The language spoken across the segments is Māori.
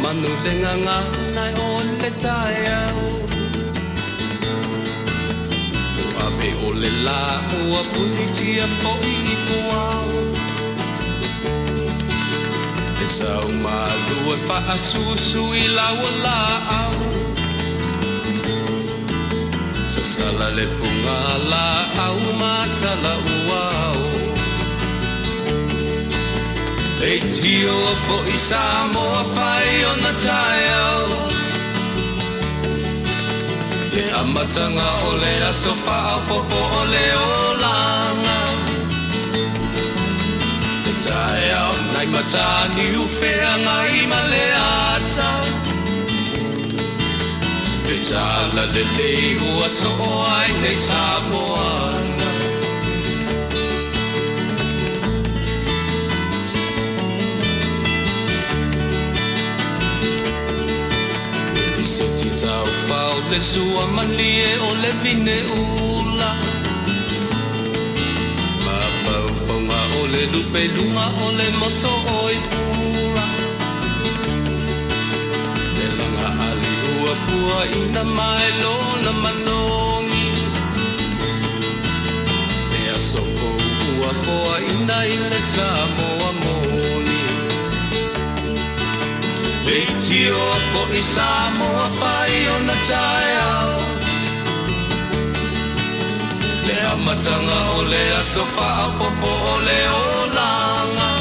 manu le nganga nai o le tai au Abe o le la ua puni tia po i puau E sau malu e wha asusu i laua la au Sa sala le punga la au matala uau E tio fo i Samoa whai o na tai au Le amatanga o le aso whao popo o le olanga Le tai au nai matani uwhea ngai ma le ata Le tala le leu aso o ai nei Samoana Le sua malie o le vine ula Ma pauwhaunga o le lupe lunga o le moso o i pula Le langa ali ua pua ina mai lona manongi E asoko ua foa ina i le Samoa moni E tio fo i Samoa whai o na tai au Le amatanga o le aso whao popo o le olanga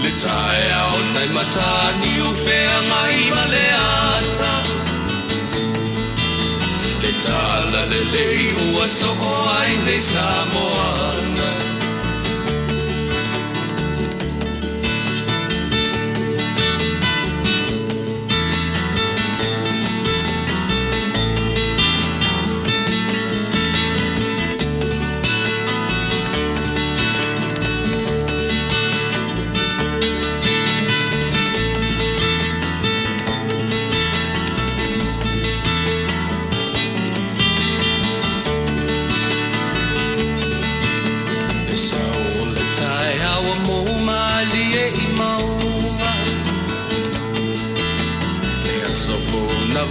Le tai au nai matani uwhea ngai ma le ata Le tala le lei ua so o ai nei Samoana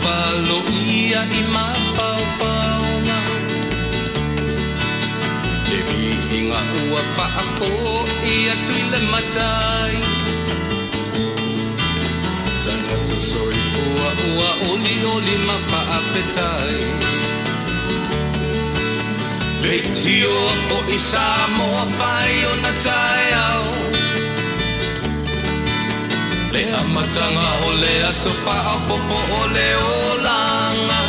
Valo ia i mapaupaunga Le vihinga ua whaako ia tuile matai Tangata soifua ua oli oli mawhaapetai Le tio o i Samoa whai o na tai au Le amatanga o le aso whao popo o le olanga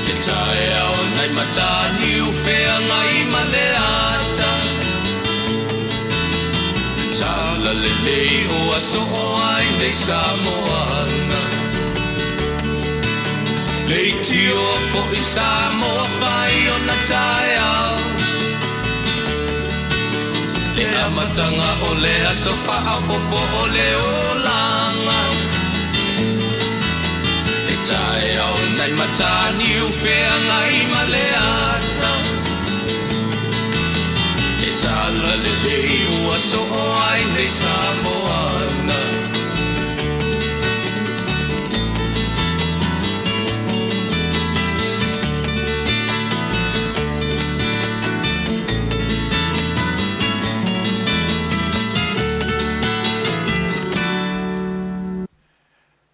Le tai au nai matani uwhea ngai ma le ata Le tala le lei o aso o ai nei Samoana Le tio fo i Samoa whai o na tai au Le amatanga o le aso whao popo o le olanga Le tai au nai matani uwhea ngai ma le ata Le tala le lei ua so o ai nei Samoana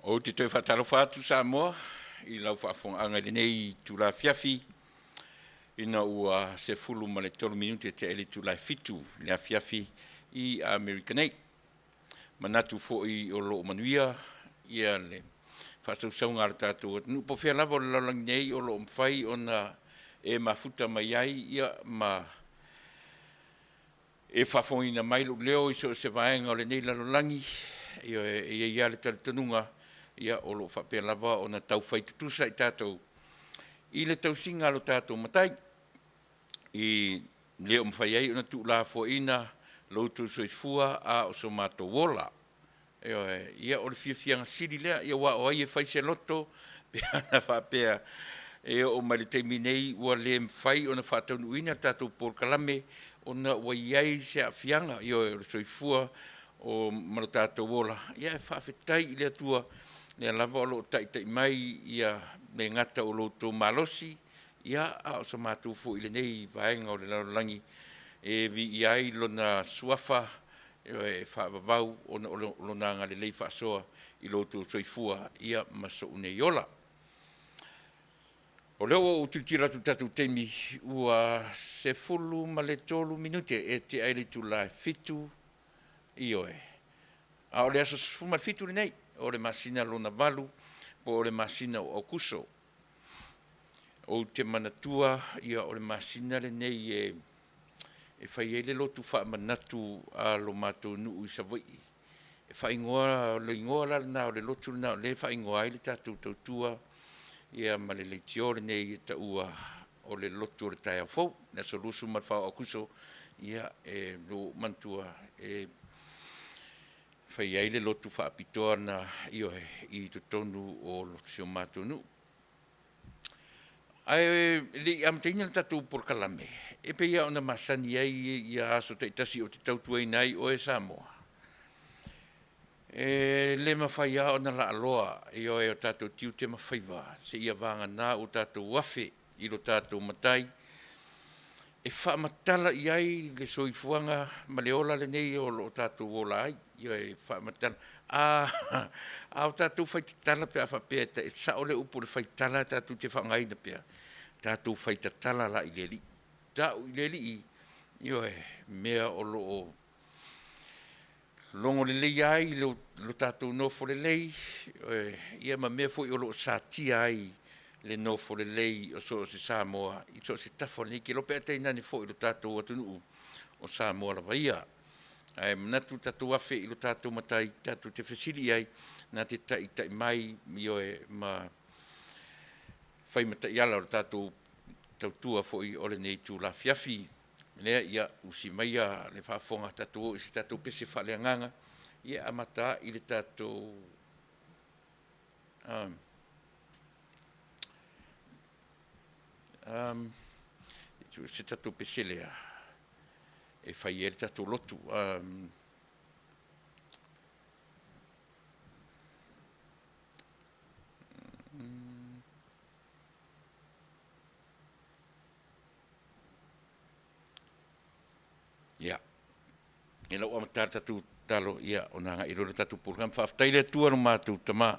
O te toi whatalofa atu Samoa, i lau whaafonga le nei tula fiafi, ina ua se fulu ma le 3 minute te ele tula fitu, le fiafi i Americanei. Manatu fo i o lo Manuia, ia le whasausaunga ala tātou. Nupo whia lava o le laulang nei o lo mwhai o na e mafuta mai ai, ia ma e whafonga mai leo iso se vaenga o le nei lalolangi, ia le talitanunga, ia o lo whapea lava o na tau whaitutusa i tātou. I le tau singa alo tātou matai, i leo mwhai ai o na tūla fo ina, loutou soifua a o so mātou wola. Ia o le fiafianga siri lea, ia wa o ai e whaise loto, pe ana whapea, e o mai le teimi nei, ua le mwhai o na whātaunu ina tātou Paul Kalame, o na waiai se a fianga, ia o le soifua, o maro tātou ola. Ia e whawhetai I lea tua, lea lava o lo tai mai ia me ngata o lo tō malosi, ia a o sa mātou fo I le nei vaenga o le laulangi, e vi iai lona suafa, e whaavavau o lona ngā le lei whaasoa I lo tō soifua, ia maso unei ola. O leo o tūtira tu tatu teimi ua se fulu ma le tolu minute e te aile tu la fitu I oe. A o le aso fuma fitu le nei, o le masina lona valu, po o le masina o kuso. O te manatua ia o le masina le nei e whai ele lotu wha manatu a lo mātou nuu I Savoi. E whai ingoa, le ingoa la na o le lotu na o le whai ingoa I le tātou tautua, ia ma le leitiore nei ta ua o le lotu o le tai au fau, na solusu ma whao au kuso, ia e lo mantua e whai ai le lotu wha apitoa na ioe I tonu o lotu sio mātou nu. Ai li amtaina tatu por kalame, e pe ia ona masani ai ia aso taitasi o te tautuai nai o e Samoa. E le mawhaia o na la aloa I oe o tātou tiu te mawhaiwa, se ia vanga nā o tātou wafe I lo tātou matai. E whaamatala I ai le soifuanga ma le ola le nei o lo tātou ola ai, I oe whaamatala. A o tātou whaitatala pia whapea, e sa ole upo le whaitala tātou te whangaina pia. Tātou whaitatala la I le li. Tāu I le li I oe mea o lo o longo le lei ai, lo tātou nofo le lei, ia ma mea fo I o lo sātia ai le nofo le lei o so se Samoa, I so se tafo nei, ke lo pea tei nani fo I lo tātou atunuu o Samoa la vaia. Ai manatu tātou afe I lo tātou matai, tātou te whesiri ai, nā te tai mai, I oe ma whai matai ala o tātou tautua fo I ole nei tū la fiafi. Lea ia usi maia le whaafonga tātou o isi tātou pese whaleanganga, ia amata I le tātou se tātou pese lea e whai e le tātou lotu. Ia. E lau amata tatu talo ia o nanga I rora tatu program. Whaaftaile tua no mātou tama.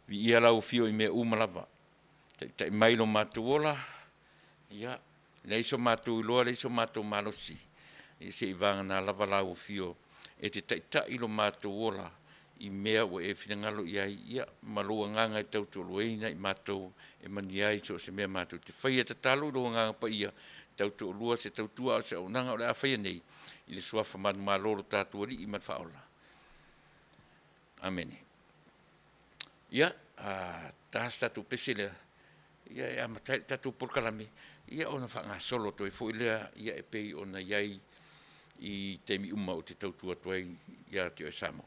Vi ia lau fio I mea umalava. Tai mai no mātou ola. Ia. Leiso mātou iloa, leiso mātou malosi. I se I vanga nā lava lau fio. E te tai lo mātou ola. I mea o e whingalo I ai. Ia. Malua nganga I tautoloeina I mātou. E mani ai so se mea mātou. Te whaia te talo loa nganga pa ia. Tautu o lua se tautua o se au nanga o le awhaia nei I le suafa manu maloro tātua li I matwhaola. Amene. Ia, tahas tatu pesele, ia e amatai tatu porkalame, ia ona whanga solo toi fo ilea, ia e pei ona iai I teimi uma o te tautua toi, ia te o Samoa.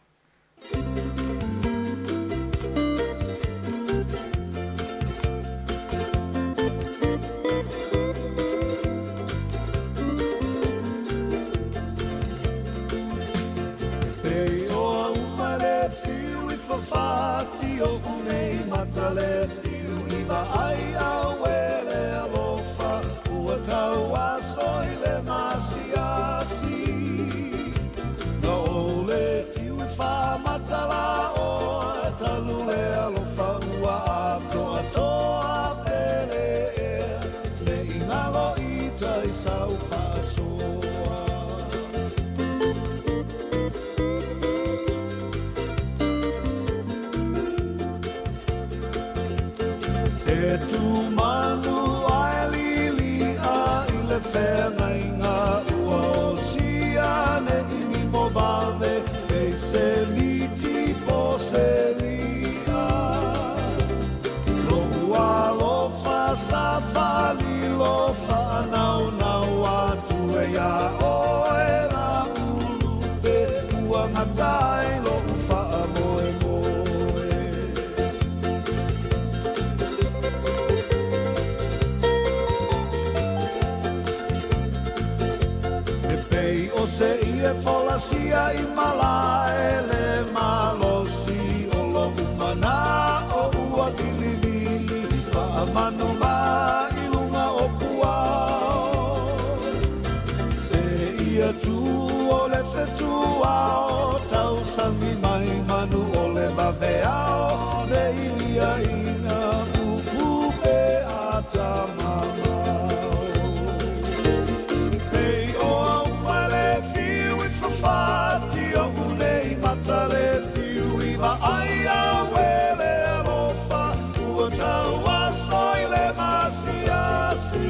Sia I mala tangi mai manu o le maveao le ilia ina upu pe a tamamao. Pei o au male fiu I whawhati o unei mata le fiu I wa ai a wele alofa ua tau aso I le masiasi.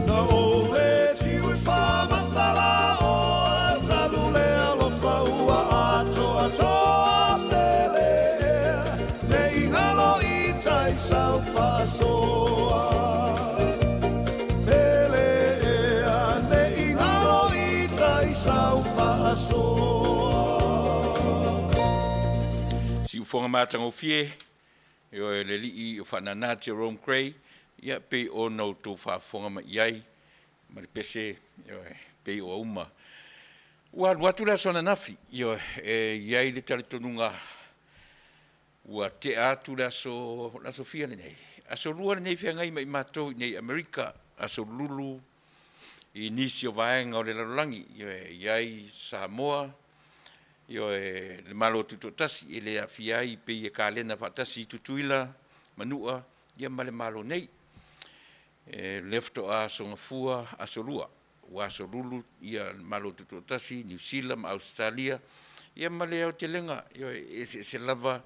Na ole tiu I whamatala o a talu le alofa ua ato atoa pele ne ingalo I tai sau whasoa. Pele ne ingalo I tai sau whasoa. Si ufonga mātango fie, io e le lii o whanana Jerome Cray, ia pe o nau tō whafonga ma iai, ma le pese, io e pe o uma. Ua watu la sona nafi, io e iai le tale tonunga, ua te atu la so fia le nei. Aso lua le nei fia ngai mai mātou nei Amerika, aso lulu, I nisi o vaenga o le larolangi, io e iai Samoa, io e le malo tuto tasi, I le afiai pe I kalena fatasi tutuila, Manua, ia ma le malo nei. E lefto a songafua aso lua, ua aso lulu, ia malo tuto tasi, New Zealand, ma Australia, ia ma le au te lenga, io e se lava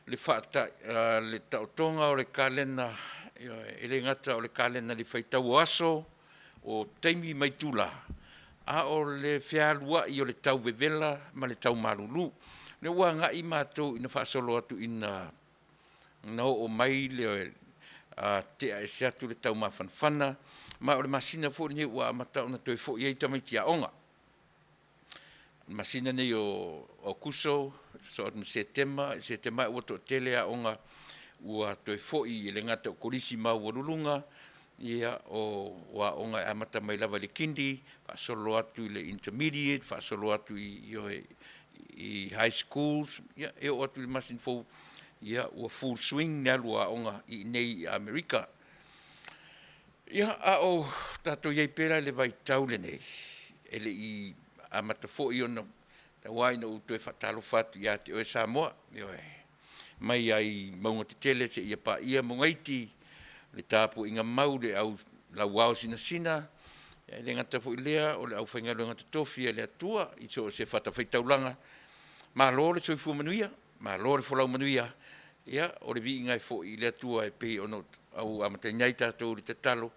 le fata, le tautonga o le kalena, io e le ngata o le kalena le faitau aso, o taimi mai tula, a o le whialua I o le tau vevela, ma le tau marulu. Le ua ngai mātou ina whaasolo atu ina nao o mai le te a ese atu le tau mawhanwhana, ma o le masina fo ni ua amatau na toi fo iei tamai tia onga. Masina nei o kuso, so at setema ua to tele a onga, ua toi fo I le ngata o korisi mau warulunga, ia o wa onga amata mai lava le kindi, whaasolo atu I le intermediate, whaasolo atu I high schools, ia e o atu le masin fo, ia ua full swing nea lua onga I nei Amerika. Ia a o tato iei pera le vai tau le nei, ele I amata fo I ono, ta waina u toe whatalo fatu ia te oe Samoa, ia mai ai maunga te tele se ia pa ia mungaiti, le tapu inga mau le au lau au sina, le ngata fo ilea o le au whaingalo ngata tofia le atua, I so se whata whaitaulanga, ma lo le soifu manuia, ma lo le folau manuia, ia o le vi ingai fo I le atua e pei ono au amata nyai tatou le tatalo,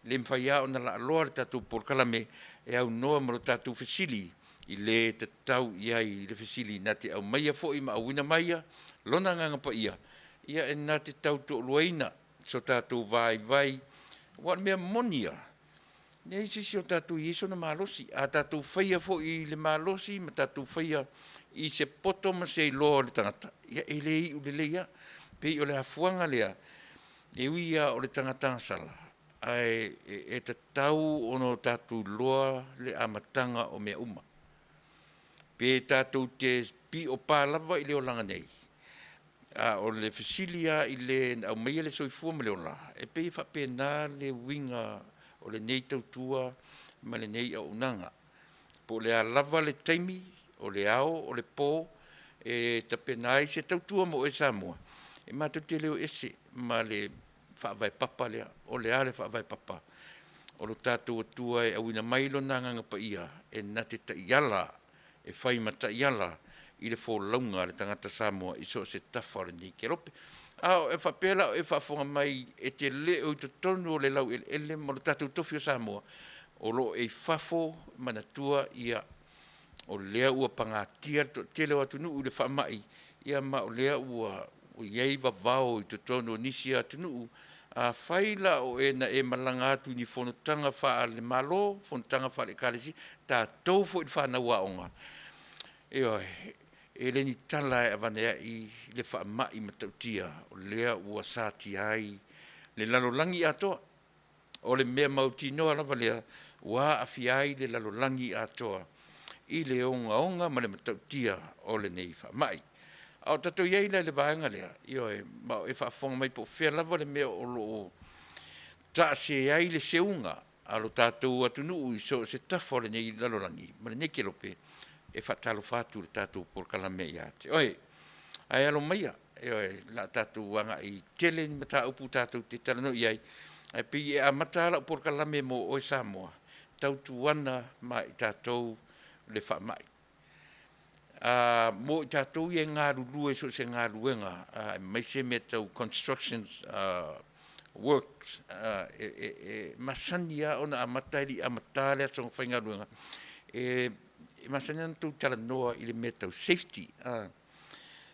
le mwhaia o na la aloa le tatou porkalame, e au noa maro tatou fesili, I le tatau iai le fesili na te au maia fo I ma au ina maia, lona nganga pa ia e na te tau to luaina, so tātou vai, wa mea monia. Nei sisi o tātou Iesu na malosi, a tātou whaia fo I le malosi, ma tātou whaia I se poto ma se loa le tangata. Ia e lei u le leia, pe o le hafuanga lea, e uia o le tangata sala. Ai e tatau ono tātou loa le amatanga o mea uma. Pe tātou te pi o pālava I le o langa nei. O le fasilia I le au mai le soifua ma le ola. E pei whapena le winga o le nei tautua ma le nei au unanga. Po le alava le taimi, o le ao, o le pō, e tapena I se tautua mo e Samoa. E mātou te leo ese ma le whaavai papa lea, o le ale whaavai papa. O lo tātou atua e au ina mailo nanganga pa ia, e nate ta iala, e whai mata iala, I le fōlaunga le tangata Samoa I so se tawhara ni ke rope. E whapela e whafonga mai e te leo I te tonu o le lau ele mo le tātou tofi o Samoa. O lo e whafo manatua ia o lea ua pangatia te leo atunu u le whamai. Ia ma o lea ua iei vavao I te tonu o nisi atunu a whaila o e na e malanga atu ni whonotanga wha le malo, whonotanga wha le kalesi, tā tōfo I whanau a onga. E le ni tala e avanea I le whaamai matautia o lea ua sāti ai le lalolangi atoa. O le mea mautinoa lava lea ua awhi ai le lalolangi atoa I le onga ma le matautia o le nei whaamai. Au tato iei le vaenga lea, ma e whaafonga mai po whea lava le mea o lo ta se ai le seunga a lo tātou atunu I so se tafo le nei lalolangi, ma le nei kelope. e whatalo whātu le tātou por kalame ia te. Oi, ai alo maia, la tātou wanga i tele ni mata upu tātou te tarano iai, ai pi e a matala por kalame mo oi Samoa, tau tuana mai tātou le whamai. Mo i tātou i ngā rurue so se ngā ruenga, mai se me tau constructions works, masania ona a matairi a matale so whainga ruenga. Masania tu tala noa i le me tau safety.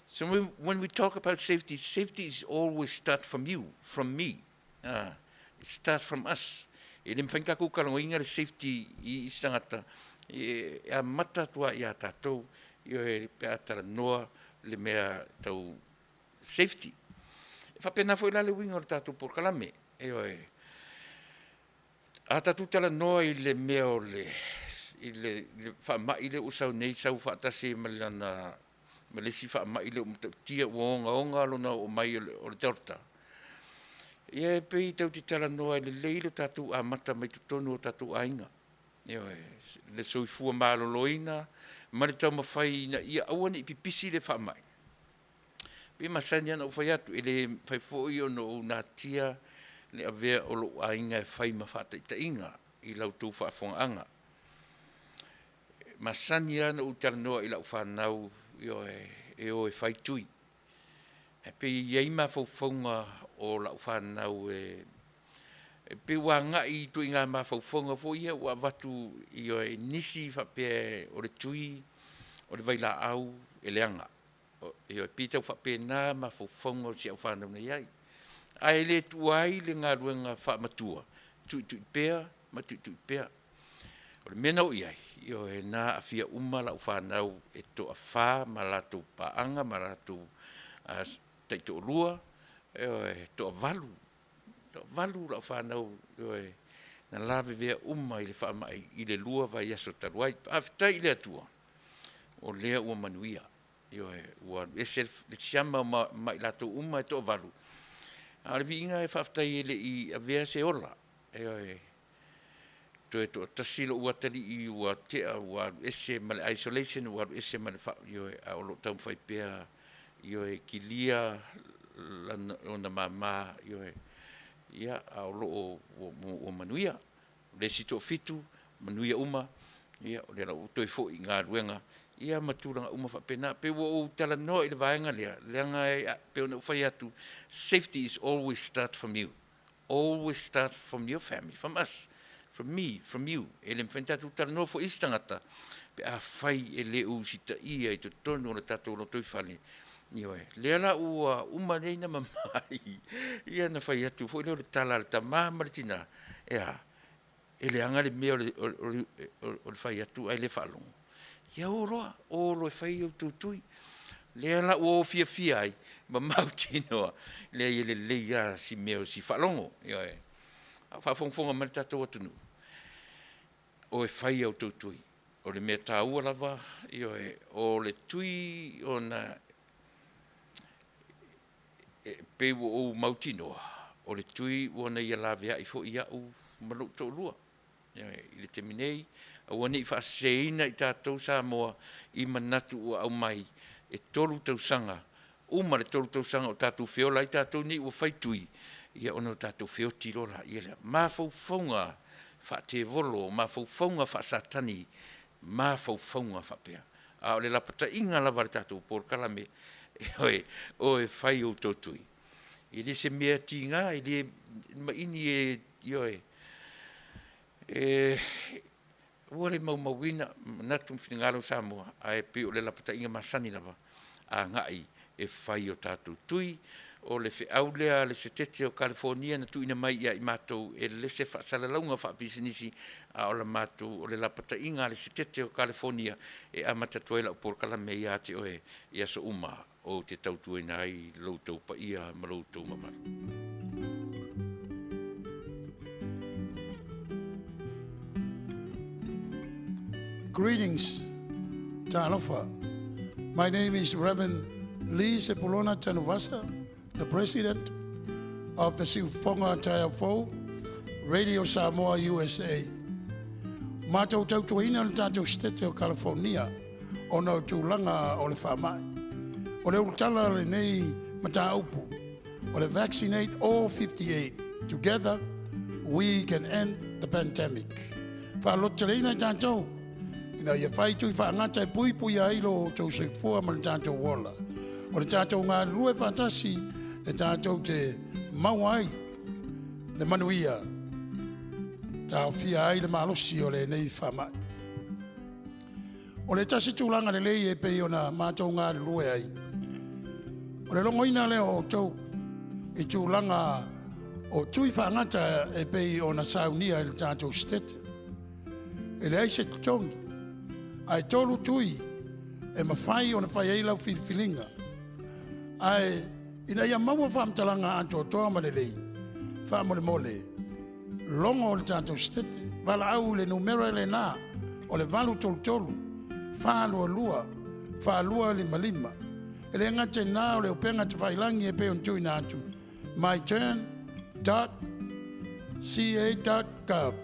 So when we talk about safety, safety is always start from you, from me. It starts from us. E le mwhainga kukarango inga le safety i istangata, a matatua i a tātou, i e pēa tala noa le mea tau safety. Whapena fo ila le winga o tātou por kalame. A tātou tala noa i le mea o le whaama i le usau nei sau whaatase malana ma le si whaama i le tia onga lona o mai o le torta. Ia e pei tau ti tala noa i le leilo tātou a mata mai tutonu o tātou ainga. Le soifua maloloina, ma le tau mawhai na ia awane i pipisi le whaamai. Pe masani ana o whai atu, e le whai fōi o no nā tia le avea o lo ainga e whai mawhata i ta inga i lau tū whaafonga anga. Masani ana o tala noa i lau whanau e o e whai tui. E pe iei ma whauwhaunga o lau whanau pe wanga i tu inga ma whauwhaunga fo ia ua watu i o e nisi whapea o le tui o le vaila au e leanga. E o pita whape nā ma whauwhaunga o si au whanau na iai. Ai le tuai le ngā ruenga whaamatua. Tui pēr, ma tui pēr. O le mena o iai, i o e nā a fia uma lau whanau e to a whā, ma latou paanga, ma latou taito o lua, e o e to a valu. To a valu lau whanau, i o e na lawe vea uma i le whaamai, i le lua vai aso taruai. Awhitai i le atua, o lea ua Manuia. Io ua esel le siama mai latou uma e to valu. Ale vinga e whaftai ele i avea se ola. To e to tasilo ua tali i ua tea ua ese male isolation ua ese male io a olo tau whai pea io e kilia ona mama io e ia a olo o Manuia. Le sito fitu Manuia uma ia o le lau toi fo i ngā ruenga. Ia maturanga uma whapena, pe o tala noa i le vaenga lea, leanga e pe ona whai atu, safety is always start from you. Always start from your family, from us, from me, from you. E le mwhentatu tala noa fo istangata, pe a whai e leu sita ia i to tonu o le tatou no toi whale. Lea la ua uma neina mamai, ia na whai atu, fo i leo le tala le ta maa maritina, e leanga le mea o le whai atu, ai le whalongo. Ia oroa, oro e whai au tūtui. Lea la o fia ai, ma mautinoa, lea i le leia si meo si whalongo. A whawhongwhonga mani tātou atunu. O e whai au tūtui. O le mea tāua lava, o le tui o na pewo o mautinoa. O le tui o na ia lavea i fo ia u manuk tō lua. I le teminei, a wani whaaseina i tātou Samoa i manatu o au mai e toru tau sanga. Uma le toru tau sanga o tātou whiola i tātou ni ua whaitui. Ia ono tātou whio tirola i elea. Mā whauwhaunga wha te volo, mā whauwhaunga wha satani, mā whauwhaunga whapea. A o le lapata inga lava le tātou por kalame, o e whai o tōtui. I le se mea tinga, i le maini ua le maumauina natu mwhinengalo Samoa a e pe o le lapata inga masani lava a ngai e whai o tātou tui o le whiau lea le setete o California na tuina mai ia i mātou e le se whaasalaunga whaapisinisi a o la mātou o le lapata inga le setete o California e a matatuela o porkalame ia te oe ia so uma o te tautuena ai loutou pa ia ma loutou mamaru. Greetings, Talofa. My name is Reverend Lee Sepulona Tanuvasa, the president of the Siufonga Taiafo, Radio Samoa USA. Mātou tautuina o tātou stete o California, o na tūlanga o le whamai. O le utala le nei mata upu. O le vaccinate all 58. Together, we can end the pandemic. Whalotelena tātou. Ina ia whai tui whaangata e pui pui ailo o tau se fua ma le tātou wola. O le tātou ngā rue whatasi e tātou te mawai. Le manuia. Tāo fia ai le malosi o le nei whamai. O le tasi tūlanga le lei e pei o na mātou ngā rue ai. O le longoina leo o tau i tūlanga o tui whaangata e pei o na saunia i le tātou stete. E le aise tongi, ai tolu tui e mawhai o na whai eilau whilwhilinga. Ai ina ia maua whamtalanga anto toa ma le lei, whamole mole, longo o le tātou stete, wala au le numero le nā, o le valu tolu tolu, whaalua lua, whaalua lima lima. E le ngate nā o le upenga te whailangi e peo ntui nā atu. myturn.ca.gov.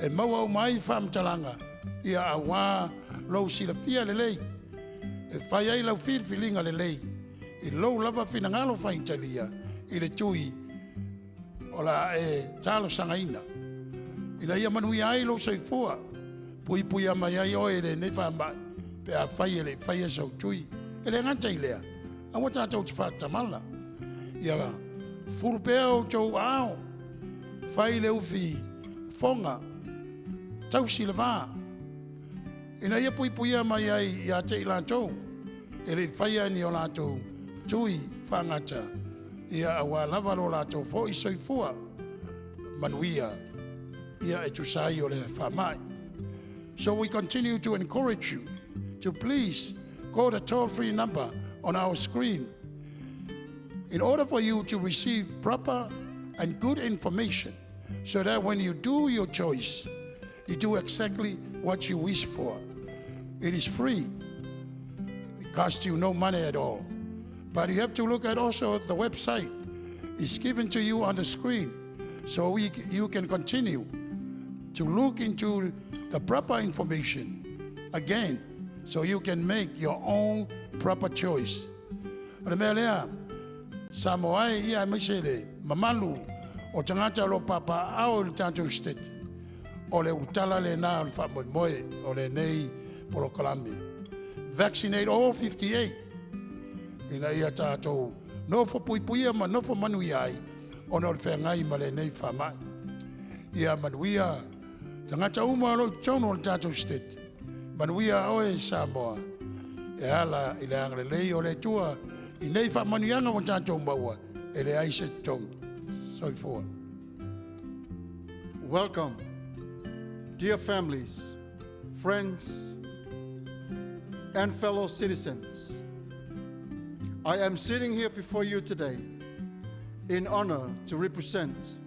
E maua o mai whamtalanga ia a wā lau sila fia le lei. E whai ai lau whilwhilinga le lei. I lau lava whinangalo whaintalia i le tui o la e talo sangaina. Ina ia manuia ai lau saifua. Pui pui a mai ai oe le ne whamai. Pe a whai ele whai e sau tui. E le ngata i lea. A wata tau te whatamala. Ia furupea o tau ao. Whai le uwhi fonga. Tau sila vā. Ina ia pui pui a mai ai i a te i lātou. E le whai ani o lātou tui whangata. Ia a wā lava lo lātou fo i soifua. Manuia. Ia e tu sai o le whamai. So we continue to encourage you to please call the toll-free number on our screen. In order for you to receive proper and good information, so that when you do your choice, you do exactly what you wish for. It is free. It costs you no money at all. But you have to look at also the website. It's given to you on the screen, so you can continue to look into the proper information again, so you can make your own proper choice. O le mea lea, sa moai ia maisele, mamalu, o tangata lo papa au le tātou stete. O le utala le nā o le whamoe o le nei polo kalame. Vaccinate all 58. Ina ia tātou nofo pui puia ma nofo manuia ai, o no le whengai ma le nei whamai. Ia manuia, tangata uma alo tauno le tātou stete. Manuia oe Samoa. E ala i le angre lei o le tua i nei whamanuianga o tātou maua e le aise tong. Soifua. Welcome, dear families, friends, and fellow citizens. I am sitting here before you today in honor to represent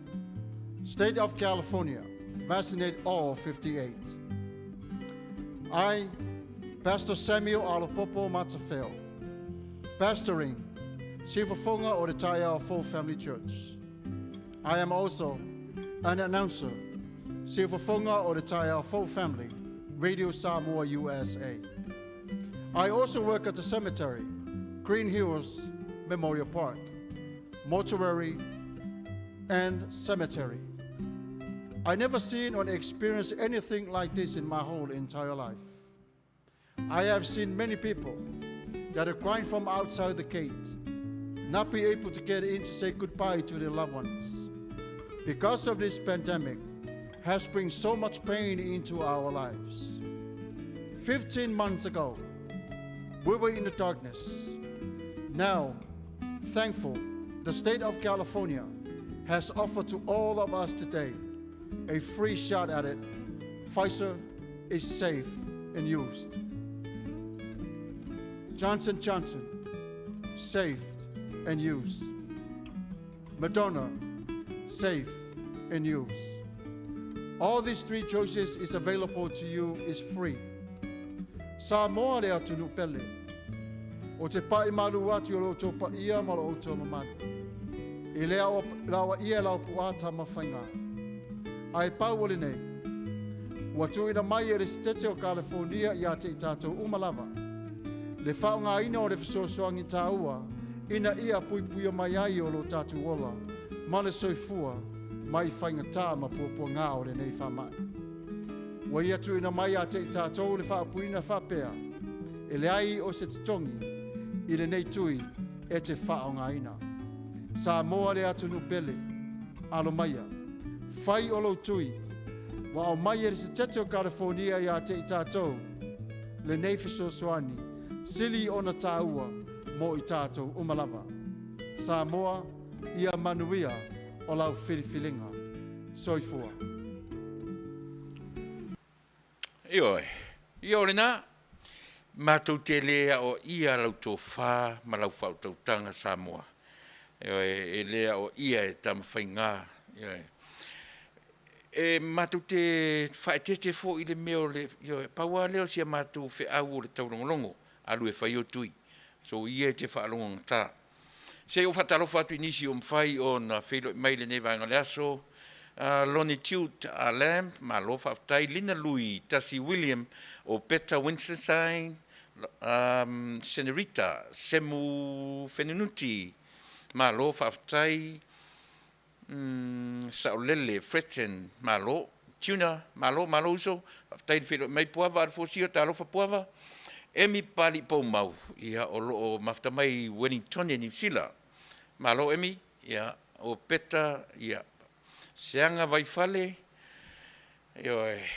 State of California, vaccinate all 58. I, Pastor Samuel Alopopo Matafeo, pastoring Sifafonga o the Taya Full Family Church. I am also an announcer, Sifafonga o the Taya Full Family, Radio Samoa, USA. I also work at the cemetery, Green Hills Memorial Park, mortuary, and cemetery. I never seen or experienced anything like this in my whole entire life. I have seen many people that are crying from outside the gate, not be able to get in to say goodbye to their loved ones. Because of this pandemic has brought so much pain into our lives. 15 months ago, we were in the darkness. Now, thankful, the state of California has offered to all of us today a free shot at it. Pfizer is safe and used. Johnson & Johnson, safe and used. Moderna, safe and used. All these three choices is available to you, is free. Samoa le atunu pele. O te pai malu atu o lo tō pa ia ma lo tō mamatu. I lea o lawa ia lau puata mawhainga. Ai pauole nei. Ua tuina mai e le stete o California i ate i tātou umalava. Le whaonga ina o le whasoasoangi tāua, ina ia puipuia mai ai o lo tātu ola, ma le soifua, mai whainga tā ma puapua ngā o le nei whamai. Wa ia tu ina mai a te i tātou le whaapuina whapea, e le ai o se titongi, i le nei tui e te whaonga ina. Sa moa le atunu pele, alo maia, whai o lo tui, wa o mai e se tete o California i a te i tātou, le nei whasoasoani, sili o na tāua mo i tātou umalava. Sa moa ia Manuia o lau whiriwhilinga. Soifua. Io rena, mātou te lea o ia lau tō whā, ma lau whautautanga Samoa. E lea o ia e tamawhai ngā. E mātou te whaetete fō i le meo le, paua leo sia mātou whi au o le taurongolongo, alu e whai o tui. So ia te whaalongo ngā. Se o whatalofa atu inisi o mwhai o na whelo mai le nevanga le aso, Longitude a Lamb, ma lo whaftai, Lina Lui, Tassi William, o Peter Winsterstein, Senorita, Semu Fenunuti, ma lo whaftai, Saolele, Fretten, ma lo, Tuna, ma lo uso, whaftai whelo mai puava, al fosio ta alofa puava, Emi pali pou mau, ia o maftamai Wellington e New Zealand, ma lo Emi, ia o Peter, ia seanga vai fale,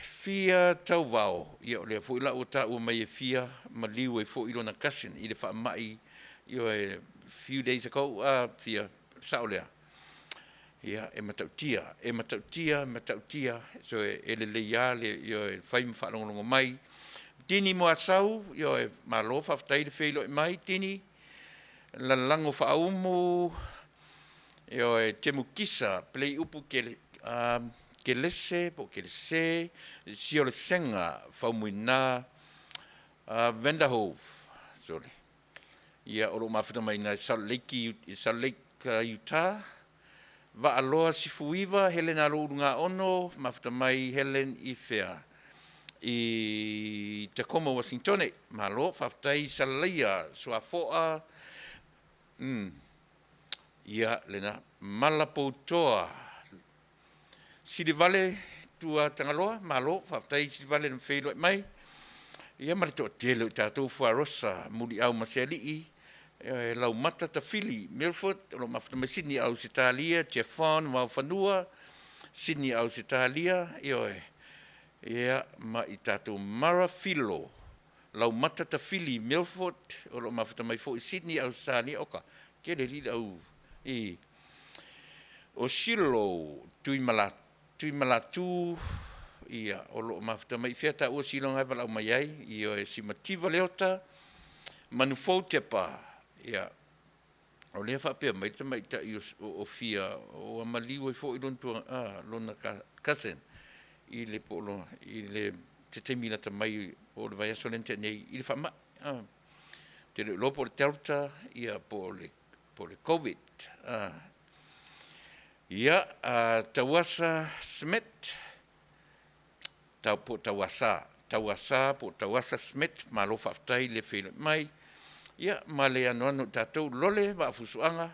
fia tau vau, ia o le fuila o ta ua mai e fia, ma liu e fuilo na kasin, i le wha mai, few days ago, fia saolea. Ia, e matautia, so e le leia, e whaim whalongolongo mai. Tini mo asau, e malo whaftai le whilo e mai, tini, la lango whaumu, e te mukisa, plei upu ke lese, po ke lese, sio le senga, whaumuina, Vanderhoof, sorry. Ia oro mawhina mai na Salt Lake, Utah, wa aloha sifuiva, Helen Arurunga ono, mawhina mai Helen Ifea. I Tacoma, Washington, malo, whaftai salaia, sua foa, ia lena malapoutoa. Sidi Vale, tua tangaloa, malo, whaftai Sidi Vale na whelo e mai. Ia marito tele tātou Fuarosa, muri au Maselii, lau mata ta fili, Milford, lo mawhina mai Sydney au Sitalia, Jeffon, Wauwhanua, Sydney au Sitalia, ia ma i tātou Marafilo, lau mata ta fili, Milford, o lo mawhina mai fo i Sydney au Sitalia, oka, kere li au, o Shilo, Tuimalatu, ia o lo mawhita mai whiata ua silonga ai walau mai ai, ia e simativa leota, Manufautepa, ia o lea whapea mai ta i o fia, o amaliu e fo i lona kasen, i le polo, i le te temina ta mai o le vai aso lente nei, i le whama, te le lopo le Delta, ia po le COVID, ia Tawasa Smith, Tawasa Smith, malo whaftai le whilo mai, ia ma le anoano tātou lole, wa fusuanga,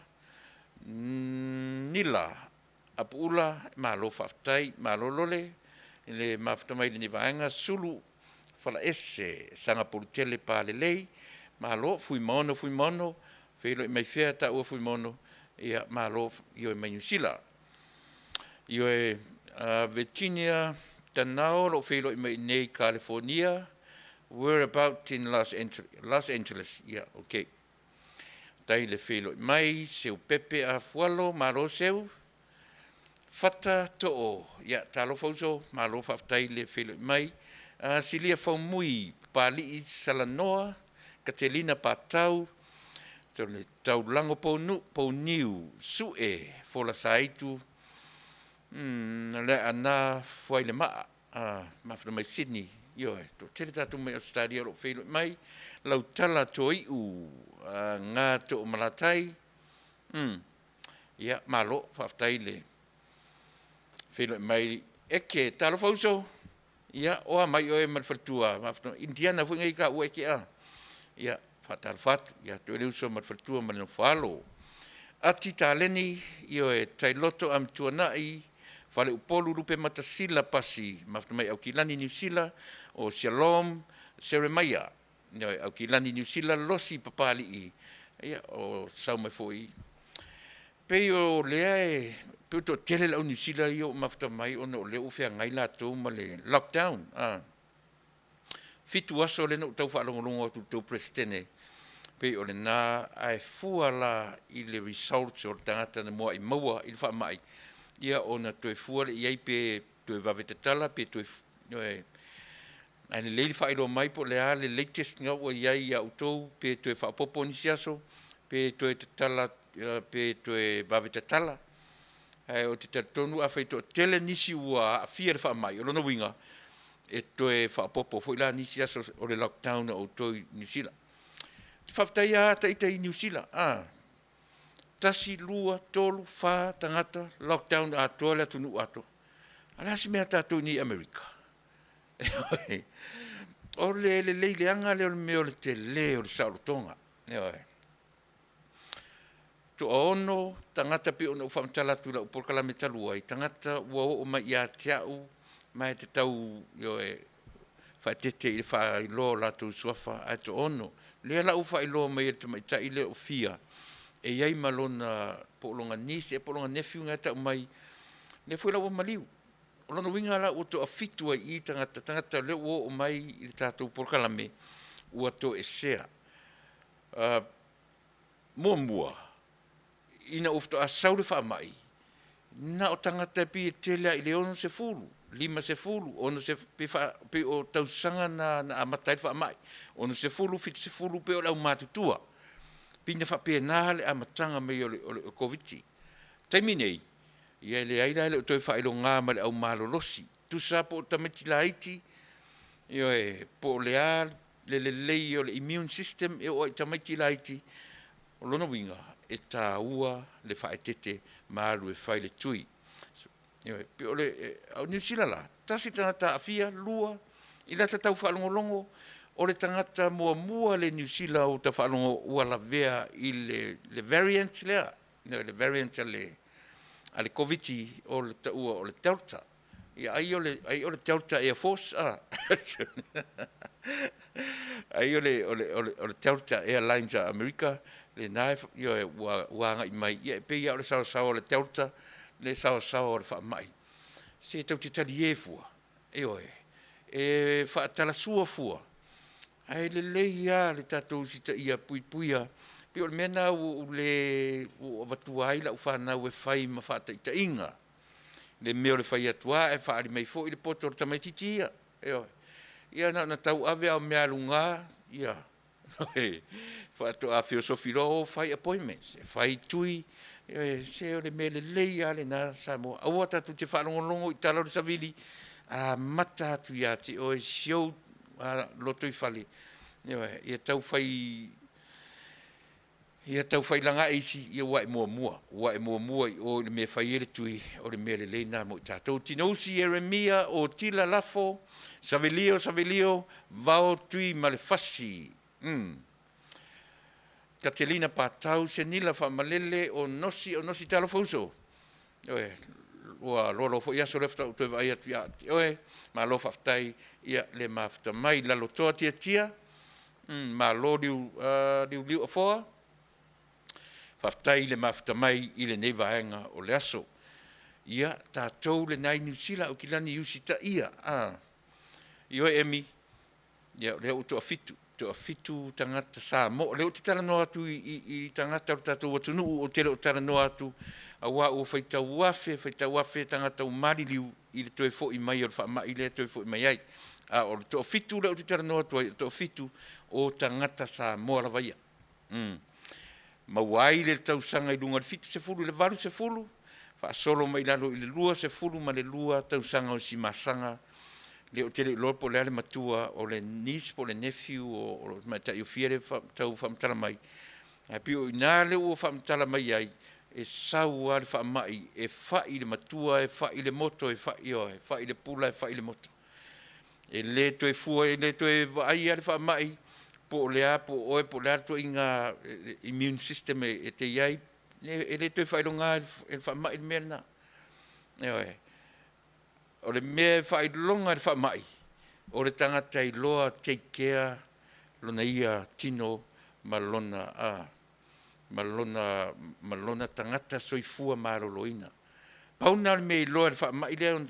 nila, apuula, malo whaftai, malo lole, le mawhtamai le nivaanga, sulu, whala ese, sanga porutele pa le lei, malo, fui mono, whilo mai whea ta ua fui mono, ia malo, io e mai New Zealand. Io e Virginia, Taunuu, lo whilo mai nei California, we're about in Los Angeles, yeah, okay. Tai le whilo mai, seu pepe a fualo, malo seu, fata to'o, ia talo fauso, malo whaftai le whilo mai, silia whaumui, pali i Salanoa, Katelina Patau, le taulango pou niu, sue, fola saitu, le ana foi le maa, mawhina mai Sydney, to tere tātou mai Australia lo whilo mai, lau tala toi ngā to malatai, ia malo, whaftai le whilo mai, eke talo fauso, ia oa mai oe malwhatua, mawhina Indiana whinga i ka ua eke ia, whatal whatu, ia tue leu so marwhatua mani no whalo. Ati tā leni, io e tai loto am tuanai, whale upolu rupe matasila pasi, maftamai au kilani New Zealand, o Shalom, Seremaya, io au kilani New Zealand, losi papali i, ia, o sau mai foi. Pei o lea e, pei to tele lau New Zealand io maftamai, ono leo ufea ngai la tau ma le lockdown, Fitu aso le no tau whaalongolongo atu tau presidente, pei o le nā ai fua la i le results o le tangata na moa i maua i le whaamai. Ia o na toe fua le iai pe toe wawetatala, pe toe ai le leili whaelo mai po le a le latest ngā ua iai i autou, pe toe whaapopo nisi aso, pe toe tatala, pe toe wawetatala. Ai o te tatonu a whaito tele nisi ua a fia le whaamai, o lona winga, e toe whaapopo fo ila nisi aso o le lockdown o toi New Zealand. Whaftai a taitai New Zealand, tasi lua tolu wha tangata lockdown a toa le atunu ato. Alasi mea tātou ni Amerika. O le leanga le meo le te le o le saurotonga. To ono tangata pe ono whamtala tu la upolkala me taluai. Tangata ua o mai ia tiau mai te tau whaetete i le whaelo la tu suafa a to ono. Lea la ufa ilo mai e tamai ta ile o fia. E iai malona polonga nisi e polonga nefiu ngata mai. Ne fui la ua maliu. O lona winga la o to a fitua i tangata leo o mai i le tātou polkalame ua to e sea. Mua. Ina ufto a saure wha mai. Na o tangata pi e telea i le ono se fulu. 5 se fulu, ono se pe o tausanga na amatai wha mai. Ono se fulu, fit se fulu pe o lau mātutua. Pina wha pe nāle amatanga me o COVID-19. Taimi nei, ia le aira ele o toi wha ilo ngā ma le au malolosi. Tusa po o tameti la iti, ia e po le a le lei o le immune system e o i tameti la iti. O lona winga, e tā ua le wha e tete maalu e whai le tui. Pe ole au New Zealand la, tasi tangata afia, lua, i lata tau whaalongolongo, o le tangata mua le New Zealand o ta whaalongo ua la vea i le variant lea, le variant ale COVID o le taua o le Delta. Ia ai o le Delta Air Force, ai o le Delta Airlines a America, le nai ua ngai mai, ia pe ia o le sao o le Delta, le sao o le wha mai. Se tau te tali e fua, e wha tala sua fua. Ai le leia le tatou sita ia puipuia, pe o le mena o le watuai la u whanau e whai ma whata ita inga. Le meo le whai atua e whaari mai fo i le poto o tamai titia. Ia na tau ave au mea lunga, ia. Whato a philosophy roho, whai appointments, whai tui, se o le mele leia le na Samoa. Aua tatu te whanongolongo i tala o le savili, a mata atu ia te o e siau loto i whale. Ia tau whai langa eisi, ia wae mua i o le mea whai ere tui o le mele leina mo i tātou. Tinousi Eremia o tila lafo, savelio, vao tui ma le fasi. Katelina patau se nila fa malele o nosi talo fauso. Ua lolo fo ia so lefta o te vai atu ia. Ma lo faftai ia le mafta mai la lotoa tia. Ma lo liu afoa. Faftai le mafta mai i le nevaenga o le aso. Ia tātou le nai New Zealand o kilani usita ia. Io emi. Ia le o toa fitu. Toa fitu tangata sa mo leo te tala noa atu i tangata o tatou atunu o te leo tala noa atu a wā o whaita wafe tangata o mariliu i le toe fo i mai o le wha i le toe fo i mai ai o le toa fitu leo te tala noa atu i toa fitu o tangata sa mo la vaia mawai le tausanga i lunga le fitu se fulu le valu se fulu wha solo mai lalo i le lua se fulu ma le lua tausanga o si masanga le o tele lor po le matua o le niece po le nephew o mata i fiere tau whamtala mai. A pio ina le o whamtala mai ai e sau ar whamai e whai le matua e whai le moto e whai le pula e whai le moto. E le toe fua e le toe ai ar whamai po le po o po le to inga immune system e te iai e le te whailonga e whamai mena. O le mea whailonga e whamai. O le tangata i loa take care lona ia tino malona malona tangata soifua maroloina. Pauna le mea i loa e whamai le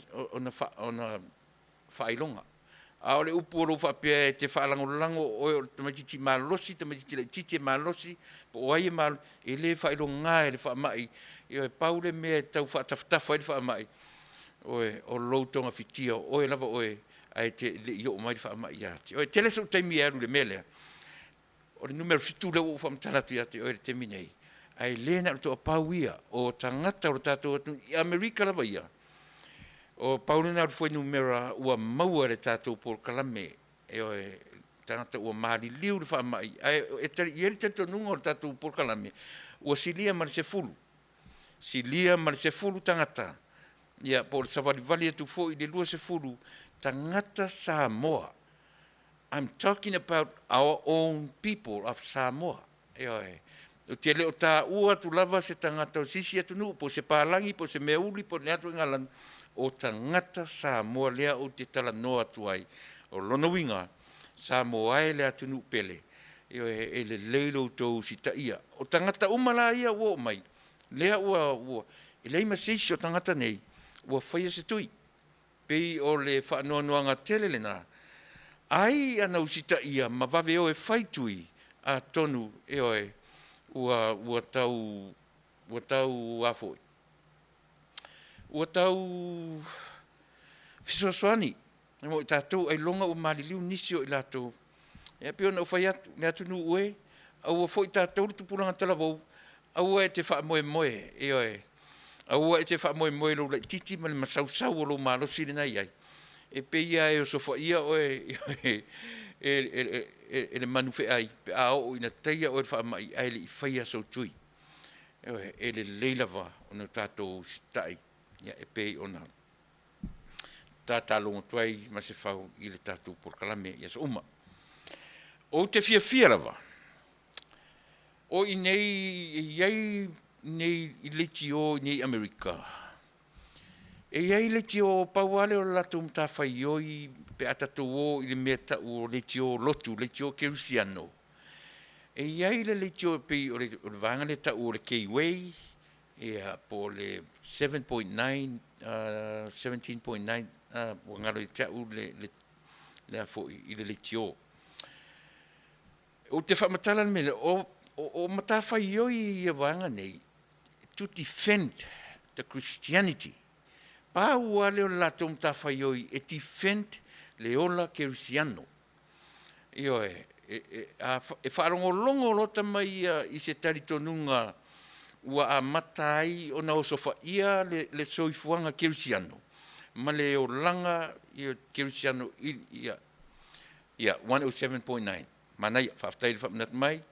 ona whailonga. A ole upu ro whapea e te whaalangolango o te matiti malosi, te matiti le titi malosi, po o aia malo, e le whailonga e le whamai, i o e paule mea e tau whaatawhatafa e le whamai, o loutonga whitia, o e lava oe, ai te le i o mai le whamai ati. O e tele sau taimi e aru le mele, o le numero fitu le o whamtalatu ati, o e le temi nei, ai le na to a pauia, o tangata o tato atu, i Amerika lava ia, o paulina foi numera ua maua le tatou por kalame e o tangata ua mari liu le whamai e tari i tatou nunga o le tatou por kalame ua silia mari se fulu tangata ia po le savarivali atu fo i le lua se fulu tangata Samoa. I'm talking about our own people of Samoa o te leo tā ua tu lava se tangata o sisi atu nu po se pālangi po se meuli po ne atu ingalan o tangata Samoa lea o te tala noa tuai o lonowinga Samoa e lea tunu pele e le leilo tau sita ia o tangata umala ia ua mai lea ua e leima seisi o tangata nei ua whaia se tui pei o le whaanoanoanga tele le nā ai ana usita ia ma vave o e whaitui a tonu ua tau afoi ua tau fisosoani mo tatou ai longa o maliliu nisi o i latou e pio na fai atu le atu nu ue au foi tatou tu pulanga talavou au e te fa moe au e te fa moe lo titi mal masau lo malo sirina ai e pe ia e so fa ia o le manufe ai pe a o ina taia o fa mai ai le faia so tui e le leilava ona tatou stai ia e pei ona tatalongo tuai ma se fau i le tatou por kalame ia so uma o te fia lava o i nei i leti o nei Amerika e iai leti o pauale o latou matawhai oi pe atatou o i le mea tau o leti o lotu leti o kerusiano e iai le leti o pei o le vanga le tau o le Kiwei po le 7.9 17.9 o ngalo i tau le afo i le letio o te whamatala mele o matawhai oi i vanga nei to defend the Christianity pa ua leo lato matawhai oi e defend le ola kerusiano e whaarongolongo lota mai i se taritonunga ua a matai o na osofa ia le soifuanga kerusiano ma le o langa i o kerusiano ia 107.9 manai whaftai le whamnat mai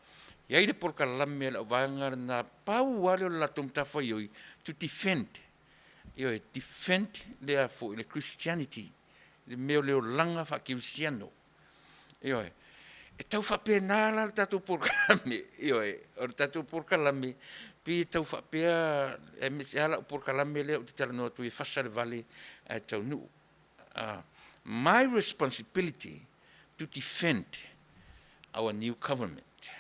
iai le porka lame la vanga na pau wale o la tomtawhai oi to defend defend le a fo le Christianity le meo leo langa wha kerusiano e tau whapena la tatou porka lame o tatou porka lame pi tau whapea e mese ala o porka lame leo te tala noa tu e Fasa le Vale a Taunuu my responsibility to defend our new government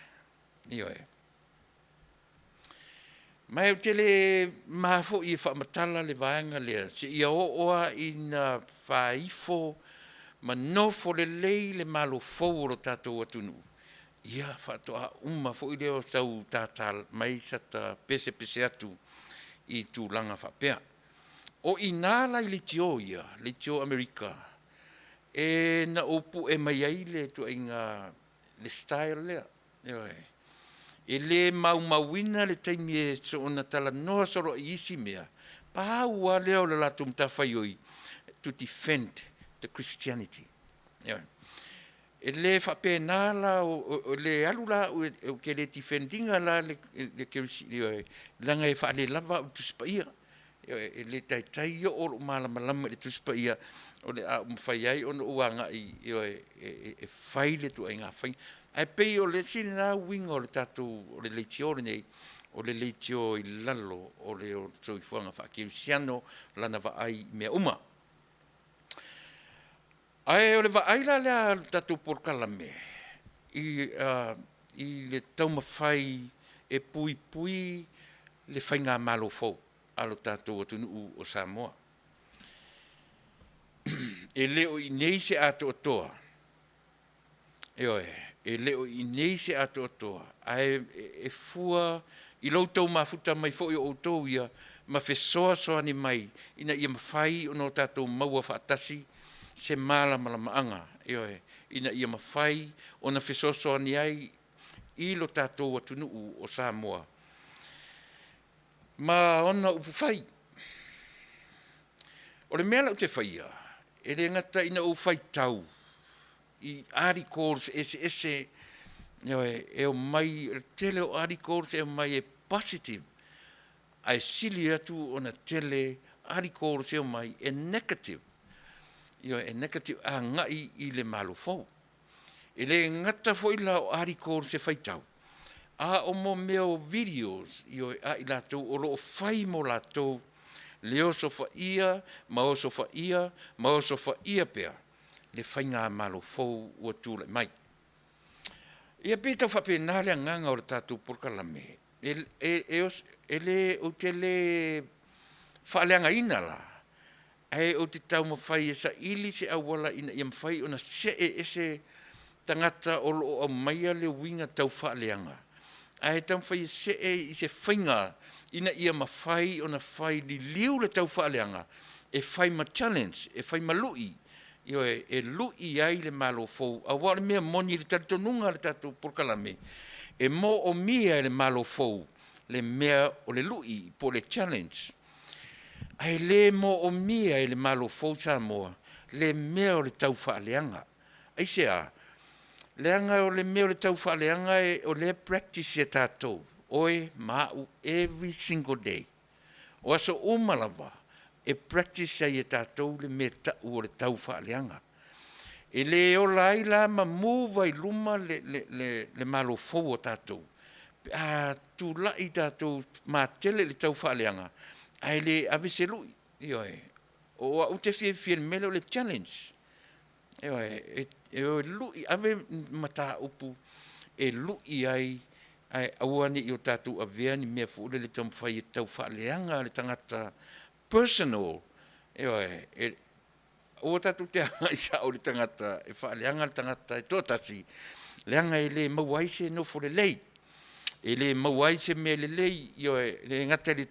mai o tele mafo i whaamatala le vaenga lea se ia oa i na whaifo manofo le lei le malo fou o tatou atunu ia whatoa uma fo i leo sau tātal mai sata pese atu i tūlanga whapea o i nāla i le tio Amerika e na opu e mai ai le tu inga le style lea e le mauina le taimi e so ona tala noa soro i isi mea pa ua leo le lato mtawhai oi to defend the Christianity e le whapena la o le alula o ke le defendinga la le kerusiano langa e whaale lava o tuspaia e le taitai o malama le tuspaia o le a mwhai ai o uanga e whaile tu ai ngā whai Ai pei o le sini nā winga o le tātou o le leitio nei, o le leitio I lalo o le o soifuanga whakiusiano lana wa ai mea uma. Ai o le wa ai la lea tātou porkalame I le taumawhai e pui pui le whainga malo fau alo tātou atunuu o Samoa. E leo I nei se ato atoa. E leo I nei se ato atoa. Ai e fua I loutou mafuta mai fo I o outou ia ma fe soa soa ni mai ina ia mawhai o no tātou maua whaatasi se malama anga. Ina ia mawhai o na fe soa soa ni ai I lo tātou atunuu o Samoa. Ma ona upu whai. O le mea lau te whaia. E le ngata ina o whai tau. I articles ese e o mai, tele o articles e o mai e positive. Ai sili atu o na tele articles e o mai e negative. E negative a ngai I le malo fau. E le ngata foila o articles e whai tau. A o mo meo videos a I latou o lo whai mo latou le oso ia, ma oso ia, ma oso ia pea. Le whainga malo fau ua tūle mai. Ia pita whape nālea nganga o le tātou porkalame. E le o te le whaaleanga ina la. E o te tau mawhai e sa ili se awala ina ia mawhai o na se ese tangata o lo o maia le winga tau whaaleanga. Ai tau whai se I se whainga ina ia mawhai o na whai li liu le tau whaaleanga. E whai ma challenge, e whai ma lui. E lui ai le malo fau. A wale mea moni le tatonunga le tatou porkalame. E mo o mia le malo fau. Le mea o le lui po le challenge. Ai le mo o mia le malo fau Samoa. Le mea o le tau whaaleanga. Ai sea. Leanga o le mea o le tau whaaleanga e o le practice e tātou. Oe mau every single day. O aso umalawa. E practice ai e tātou le me tau o le tau whaaleanga. E le o lai la ma move ai luma le malo fau o tātou. A tu lai tātou ma tele le tau whaaleanga. Ai le abise lui. O a ute fie mele o le challenge. E o lui, ave mata upu. E lui ai awane I o tātou a vea ni mea fuule le tau whai e tau whaaleanga le tangata personal. O tātou te anga isa o le tangata e whaaleanga le tangata e tōtasi. Leanga e le mauaise no fo le lei. E le mauaise me le lei le ngata le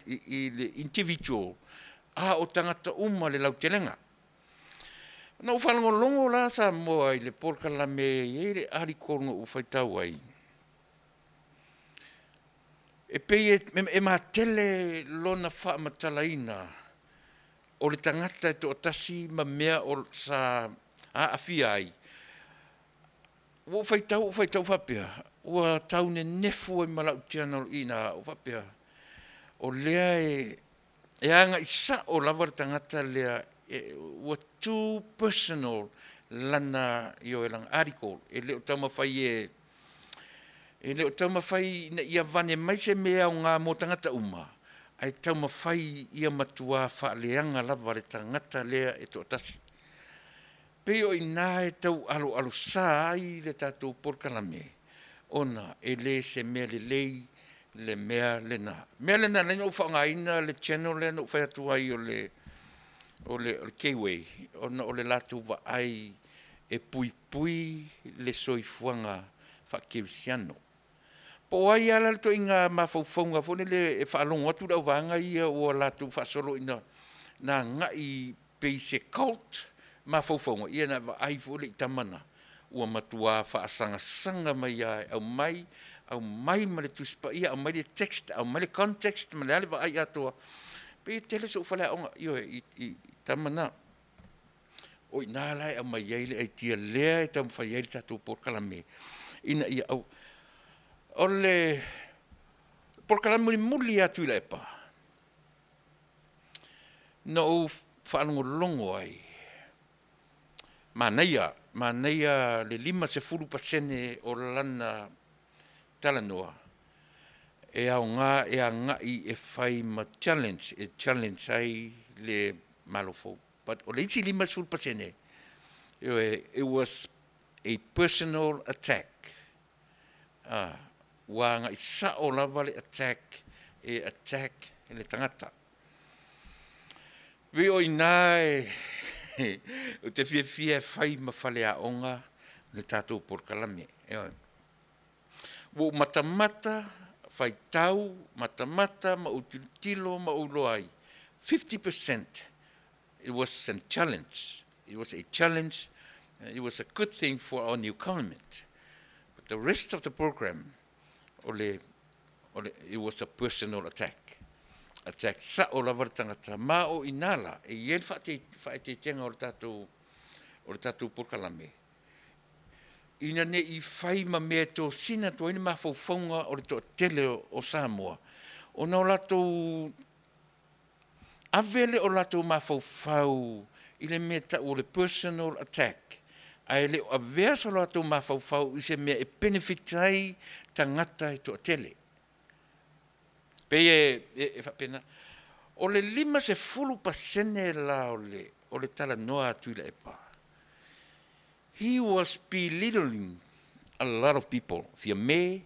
individual. A o tangata uma le lautelenga. Na o whalangolongo la sa moa I le porkalame e le arikonga o whaitau ai. E pei e matele lona wha matalaina o le tangata e to atasi ma mea o sa awhia ai. O whaitau whapea. Ua taune nefu e malau tiana o ina o whapea. O lea e anga isa o lava tangata lea ua too personal lana I o elang article. E leo tau mawhai E leo tau mawhai na ia vane mai se mea o ngā mō tangata uma. Ai tau mawhai ia matua whaaleanga lava le tangata lea e tō tasi. Peo I nā e tau alo sā ai le tātou porkalame. Ona e le se mea le lei le mea le nā. Mea le nā le o whaangaina le channel le no whaiatu ai o le Kiwi. Ona o le latu wa ai e pui pui le soifuanga whakiusiano. Po ai ala to inga mawhauwhaunga fone le e whaalongo atu rau wanga ia o latu whasolo ina na ngai peise cult mawhauwhaunga. Ia na ai fole I tamana ua matua whaasanga mai ai au mai ma le tuspa ia au mai le text au mai le context ma le ale wa ai atoa. Pe tele so whalea onga I tamana. O ina lai au mai ai le ai tia lea e tam whai ai le tatou porkalame. Ina ia au o le porkalame muli a Tuilaepa. No whanongo longo ai. Manuia le 50% o lana talanoa. E au ngā e a ngai e whai ma challenge ai le malofo. But o le iti 50%, it was a personal attack. Wa ngai sa o lava le attack le tangata. We o ina o te fia whai ma whale a onga le tātou porkalame. Wo matamata, whai tau, matamata, ma utilo, ma uloai. 50%, it was a challenge. It was a challenge. It was a good thing for our new government. But the rest of the program, it was a personal attack. Attack sa o lava tangata ma o inala e yen whae te tenga o le tātou porkalame. Ina ne I whai ma mea tō sina tō ina mawhauwhaunga o le tō tele o Samoa. O nā o latou avele o latou mawhauwhau I le mea ta o le personal attack. Ai le o avea so latou mawhauwhau I se mea e benefitai tangata I tō tele. Pei e whapena. O le 50% la o le tala noa Tuilaepa. He was belittling a lot of people. Fia me,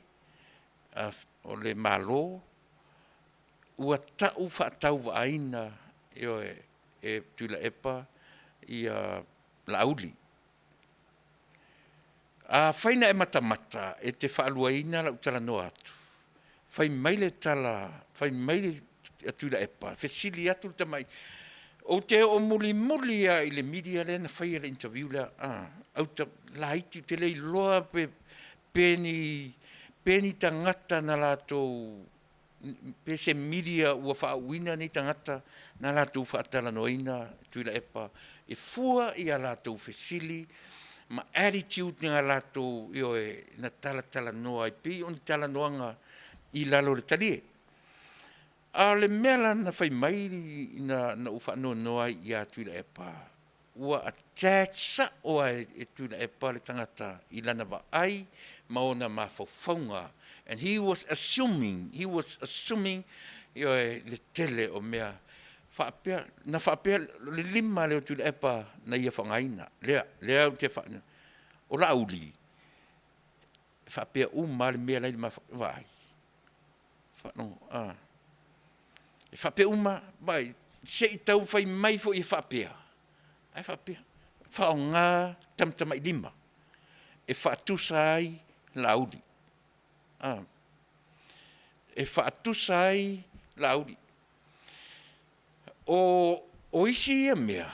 o le malo, ua tau whaatau waaina e Tuilaepa I lauli. Whaina e matamata e te whaaluaina la utala noa atu. Whai maile Tuilaepa, whesili atu le tamai. O te o muli I le media le na whai le interview le, au ta laiti te lei loa peni tangata na lato, pe se media ua whaawina ni tangata na lato whaatala noina Tuilaepa. E fua I a lato whesili, ma attitude nga lato na tala noa I pi on tala noanga I lalo le talie. A le mela na whai mai na uwha noa I a Tuilaepa. Ua attack sa o e Tuilaepa le tangata I lana wa ai maona mawhauwhaunga. And he was assuming le tele o mea na whaapea le lima leo Tuilaepa na ia whangaina. Lea o te whaana. O la uli. Whaapea uma le mea lai ma ai. E whapea uma, bai, se I tau whai mai fo I whapea. Ai whapea. Whao ngā tamtama I lima. E whaatusa ai lauri. E whaatusa ai lauri. O isi ia mea,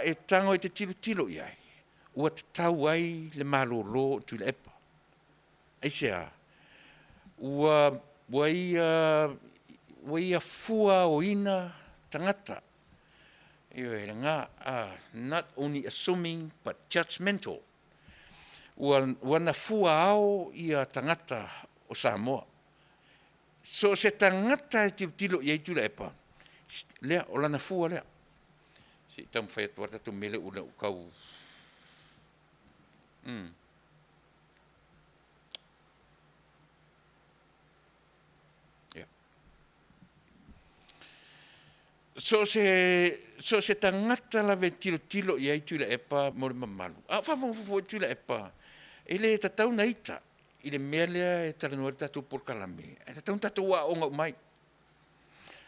e tango I te tilo I ai. Ua te tau ai le malolo Tuilaepa. Ai sea, ua ia fua o ina tangata. Not only assuming, but judgmental. Ua na fua ao ia tangata o Samoa. So se tangata e tilo I Tuilaepa, lea o lana fua lea. Si tamu whai atu atatu mele ula ukau. So se tangata la ve tilo I Tuilaepa mo le mamalu. Whawangfufo Tuilaepa, e le tatau na ita, I le mea lea e talanoa le tatou porkalame. E tatau tatou wa onga mai.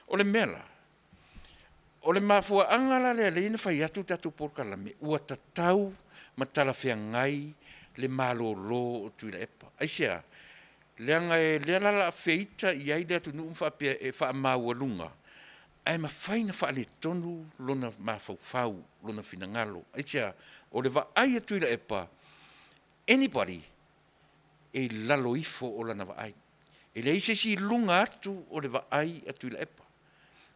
O le mea la, o le mafua angala le ina whai atu tatou porkalame, ua tatau matala whiangai le malolo o Tuilaepa. Aisea, lea lala feita I ai le atu nuu mwhapea e wha maualunga. Ai ma whaina wha le tonu lona mawhauwhau, lona finangalo. Aisea, o le wa ai a Tuilaepa, anybody e lalo ifo o lana wa ai. E le ise si lunga atu o le wa ai a Tuilaepa.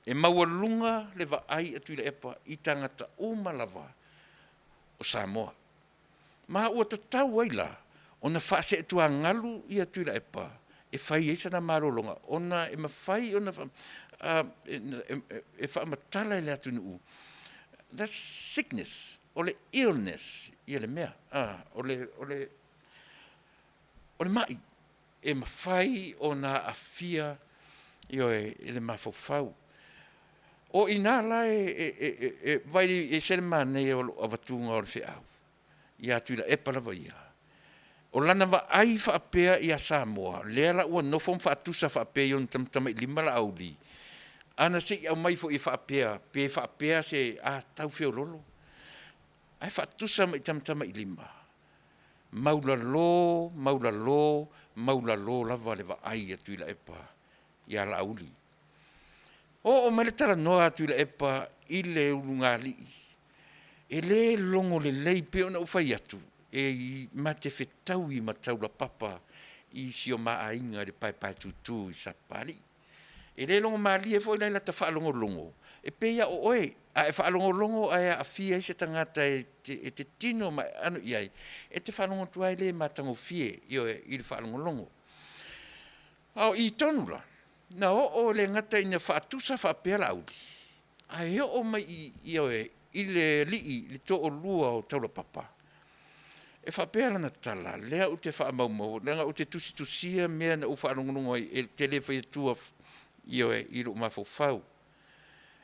E maua lunga le wa ai a Tuilaepa I tangata o malawa o Samoa. Ma ua tatau ai la, ona whaase e tua ngalu I a Tuilaepa, e whai eisa na marolonga, ona e mawhai, ona e wha matala I le atu nuu. That's sickness. o le illness, ia le mea, o le mai, e mawhai o na afia, le mawhawhau. O ina la vai e sere mane o avatunga o le whiau. Ia Tuilaepa lava ia. O lana wa ai whaapea ia Samoa. Lea la ua nofom whaatusa whaapea yon tamtama I lima la auli. Ana se I au mai fo I whaapea. Pe whaapea se tau whio lolo. Ai whaatusa mai tamtama I lima. Maula lo lava le wa ai a Tuilaepa. Ia la auli. O mai le tala noa Tuilaepa I le ulungali. E le longo le leipe ona ufai atu. E ma te whetau I mataula papa I sio maa inga le pai tutu I sapari. E le longo maali e fo ila ta whaalongo longo. E peia o oe, a e whaalongo longo a a fia I se tangata e te tino mai anu iai. E te whaalongo tuai le matango fie I le whaalongo longo. Au I tonula. Na o le ngata ina whaatusa whaapea la auli. Ai o mai I le lii, le to o lua o taula papa. E whapea lana tala, lea u te whaamaumau, lea u te tusia mea na u whaanongonongo e te le whaiatua I lo mawhawhau.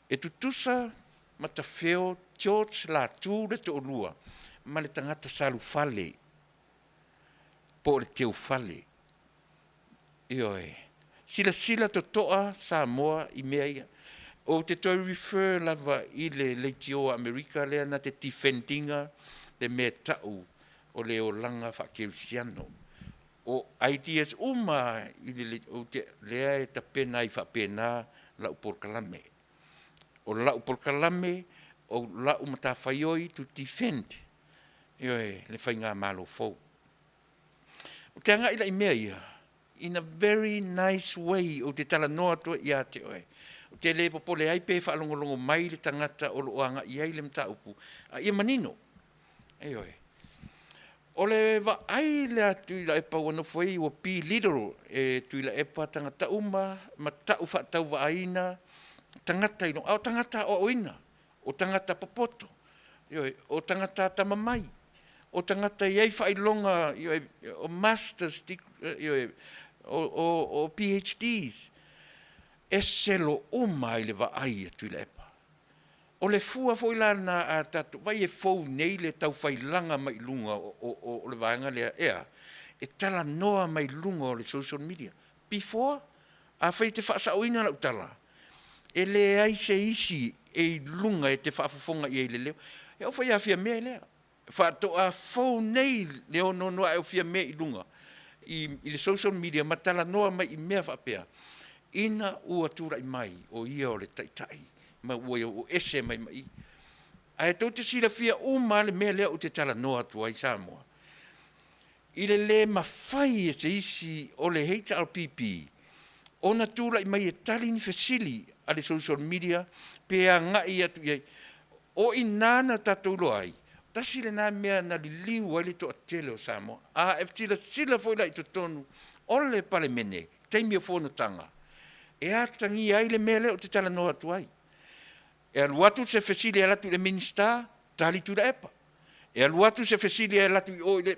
E tutusa matawheo George la tū le to o lua, ma le tangata salu fale, po le teu fale. Sila to toa Samoa I mea ia. O te toi refer lava I le leitio Amerika lea na te tifendinga le mea tau o le o langa whakeusiano. O ideas uma o te lea e ta pena I whapena lau porkalame. O lau porkalame o lau matawhaioi to defend. Le whainga malo fau. O te anga ila I mea ia. In a very nice way o te tala noa toa ia te oe. O te le popole ai pe whaalongolongo mai le tangata o loanga I ai le mta upu. Ia manino. O le wa ai le Tuilaepa wana fwei o pi literal e Tuilaepa tangata uma, ma tau whaatau wa aina, tangata ino, au tangata o oina, o tangata popoto, o tangata tamamai, o tangata iai whailonga, o masters, o PhDs, e selo uma I le wa ai a Tuilaepa. O le fua foi lana a tatu, vai e fou nei le tau whailanga mai lunga o le vaenga lea ea, e tala noa mai lunga o le social media. Before, a whai te whaasauina lau tala. E le ai se isi e lunga e te whaafafonga I e le leo. E o whai a fia mea lea. Whaato a fou nei leo no noa e o fia mea I lunga. I le social media matala noa mai I mea whapea. Ina ua tura I mai o ia o le taitai. Ma ua o ese mai mai. Ai tau te sila fia uma le mea lea o te tala noa tua I Samoa. I le mawhai e se isi o le HRPP. Ona tūla I mai e tali ni fesili a le social media pe a ngai atu iai. O I nana tatou loai. Tasi le nā mea na li liu ai le to atele o Samoa. A e sila foi la I to tonu. O le pale mene. Taimi o whono tanga. E a tangi ai le mea lea o te tala noa tuai. E aluatu se fesili alatu le minista, tali Tuilaepa. E aluatu se fesili alatu o le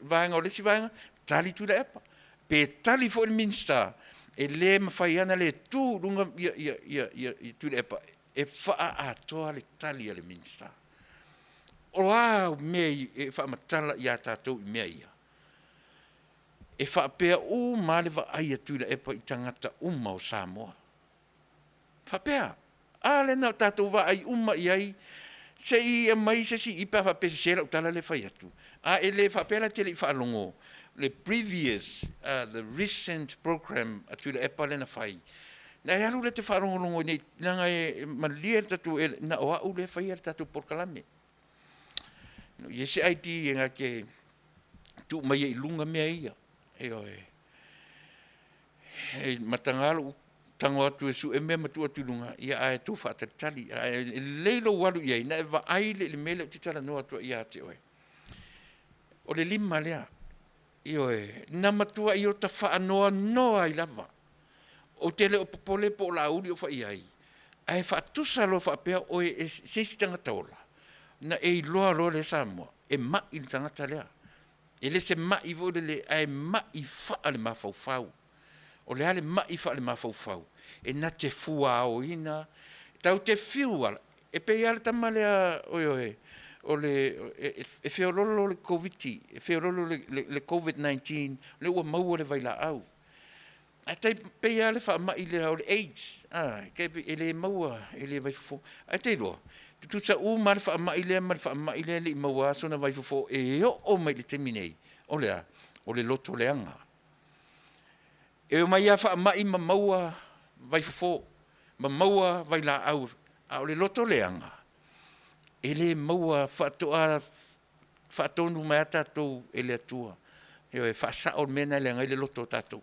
vaenga o lesi vaenga, tali Tuilaepa. Pe tali fo le minista, e le mawhaiana le tū runga I Tuilaepa, e wha atoa le tali a le minista. O au mei e wha matala I a tātou I mea ia. E wha pēa o male wa ai a Tuilaepa I tangata uma o Samoa. Wha pēa. Ale na tātou wa ai uma I ai, se I mai se si ipa wha pēse sera utala le whai atu. A e le wha pēla te le I whaalongo, le previous, the recent program a Tuilaepa le na whai. Na e alu le te whaalongo nei, nanga e malia le tatu, na o au le whai le tatu porkalame. I se aiti e ngā ke tu mai I lunga mea ia. E matangalo tango atu e su e mea matu atu lunga, ia a e tō whaatatali, e leilo walu iai, na e wa aile le mele o titala no atua ia te oe. O le lima lea, I oe, na matua I o ta whaanoa noa I lava. O tele o popole po la uri o wha iai. A e whaatusa lo whaapea oe e sesitanga taola. na e loa loa le Samoa, e mai le tangata lea. E le se mai vo le ai mai faa le mafaufau. O le ale mai faa le mafaufau. E na te fua o ina, tau te fiua, e pe ia le tamalea, o le, e whiorolo le COVID, e whiorolo le COVID-19, le ua maua le vaila au. A tai pe ia le wha mai le au le AIDS, e le maua, e le vaifufo, a te loa. Tu sa ma le wha mai le maua, so na vaifufo, e o mai le teminei, o le loto leanga. E o mai a wha mai ma maua vaifufo, ma maua vaila au, a o le loto leanga. E le maua whaatonu mai a tātou e le atua. E whaasa o mena le ngai le loto tātou.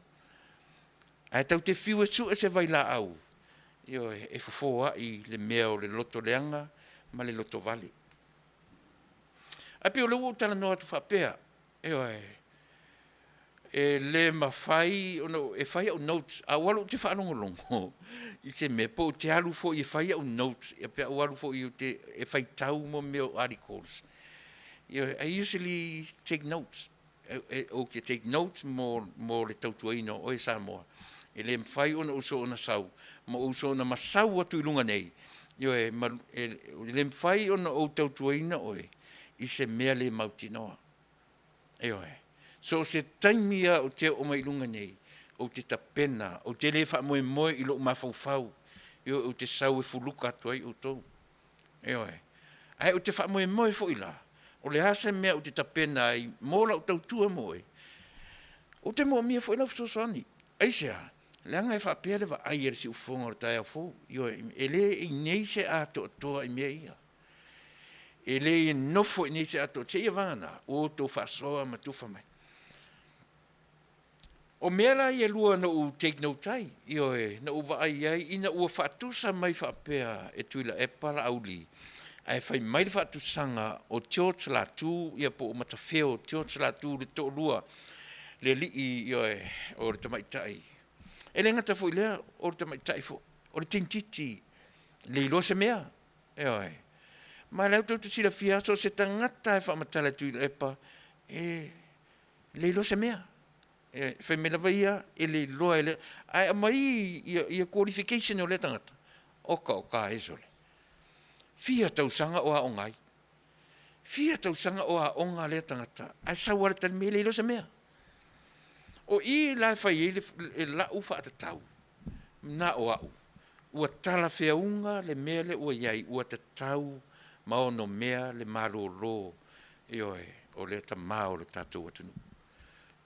Ai tau te whiu e su e se vai la au. E fufoa i le mea o le loto leanga, ma le loto vale. Ai pio le uu tala noa tu whapea. E le mawhai, e whai au notes, a walu te whaanongolongo. I se me po te alu fo i whai au notes, e pia walu fo i te e whai tau mo meo articles. I usually take notes. O ke take notes mo le tautuaino o e Samoa. E le mwhai ona uso ona sau, ma uso ona masau atu i lunga nei. Le mwhai ona o tautuaina oe, i se mea le mautinoa. So se taimia o te o mai lunga nei, o te tapena, o te le wha moe moe i lo mafaufau, o te sau e fuluka atu ai o tau. Ai o te wha moe moe fo i la, o le hasa mea o te tapena ai, mola o tautua moe, o te moa mia fo i la fsosani. Aisea, le anga e wha pia le wa ai ere si ufonga o tai a fo, e le i nei se a toa i mea ia. E le i nofo i nei se a toa, te ia vana, o to wha soa ma tufa mai. O mea la i lua na u take no tai, na u wa ai ai, ina ua whaatusa mai whapea e Tuilaepa la auli. Ai whai mai whaatusanga o George la tu, ia po o matawheo, George la tu le to lua, le li o le tamaitai. E le ngata fo i lea, o le tamaitai fo, o le tintiti, le ilo se mea, Ma leo tau te sila fiaso, se tangata e whaamatala Tuilaepa, le ilo se mea. Fai me lava ia, ele loa ele. Ai mai ia qualification o le tangata. Oka e sole. Fia tausanga o a ongai. Fia tausanga o a onga le tangata. Ai sawara tali me le ilo se mea. O i la fai e la ufa atatau. Na o au. Ua tala fea unga le mea le ua iai. Ua tatau mao no mea le malo lo. O le tamao le tatou atunu.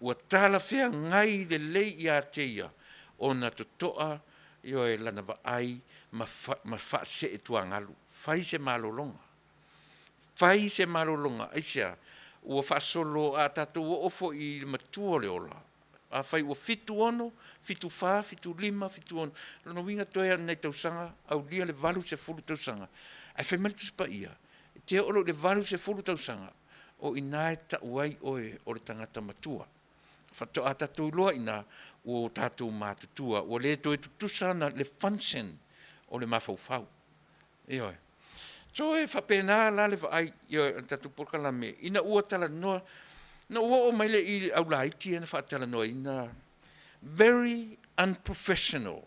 Ua tala fea ngai le lei ia teia o na totoa lana wa ai ma wha se e tuangalu. Fai se malolonga. Fai se malolonga. Aisia, ua wha solo a tatou o ofo i matua le ola. A fai ua fitu ono, fitu wha, fitu lima, fitu ono. Lano winga toea nei tausanga, au lia le valu se fulu tausanga. Ai fai malitus pa ia. Te olo le valu se fulu tausanga. O inae ta uai oe o le tangata matua. Fato a tatou loa ina o tatou mātutua, o le to e tutusana le function o le mafaufau. So e whapena la le vai, tatou porkala me, ina ua tala noa, na ua o mai le i au laiti ena whaatala noa ina very unprofessional.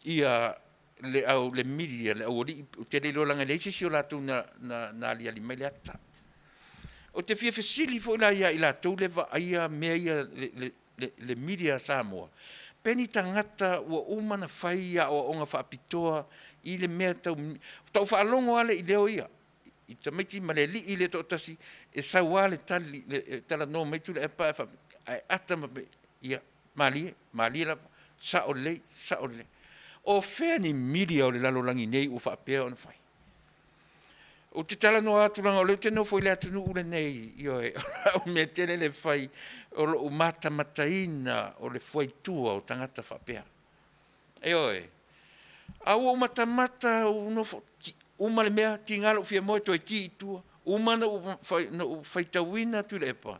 Ia le media, le au li, te le lolanga le isi si o latou na ali mai le ata. O te fia fesili fo ila ia ila tau le wa aia mea ia le media Samoa. Peni tangata ua umana whai ia o onga whaapitoa i le mea tau whaalongo ale i leo ia. I tamaiti ma le li i le tōtasi e saua le tali, tala no mai tu le epa e ata ma ia malie la sa o le. O whea ni media o le lalolangi nei u whaapea o na whai. O te tala no aturanga o leo te no foi le atunu ule nei, o me tele le whai, o mata mataina o le whai tua o tangata whapea. Au o mata uma le mea, ti ngalo fia moe toi ti tua, uma na whai tauina Tuilaepa,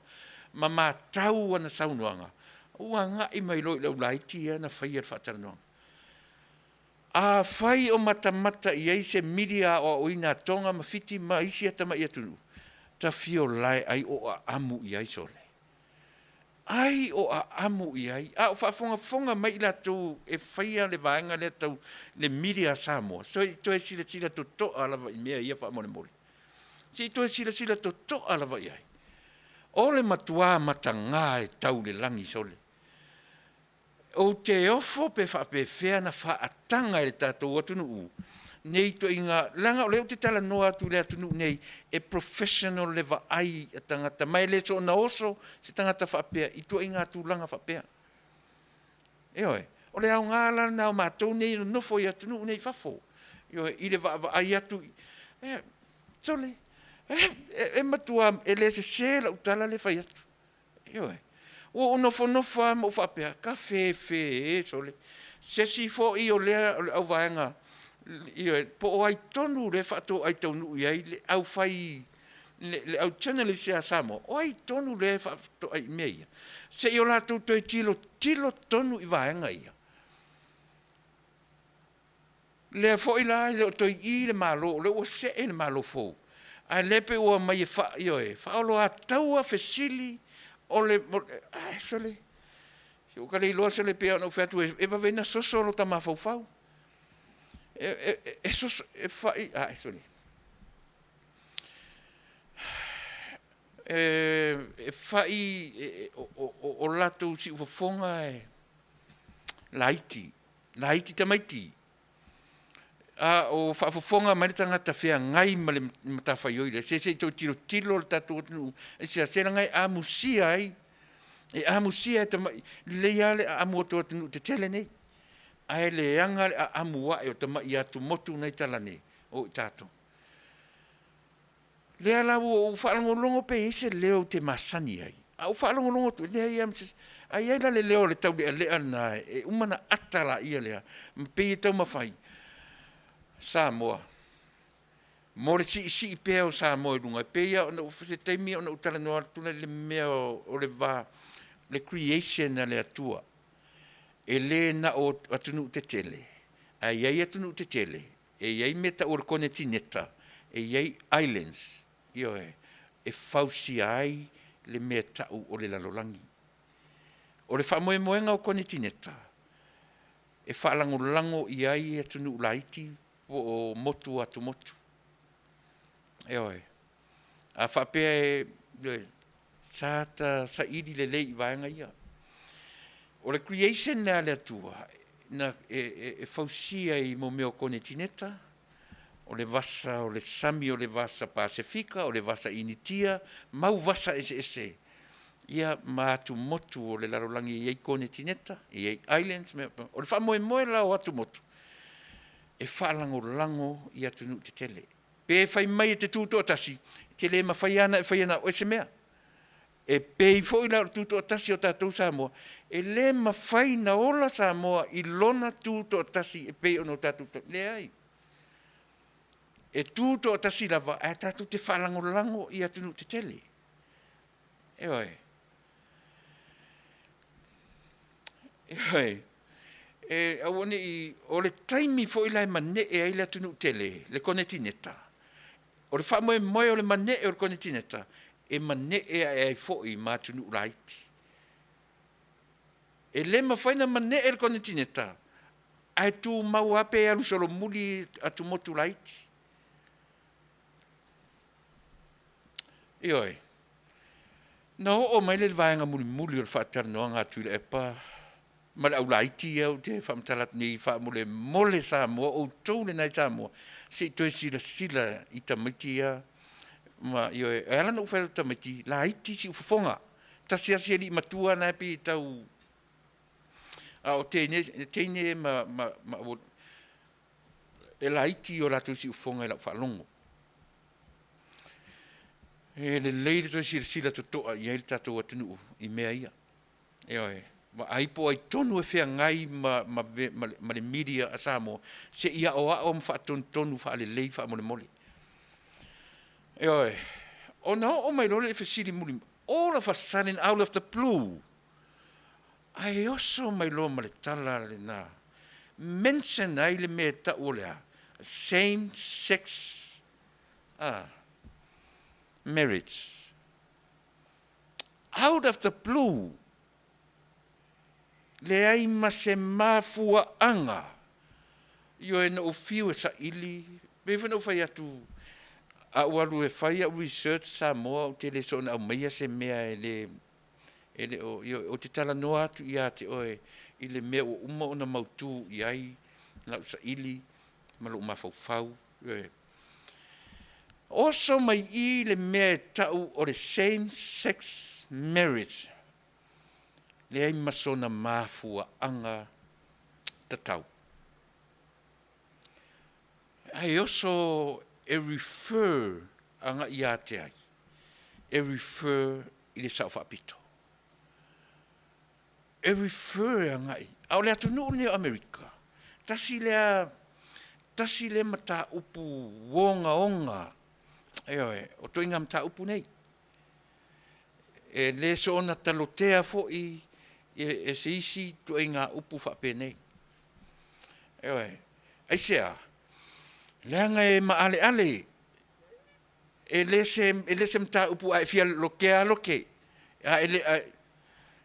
ma mātau ana saunuanga. Ua ngai mai loi lau laiti na whai ar whaatara noanga. A whai o mata i ei se miria o oina tonga mawhiti ma isi ata mai atunu. Ta fio lai ai o a amu i ai sole. Ai o a amu i ai. A o whafonga mai la tu e whaia le vaenga le tau le miria Samoa. So i to e sila to alawa i mea ia wha mole mole. Si to e sila to alawa i ai. O le matua matanga e tau le langi sole. O te ofo pe whea na wha atanga e le tātou atunu u. Nei to inga langa o leo te tala noa atu le atunu nei e professional lewa ai a tangata. Mai le so na oso se tangata whapea i to inga atu langa whapea. E oe, o le au ngāla na o mātou nei no nofo i atunu nei whafo. E oe, i le wa ai atu. Tole, e matua e le se sela utala le whai atu. E oe. O nofo mo whapea, ka fe sole. Se si fo i o lea au vaenga, po o ai tonu le whato ai taunu i ai, le au whai, le au tana le sea Samoa, o ai tonu le whato ai mea. Se i o lātou toi tilo tonu i vaenga ia. Le fo i la, le o toi i le malo, le o se e le malo fo. Ai lepe ua mai e wha i oe, whaolo a taua fesili, ole sole o ka le loa sole pe no fatu e va vena sosolo ta mafau soso e fai sole e fai o lato si fonga e laiti tamaiti o fonga mai tanga ta fea ngai male mata fai oi se to tilo tatu se ngai a musia ai e a musia te le ale a moto te tele nei ai le anga a mua e o te mai atu motu nei tala nei o tato le ala o whaalongo longo pe ese leo te masani ai a o whaalongo longo tu le ai ai la le leo le tau le ana e umana atala ia lea pe tau mawhai Samoa. Mole si pe o Samoa i lunga. Pe ia ona se taimi ona utala noa tuna le mea o le va le creation le atua. E le na o atunu te tele. Ai ai atunu te tele. E iai meta o kone tineta. E iai islands. Io e fausi ai le mea tau o le lalolangi. O le wha moenga o kone tineta. E whaalango i ai atunu ulaiti o motu atu motu. E oe. A whapea sata sa iri le lei vaenga ia. O le creation na le atua, na e fausia i mo meo kone tineta, o le vasa, o le sami, o le vasa Pasifika, o le vasa initia, mau vasa ese. Ia ma atu motu o le larolangi i ei kone tineta, i ei islands, o le wha moe la o atu motu. E whaalango i atunu te tele. Pe whai mai e te tūto atasi, te le ma whai ana o ese mea. E pe i fo i la tūto atasi o tātou Samoa, e le ma whai na ola Samoa i lona tūto atasi e pe o no tātou le ai. E tūto atasi lava, e tātou te whaalango i atunu te tele. E oe. E oe. E awane i o le taimi fo i lai mane e ai le atunu tele, le konetineta. O le wha moe o le mane e o le konetineta, e mane e ai fo i ma atunu ulaiti. E le ma whaina mane e le konetineta, ai tu mau ape e alu solo muli atu motu ulaiti. E oi. Na o mai le vaenga muli o le whaatara noa ngā Tuilaepa, ma le aulaiti au te whamtalat ni whaamole mole Samoa o tōne nei Samoa. Se toi sila i tamaiti ia. Ma io e ala no whai tamaiti. La iti si ufafonga. Ta sia li matua na pi tau. O teine ma e la iti o la tu si ufonga e la whalongo. E le leire toi sila to toa i ele tatou atunu i mea ia. E oe. Ma aipo ai tonu e whea ngai ma le media a Samoa. Se ia o a ma wha tonu wha le lei wha mole mole. E oi, o na o mai lole e whasiri muli. All of a sudden, out of the blue, ai oso mai lo ma le tala le nā. mention ai le mea ta o lea, same sex marriage. Out of the blue, le ai ma se mafua anga, yo e na o fiu e sa ili, bewa na o fai atu, a walu e fai a research sa moa o te le sona au meia se mea ele o te tala noa atu i a te oe, i le mea o uma o na mautu i ai, lau sa ili, ma lo mafau, also mai i le mea tau o le same sex marriage, le ai masona mafua anga tatau. Ai also e refer anga i a te ai, e refer i le sao whaapito. E refer anga i, au le atu nuu leo Amerika, tasi le mata upu onga, o to inga mata upu nei. E le so ona talotea fo'i e se isi to inga upu whape nei. Ai sea, leanga e maale ale, e le se mta upu ai fia loke.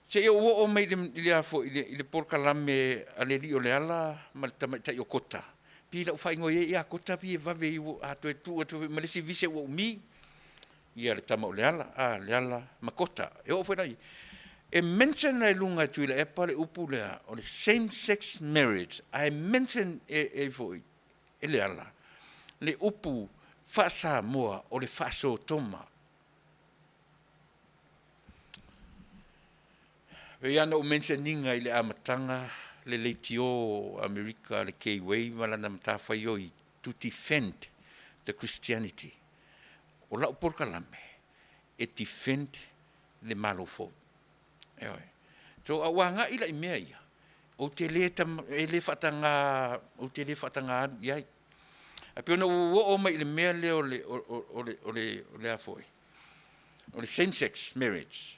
Se e o mai le a fo'i le porka lame ale li o le ala, ma le tamaitai o kota. Pi la ufai ngoe ia kota pi e vave i ato e tu malesi vise o mi, ia le tama o le ala, makota, e o whenai. E mention na lunga Tuilaepa le upu lea, o le same-sex marriage, I mention e foi, e le ala, le upu Fasa moa o le Faso toma. Ve ana o mentioninga i le amatanga, le leitio Amerika, le K-Way, malana matawhai oi, to defend the Christianity. O lau porka lame, e defend le malofo. So awanga ila i mea ia. O te le whatanga anu iai. A peona o mai le mea leo le afoi. O le same-sex marriage.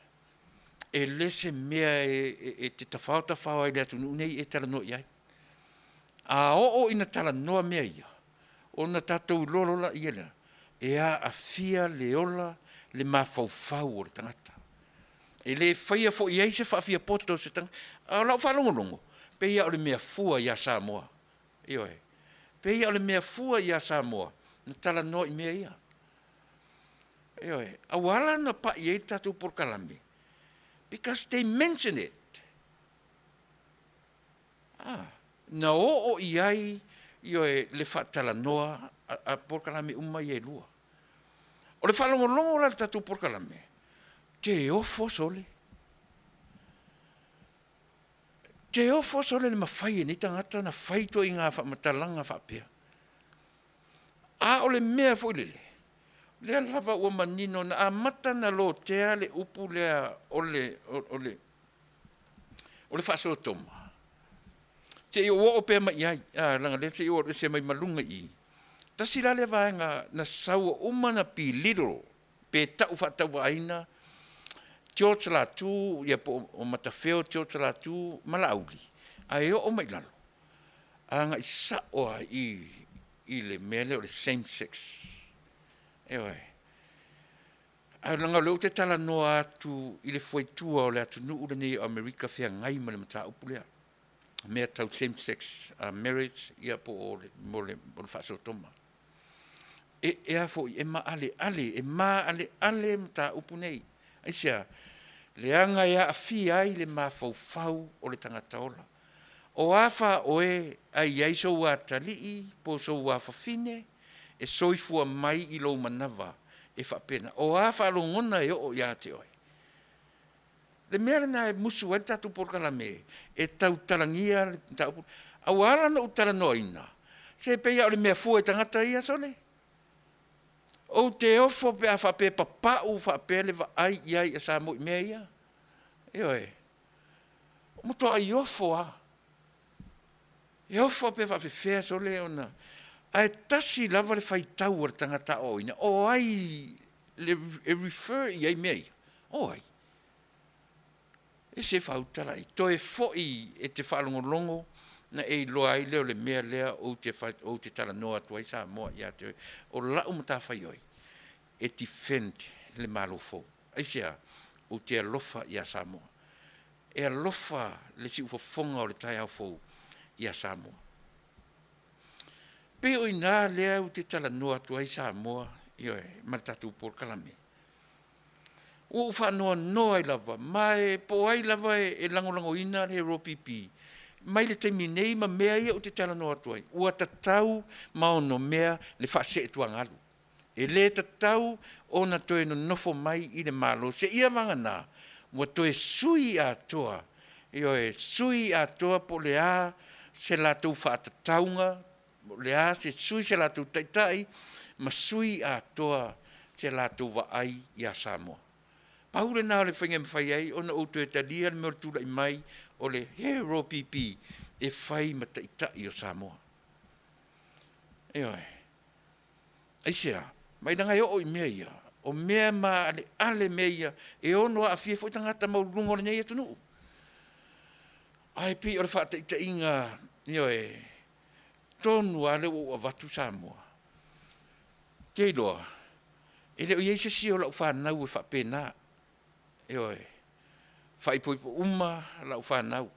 E le se mea e te tawhau i le atu nei e tala no iai. A o ina tala noa mea ia. O na tatou lolola ia lea. E a fia le ola le mawhauwhau o le tangata. E le whaia fo iai se whawhia poto se tanga. A lau whalongolongo. Pe ia o le mea fua ia Samoa. Ioe. Pe ia o le mea fua ia Samoa. Na tala no i mea ia. Ioe. A wala na pa iai tatu por kalame. Because they mention it. Na o iai ioe le whatala noa a por kalame uma iai lua. O le whalongolongo la tatu por kalame. Te ofo sole. Te ofo sole le mawhai ni tangata na whaito i ngā whamatalanga whapea. A o le mea fwilele. Lea lava ua manino na a mata na lo tea le upu lea ole whaso toma. Te i o pe mai ai. Langa le te i o se mai malunga i. Tasi la le vaenga na saua umana pi little. Pe tau whatau aina. George Latu, ia po o matawheo George Latu, malauli. Ai o mai lalo. Anga i saoa i le mele o le same sex. Ewe. Ai langa leo te tala noa atu i le fuaitua o le atu nuu le nei o Amerika fea ngai ma le mata upulea. Mea tau same sex marriage, ia po o le whaso toma. E a fo e ma ale mata upu nei. Aisia, le anga ia a fi ai le mawhauwhau o le tangata ola. O awha oe ai aiso ua talii, po so ua whawhine, e soifua mai i lo manawa e whapena. O awha alo ngona e o ia te oe. Le mea na e musu e tatu porkala me, e tau tarangia, au ala na utara noina. Se peia o le mea fua e tangata ia sole. O te ofo pe a whape papau whape le wa ai iai e sa mo i mea ia. Eoe. O moto ai ofo a. E ofo pe whape whea so le ona. Ai tasi lava le whaitau o le tangata o ina. O ai le refer iai mea ia. O ai. E se whautala i. To e foi e te whalongolongo na e loa ai leo le mea lea o te tala noa tua i Samoa ia te o lau mata whai oi e defend le malo fo aisia o te alofa ia Samoa e alofa le si ufafonga o le tai au fo ia Samoa pe o ina lea o te tala noa tua i Samoa ioe maritatu por kalame o whanoa noa i lava mai po ai lava e langolango ina le ropipi mai le taimi nei ma mea ia o te tala noa tuai. Ua tatau ma ono mea le whase e tuangalu. E le tatau o na toe no nofo mai i le malo. Se ia wangana, ua toe sui a toa. Ioe, sui a toa po le a se lātou whaatataunga, le a se sui se lātou taitai, ma sui a toa se lātou wa ai i a Samoa. Paule nā le whainga mwhai ai, ona o tue talia le mea tūra i mai, o le hero pipi e whai mataitai o Samoa. Eoi. Aisea, mai nanga o i mea ia, o mea ma ale mea ia, e ono a fie fo tangata maurungo le nei atunu. Ai pi o le whaataitai inga, eoi, tonu ale o avatu Samoa. Kei loa, ele o yeise si o lau whanau e whapena, eoi, whai poipo uma lau whanau.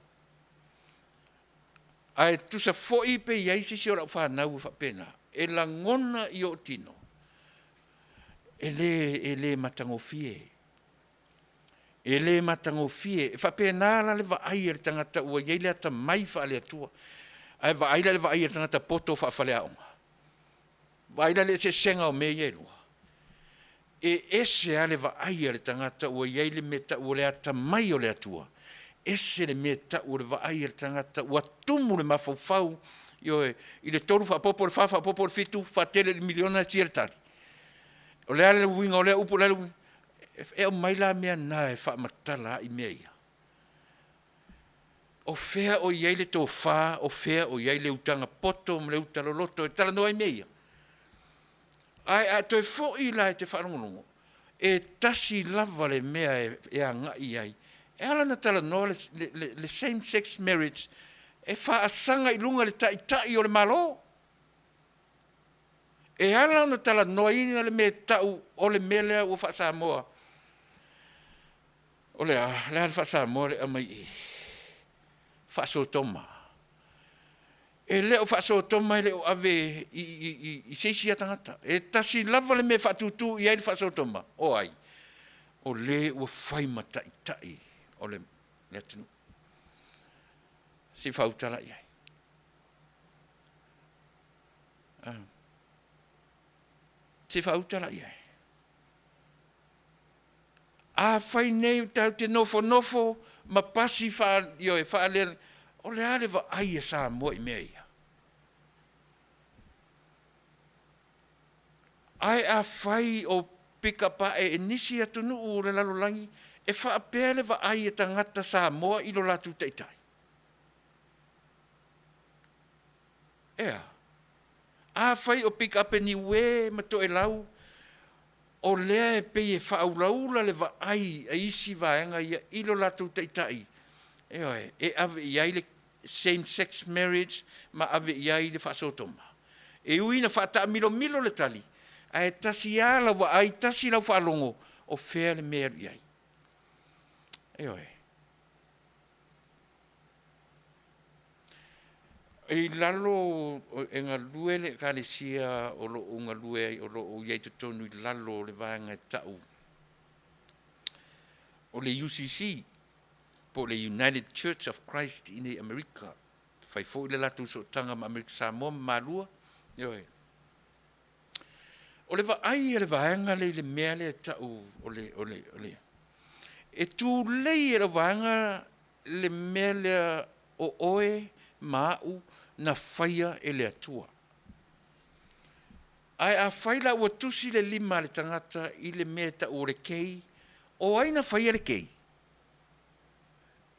Ai tusa foi pe yeise si o lau whanau e whapena, e la ngona i o tino. Ele matangofie. Ele matangofie. E whapena la le vai e le tangata ua yeile ata mai whaale atua. Ai vai la le vai e le tangata poto whaafale aonga. Vai la le se senga o mea yelua. E ese ale vai e le tangata ua yeile meta ua le ata mai o le atua. Ese le meta ua le vai e le tangata ua tumu le mafau i le toru whapopo le whapopo le fitu whatele le miliona tia tari. O le ale winga o le upu le winga. E o maila mea na e whaamatala i mea ia. O fea o iei le tō wha, o fea o iei le utanga poto, le utaloloto, e tala noa i mea ia. Ai a toi fo i la e te wharongonongo. E tasi lava le mea e a ngai ai. E ala na tala noa le same-sex marriage. E whaasanga i lunga le tai o le malo. E ala na tala noa ina le mea tau o le mea lea ua whaasamoa. O lea whaasamoa le amai e. Whaasotoma. E leo whaasotoma e leo ave i seisia tangata. E tasi lava le mea whaatutu i ai le whaasotoma. O ai. O le ua whaimata i tai. O le tunu. Si whautala i ai. Si whautala i ai. A whai nei tau te nofo, ma pasi whaalea, o le ale wa ai e sa mua i mea ia. Ai a whai o pika pa e nisi atunu u le lalolangi, e whaapea le wa ai e tangata sa mua i lo latu teitai. Ea. A whai o pika pe ni we ma to e lau, o lea e pei e whaulaula le wa ai a isi vaenga ia ilo latu teitai. E ave iai le same-sex marriage, ma ave iai le whaasotoma. E uina whaata milo le tali. A e tasi ala wa ai tasi lau whaalongo o whea le mea iai. E lalo e ngā lue le kālesia o lo unga lue o lo o iei te tonu i lalo le vāanga tau. O le UCC, po le United Church of Christ in the America. Whai fo i le latu so tanga ma Amerika Samoa malua. O le vaai e le vāanga le mea le tau o le. E tū lei e le vāanga le mea le o oe mau na whaia e le atua. Ai a whaila ua tusi le lima le tangata i le mea ta o le kei, o ai na whaia le kei.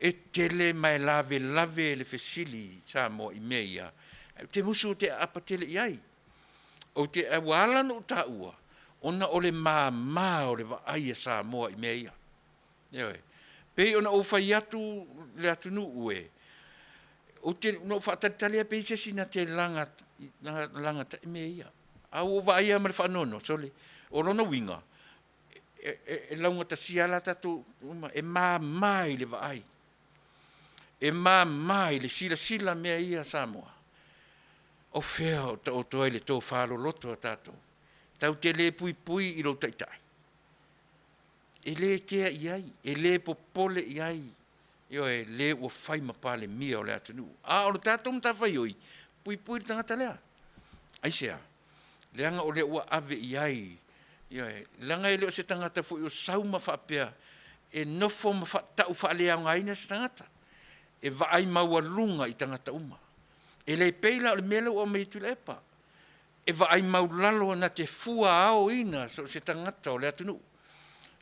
E tele mai lave le fesili sa mo i mea. Te musu te apatele i ai. O te awala no ta ua, ona o le maa o le vaai sa mo i mea. Pei ona o whai atu le atunu ue. o te no whaatatale a peise sina te langa ta me ia. Au o vai ama le whanono, sole, o rono winga. E launga ta siala tatu, e mai le vai. E mai le sila mea ia Samoa. O fea o toi le tō whāro loto a tātou. Tau te le pui i lo taitai. E le kea iai, e le popole iai. Io e le ua whai mapale mia o le atunu. O le tātou mta whai oi, pui le tangata lea. Aisea, leanga o le ua ave iai. Io e, langa e leo se tangata fui o sauma whapea, e nofo ma tau whaalea o ngaina se tangata. E vaai maua lunga i tangata uma. E le peila o le mele o mei Tuilaepa. E vaai maulalo na te fua ao ina so se tangata o le atunu.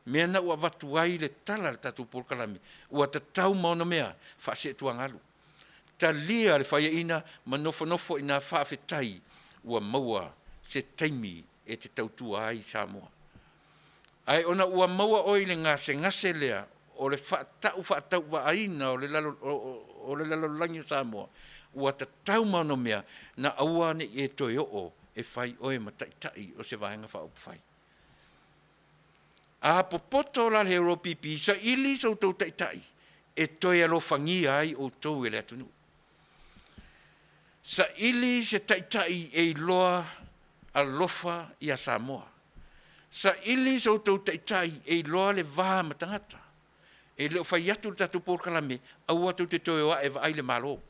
Mea na ua watu ai le tala le tatu porkalami. Ua ta tau mauna mea, whaase tuangalu. Ta lia le whaia ina, ma nofo ina whaafetai, ua maua se taimi e te tautua ai Samoa. Ai ona ua maua oi le ngase lea, o le whaatau wa aina o le lalo langi o Samoa. Ua ta tau mauna mea, na awane e toi o e whai oe ma tai o se vahenga whaupwhai. A popoto la le Europipi, sa ili sa tau tai, e toi alo whangia ai o tau e le atunu. Sa ili se tai e loa alofa i a Samoa. Sa ili sa tau tai e loa le vaha matangata. E leo whai atu le tatu porkalame, au atu te toi oa e vai le malo.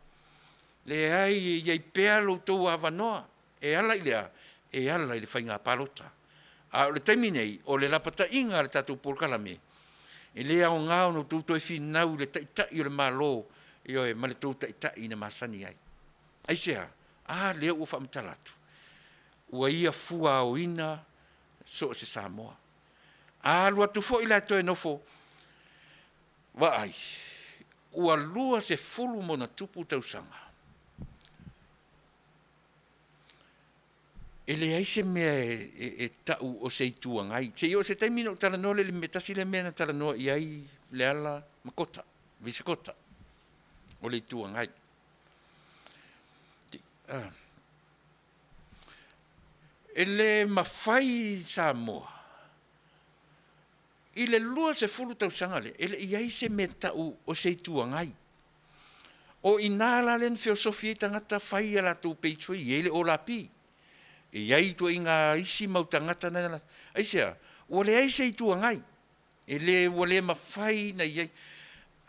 Le ai e pea lo tau avanoa, e ala i lea, e ala i le whainga palota. A o le taiminei, o le lapata inga le tatu porkalame. E lea o ngāo no tūtoi whinau le taitai o le malo, e oe ma le tū taitai na masani ai. Aisea, lea ua whamitalatu. Ua ia fua o ina, so se Samoa. Lua tufo i la toi nofo, wa ai, ua lua se fulu mona tupu tausanga. E le aise mea e tau o se itua ngai. Se o se taimino tala noa le metasi le mea na tala noa i ai le ala makota, visikota, o le itua ngai. E le mawhai Samoa. I le lua se fulu tau sangale, e le i aise mea tau o se itua ngai. O inala len filosofia tangata whai ala tau peitoi, e le o la pi. E iai tua inga isi mautangata na aisea, ua le aise i tua ngai. E le ua le mawhai na iai,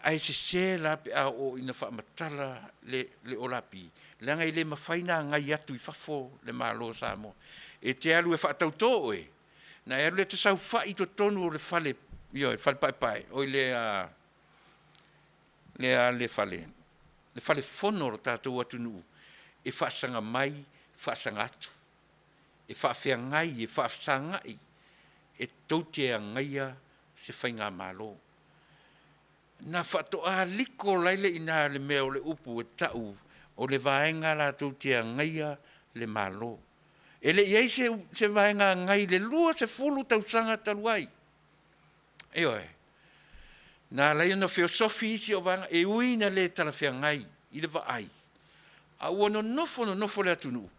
ai se la pe a o ina whaamatala le olapi. Langa i le mawhai na ngai atu i whafo le malo Samoa. E te alu e whaatau tō oe. Na e alu le te sau whai to tonu o le whale, le whale pai, o le whale. Le whale whono ro tātou atu nuu. E whaasanga mai, whaasanga atu. E whaafea ngai, e whaasangai, e tautea ngaia se whainga malo. Na whatoa liko laile ina le mea o le upu e tau, o le vaenga la tautea ngaia le malo. E le iei se vaenga ngai le lua se fulu tausanga taluai. E oe, na lai ana filosofi isi o vanga, e uina le talawhea ngai, i le vaai. A ua no nofo le atunu.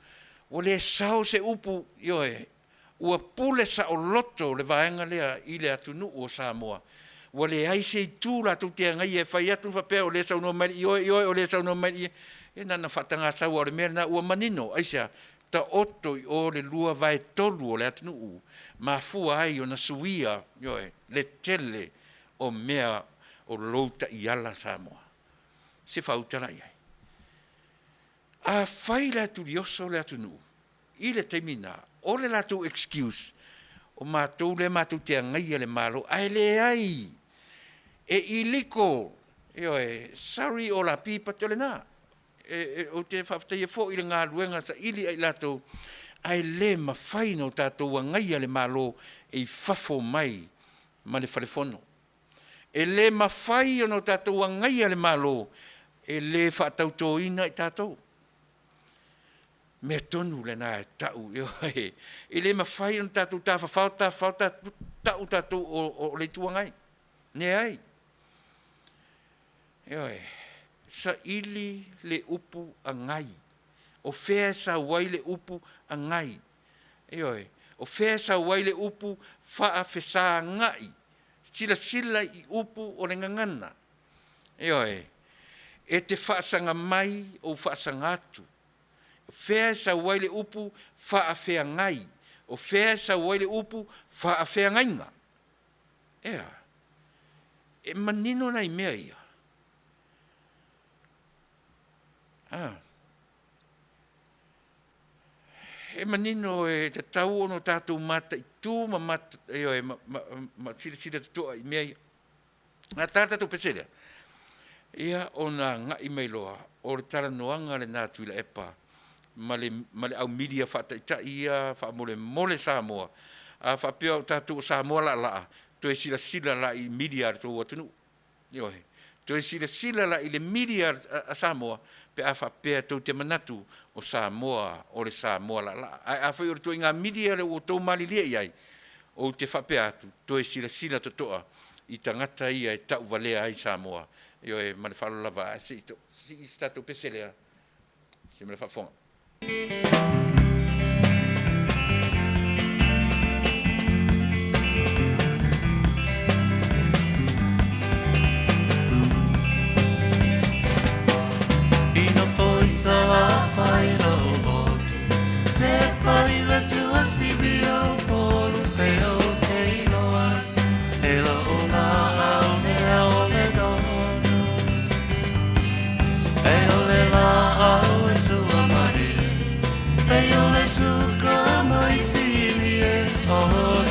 O le sao se upu, ioe, ua pule sa o loto le vaenga lea i le atunu o Samoa. Ua le aise i tū la tūtea ngai e whai atu whapea o le sau no meri, ioe o le sau no meri, e nana whatanga sau o le mea na ua manino, aisea, ta oto i o le lua vai tolu o le atunu u, ma fua ai o na suia, ioe, le tele o mea o louta i ala Samoa. Se whautala iai. A whai la tu rioso le atunu, i le temina, o le la tu excuse, o mātou le mātou te ngai le malo, ai le ai, e iliko, sorry o la pipa te le nā, o te whaftai e fo i le ngā luenga sa ili ai lato, ai le mawhai no tātou a ngai le malo, e whafo mai, ma le whalefono. E le mawhai no tātou a ngai le malo, e le whaatau tō ina i tātou. Me tonu le nā e tau, e le mawhai on tātou tā whawhau tau tātou o le tuangai. Ne ai. sa ili le upu a ngai. O fea sa wai le upu a ngai. Eoi, o fea sa wai le upu faa fesa ngai. Sila i upu o le ngangana. Eoi, e te faasanga mai o faasanga atu. O fea sa wai le upu faa fea ngai. O fea sa wai le upu faa fea ngainga. Ea, e manino nai mea ia. E manino e te tau ono tātou mata i tū ma mata, ma sira tutua i mea ia. Nā tātou peserea. Ia o nā ngai mai loa, o le tala noanga le nā Tuilaepa, ma le au media whataita ia, wha mole Samoa, a wha pia o tātou o Samoa la, to e sila la i media tō watunu. Iohe, to e sila la i le media a Samoa, pe a wha pia tō te manatu o Samoa, o le Samoa la. A whai o tō i ngā media le o tō mali lia iai, o te wha pia atu, to e sila to toa, i tangata ia e tau valea ai Samoa. Io e male fallo lava, si stato peselea, si me le fa fonga. Ina poi sala fai lo botu, te pari la tua si bio polu peo te ilo atu, e la ona au ne au le dono. Peiole suka mai silie, o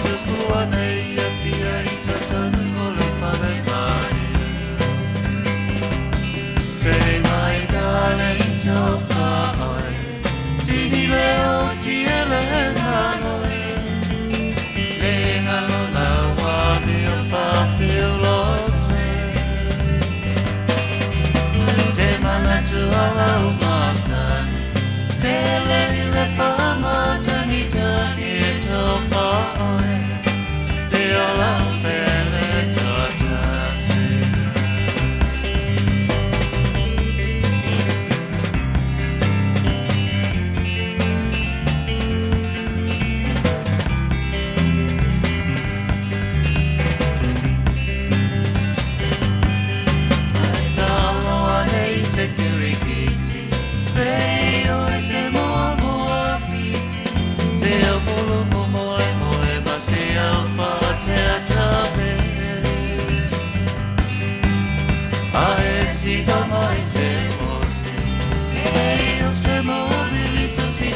tupu anei e pia I tatanu o le whare mai. Stay my darling, tō whaoe, tini leo tia le nganoe. Le ngano na wami o whawhio lote. Te manatu alau masani, Tele le fama tani e tō whaoe, te ola pele tōtasi. Ai talo anei se kirikiti, peo e se moa fiti, se au polo moe, ma se au wha te atapere. A e si ka mai se mose, e o se mobili tosi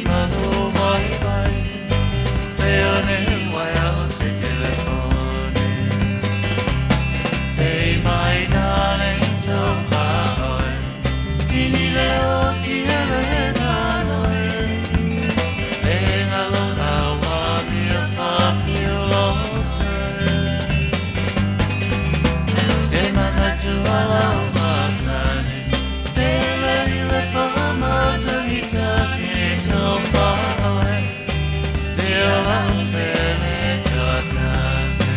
manu mai, peo ne wai au se telefone. Say my darling, tō whaoe, tini leo tia le nganoe. Le ngalo na wami a whawhio lote. Te manatu alau masani, te lehi le whamatani e tō whaoe. Le olau pele tōtasi.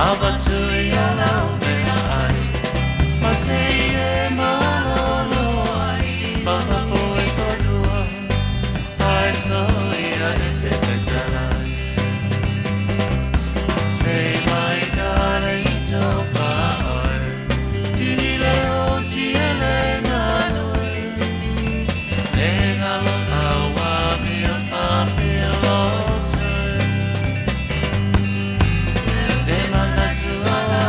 Abatui alau mea ai, ma se e malolo ai, mama poe whanua, ai so ia e te whetalai. Say my darling, tō whaoe, tini leo tia le nganoe. Le ngalo na wami o whawhio lote. Te manatu ala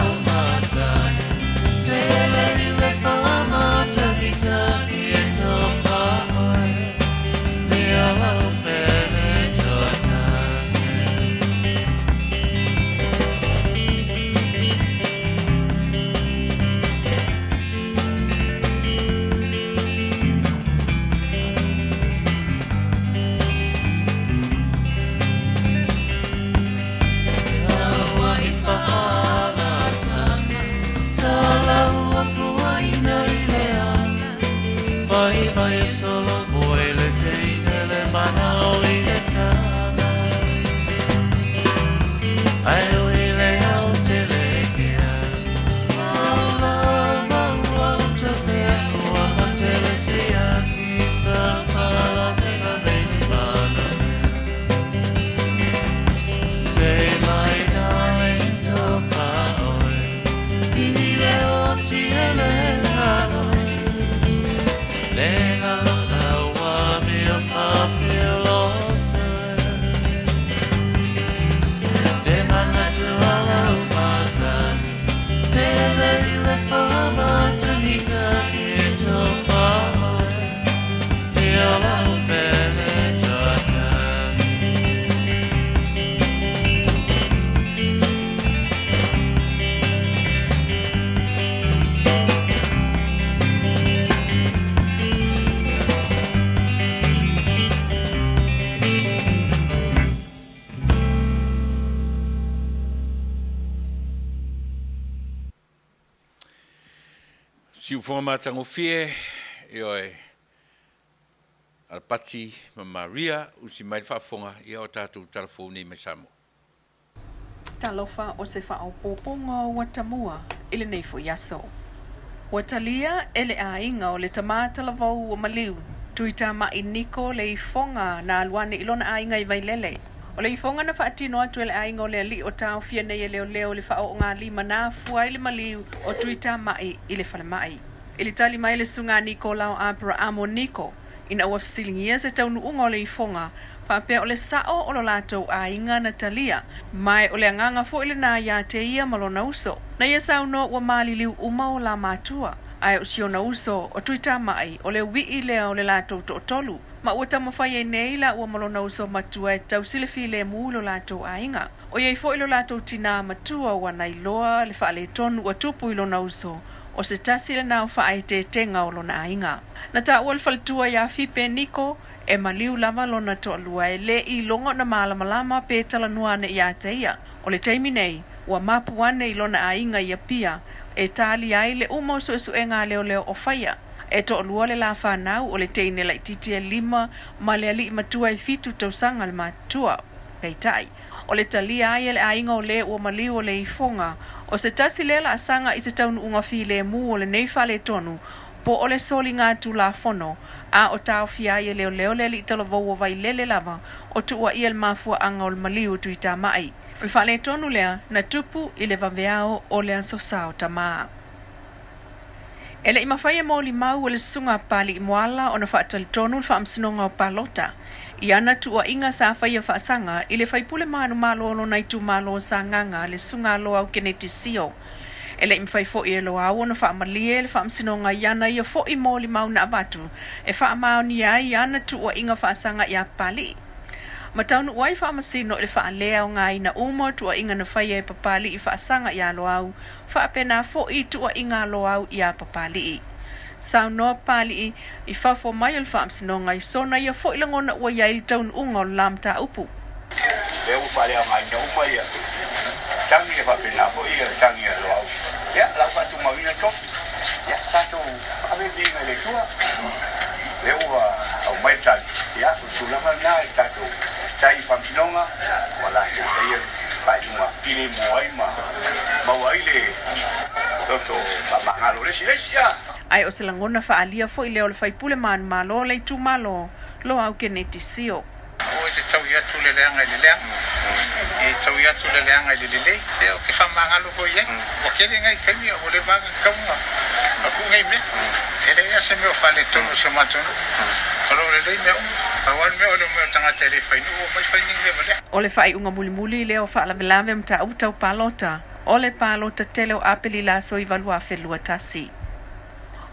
fonga matango fie, ioi, Alpati, ma Maria, usi mai whaafonga, ia o tātou telefoni me Samu. Talofa o se whaopoponga o Watamua, ile nei fo yaso. Watalia ele a inga o le tamata lavau o maliu, tuita ma iniko le ifonga na aluane ilona a inga i vailele. O le ifonga na whaatino atu ele a inga o le li o tau fia nei leo leo le whao ngā lima nā fua ile maliu o tuita mai ile whale mai. Ile tali mai le sunga niko lao apra amo niko, ina ua fisilingia se taunu unga o le ifonga, whapea o le sao o lo latou a inga na talia, mai o le anganga fo ile nā ia te ia malona uso. Na ia sauno ua mali liu uma o la matua, ai o siona uso o tuita mai o le wii lea o le latou to tolu. Ma ua tamawhai e nei la ua malona uso matua e tau sile file mu lo latou a inga. O iei fo ilo latou tina matua wana iloa le whaale tonu ua tupu ilo na uso, o se tasi le nao whae te tenga o lona a inga. Na ta ua le whaletua ia fipe niko, e maliu lava lona to alua e le I longo na malamalama pe talanuane ia te ia. O le teimi nei, ua mapuane I lona a inga ia pia, e tali ai le umo su e ngā leo leo o whaia. E to alua le la whanau o le teine la ititia 5, ma le ali matua I fitu tausanga le matua. Kei tai. O le talia ai le a inga o le ua maliu o le ifonga, o se tasi lela asanga I se taunu unga fi le mu o le neifa le tonu, po o le soli ngā tu la fono, a o tau fia I leo leo le li talo vau vai lele lava, o tu ua ia le mafua anga o le maliu tu I ta mai. Le whale tonu lea, na tupu I le vaveao o le ansosao ta maa. Ele I mawhaia mo li mau o le sunga pali I moala o na whaatali tonu le whaamsinonga o palota. I ana tu ua inga sa whaia whaasanga I le whaipule manu malo ono na itu malo sa nganga le sunga lo au keneti sio. Ele im fai fo I lo au na whaamalie le whaamsinonga I ana ia fo I mo li mau na abatu. E whaamao ni ai I ana tu ua inga whaasanga I a pali. Mataunu wai whaamasino le whaalea o ngā ina umo tu ua inga na whaia e papali I whaasanga I a lo au. Whaapena fo I tu ua inga lo au I a papali I. Sao noa pali I whafo mai al whaamsinonga I sona ia fo ilangona ua ia I taun unga o lam ta upu. Leo pale a mai no mai. Tangi e whapena fo I tangi a lo au. Ya, lau patu mawina to. Ya, tato ave vinga le tua. Leo au mai tali. Ya, tulama na tato. Tai whaamsinonga. Wala, ia pai uma. Ile moai ma. Mawaile. Toto mamangalo lesi ya. Ai o se langona whaalia fo I leo le whaipule manu malo le tu malo lo au keneti sio. O te tau ia tu le leanga I le leanga. E tau ia tu le leanga I le lelei. E o ke whamangalo fo ia. O kere ngai kaimi o le vanga kaunga. A ku ngai me. E le ia se meo whale tonu se matonu. Alo le lei meo. Awal meo le meo tangata le whainu. O mai whaining le vale. O le whai unga muli muli leo whaalavelave mta utau palota. O le palota tele o apeli la so I valua whelua tasi.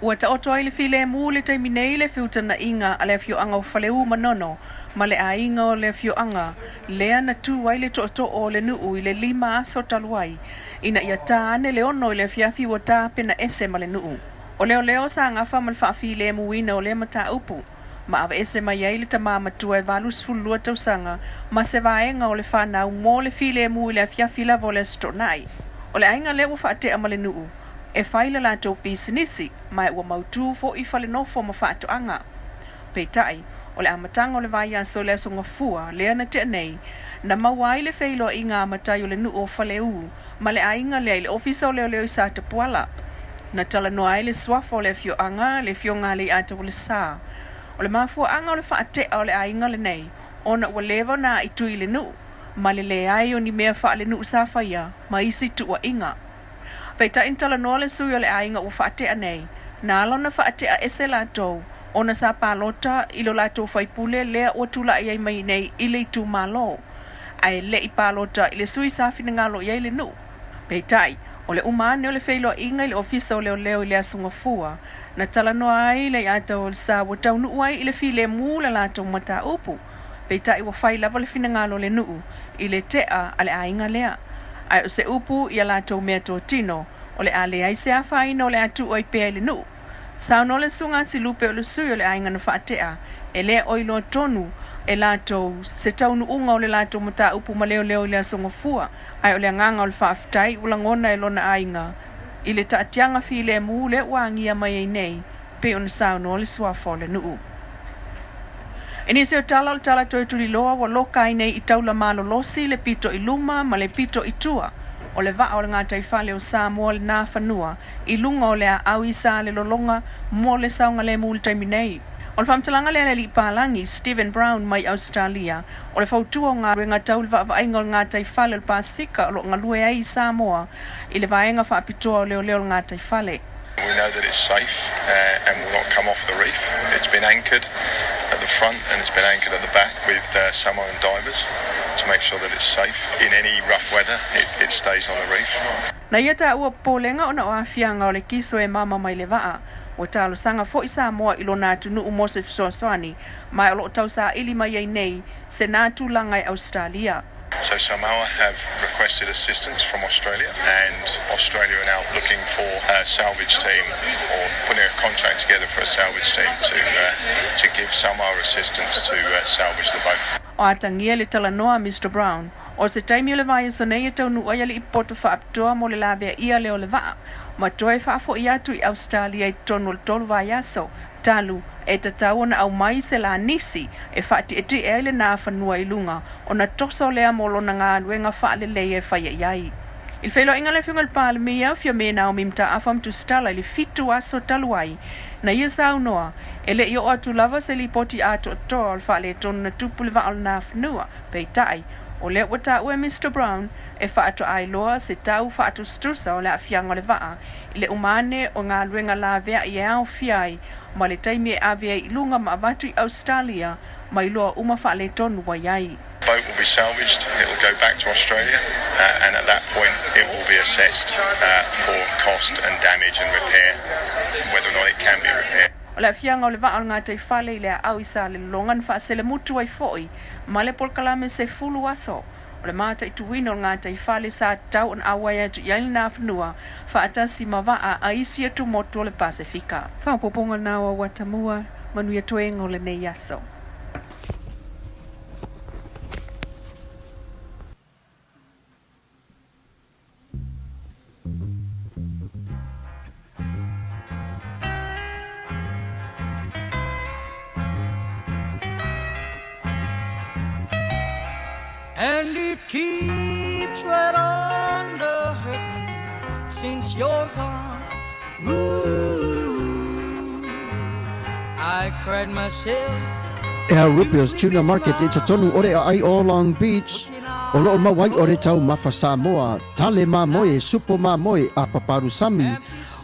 Ua ta oto ai le file mu le taimi nei le fiuta na inga a le fio anga o whaleu manono, ma le a inga o le fio anga, lea na tu ai le to o le nuu I le 5 aso taluai, ina ia ta ane le ono I le fiafi wa ta pena ese ma le nuu. O leo leo sa ngafa ma le whaafi le muina o le mata upu, ma ava ese ma iai le tamama tua e valus fulua tausanga, ma se vaenga o le whanau mo le file mu I le fiafi la vo le stronai. O le ainga le ua whaatea ma le nuu, e whaile la tau pisinisi, mai ua mautu fo I whale nofo ma whaato anga. Peitai, o le amatanga o le vai aso le aso ngafua, lea na te nei, na mawai le whailo I ngā amatai o le nu o whale uu, ma le ainga le ofisa o leo leo I sa te puala. Na tala noa ai le swafo o le fio anga, le fio ngā le ata o le saa. O le mafua anga o le whaatea o le ainga le nei, ona ua lewa na I tui le nu, ma le ai o ni mea wha le nu sa whaia, ma isi tu ua inga. Peita intala noa le sui o le ainga ua whaatea nei, na alona whaatea ese la tau, ona sa palota ilo la tau whaipule lea o tula iai mai nei I le tu malo. Ai le I palota I le sui sa fina ngalo iai le nu. Peitai, o le umane o le whailo inga I le ofisa o leo leo I le asunga fua, na tala noa ai le ata o le sa wa tau nuu ai I le file mu la tau mata upu. Peitai wa whai lava le fina ngalo le nuu, I le tea a le ainga lea. Ai o se upu I a la tau mea tō tino, o le ale ai se a whaina o le atu o I pea le nuu. Sao no le sunga si lupe o le sui o le ainga na whaatea, e le oilo tonu e lato se taunu unga o le lato mata upu ma leo leo le asonga fua, ai o le nganga o le whaafitai ulangona e lona ainga, I le taatianga fi le mule wangia mai nei pe ona sauno le suafo le nuu. Ini se tala toi tuli loa wa loka i nei i taula malolosi le pito i luma ma le pito i tua o le vaa o le ngata i fale o Samoa le nā whanua i lunga o le a au i sa le lolonga mo le saunga le muli taimi nei. O le whamtalanga le li pālangi Stephen Brown mai Australia o le whautua o ngā ruenga tau le vaainga o le ngata i fale o le Pasifika o lo ngalue ai i Samoa i le vaenga whaapitoa o leo leo le ngata i fale. We know that it's safe and will not come off the reef. It's been anchored at the front and it's been anchored at the back with Samoan divers to make sure that it's safe. In any rough weather, it stays on the reef. Na ia ta ua polenga o na o afianga o le kiso e mama mai le waa. O talo sanga fo i Samoa ilo nā tunu u Mose Fisoaswani, mai o lo tau sa ili mai ai nei se nā tūlanga i Australia. So Samoa have requested assistance from Australia, and Australia are now looking for a salvage team or putting a contract together for a salvage team to give Samoa assistance to salvage the boat. O atangia le talanoa Mr. Brown, o se taimi o le vai so nei e taunu oia le ipoto whaaptoa mo le lavea ia leo le waa, ma toe whaafo i atu i Australia i tonu le tolu vai aso, talu, e tatau na au mai se la nisi e whaati e ti e le nā whanua i lunga o na toso lea molo na ngā nuenga whaale lei e whaia iai. Il whelo inga le whiunga le pāle mea fia mena o mimta afam tu stala ili fitu aso taluai na ia sau noa e le i o atu lava se li poti ato toa al whaale tonu na tupu le vaal nā whanua pei tai o le wata ue Mr. Brown e whaato ai loa se tau whaatu strusa o le afianga le waa i le umane o ngā luenga la vea i au fiai ma le taimi e avea i lunga ma avatu i Australia ma i loa uma whaale tonu wa iai. The boat will be salvaged, it will go back to Australia and at that point it will be assessed for cost and damage and repair, whether or not it can be repaired. O le afianga o le waa o ngā tai whale i le au i sa le longan whaasele mutu ai foi ma le polkalame se fulu aso. O le mata i tuwino ngā tai whale sa tau an awai atu i aile nā whanua whaatasi ma waa a isi atu motu o le Pasifika. Whapoponga nāua watamua Manuia toenga o le nei aso. And it keeps right on the hurting since you're gone. Ooh, I cried myself. Ea Rupios Tuna Market e ta tonu ore ai o Long Beach. O loo mawai ore tau mafa Samoa, tale ma moe, supo ma moe a paparusami.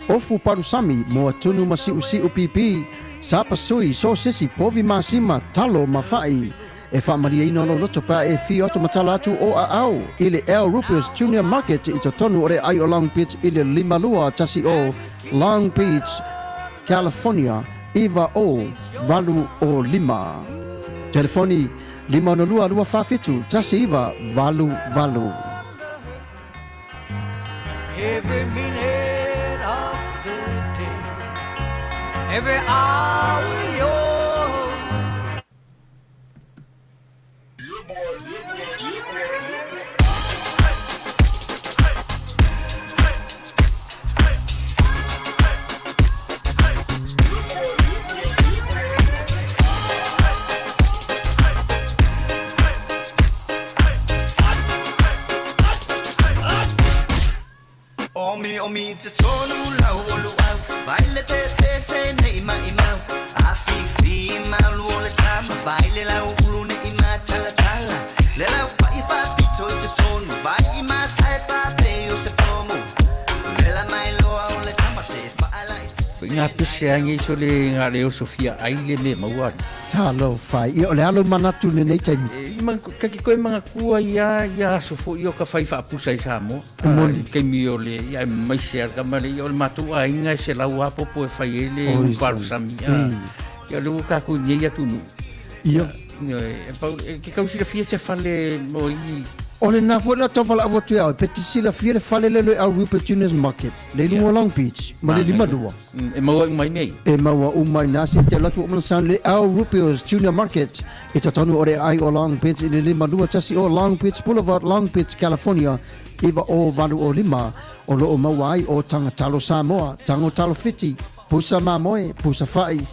Ofu parusami moa tunu masi usi upipi. Sapa sui so sisi povi masima talo mafai. E whaamaria ino no loto pa e fi oto matala atu o a au. Ile El Rupios Junior Market i to tonu ore ai o Long Beach ile limalua tasi o Long Beach, California, Iva o Valu o Lima. Telefoni 502 tasi Iva Valu Valu. Every minute of the day, every hour you're Omi te tonu lau olu au Baile te te se ne ima imau Afifi malu o le tama Baile lau ulu ne ima tala tala Le lau fai pito i te tonu Bai ima sae pape o se pomu Le la mai loa o le tama se faala i te Ngā pese ange so le ngā leo Sofia aile me maua. Talo fai, i o le alo manatu ne nei taimi. Kaki koe mga kua ia sofo i o ka whai whaapusa i Samoa. Kei mi o le, ia mai se arka mare, i o le matu a inga se lau apopo e whai ele uparu sami. Ia le ukaku nye ia tunu. Ia. Ke kausira fia se whale mo i O le nā fōna tau whala awa tui au, pe te sila fia le whale lelo au Rupert Juniors Market, le lunga Long Beach, ma le lima dua. E maua umai nei. E maua umai nasi te latu o malasan le au Rupert Junior Market, i ta tonu o re ai o Long Beach, i le lima dua tasi o Long Beach Boulevard, Long Beach, California, iwa o walu o lima, o loo maua ai o tanga talo Samoa, tango talo fiti, pusa mamoe, pusa fai,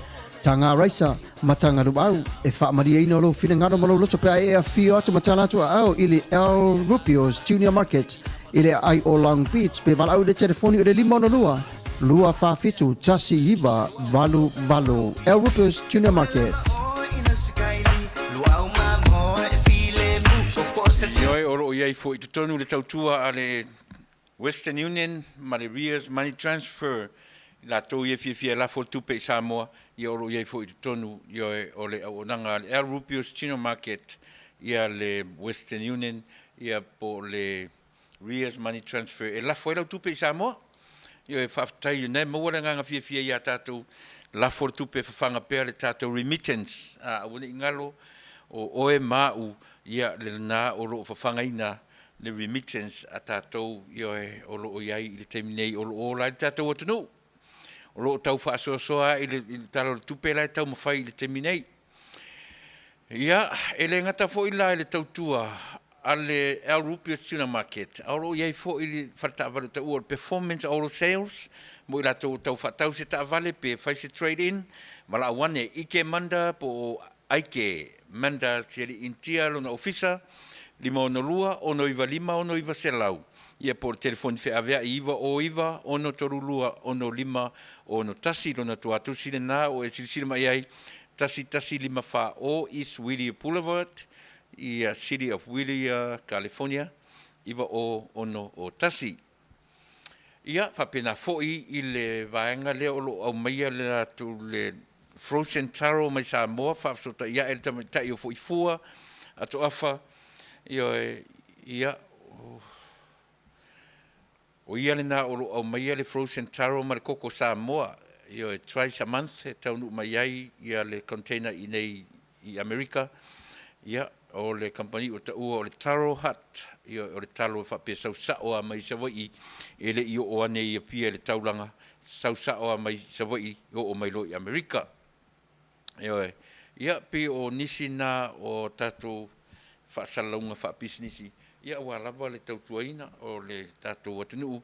tanga raisa, matanga ruau, e wha maria ina o lo whina ngaro malo loto pe ai e a fio atu matana atu au ili El Rupios Junior Market, ili ai o Long Beach, pe wala au le telefoni o le lima ono lua, lua wha fitu, tasi iwa, valu valu, El Rupios Junior Market. Ioi oro o iai fo i te tonu le tautua a le Western Union, ma le Rias Money Transfer, la tau ia fia la fo tupe i Samoa, ia oro iai fo i te tonu, ioi o le au nanga le El Rupios Chino Market, ia le Western Union, ia po le Rias Money Transfer, e la fo i lau tupe i Samoa, ioi whaftai ne maua nganga fia ia tātou, la fo tupe whawhanga pēr le tātou remittance, a wane ingalo, o oe mau, ia le nā o loo whawhangaina le remittance a tātou ioe o loo iai i le teiminei o loo lai tātou o tanu. O loo tau whaasoasoa i le talo le tupe lai tau mawhai i le teiminei. Ia, e le ngata fo i lai le tautua a le El Rupios Tuna Market. A loo iai fo i le whatawale tau o performance o sales, mo i la tau whatau se ta vale pe whai se trade in, mala awane ike manda po aike manda tiri intia lona ofisa, lima ono lua, ono iwa lima, ono iwa selau. Ia por telefoni fe avea iwa, ono toru lua, ono lima, ono tasi lona tuatu sile na, o e sile mai ai, tasi lima fa o East Willia Boulevard, ia City of Willia, California, iwa o ono o tasi. Ia, whapena foi i le vaenga leo lo au maia le atu le frozen taro mai Samoa, whaafsota ia e tai o foi fua, ato afa, ia, o ia le na o maia le frozen taro mai koko Samoa, twice a month, e taunu mai ai, ia le container i nei i Amerika, ia, o le company o ta ua o le Taro Hut, o le talo e whapea sausao a mai Sawai, e le i o ane i a pia le taulanga, sausao a mai Sawai, o mai lo i Amerika. Ia pe o nisi na o tatou whaasalaunga whaapisnisi, ia ua lava le tautuaina o le tatou atunuu.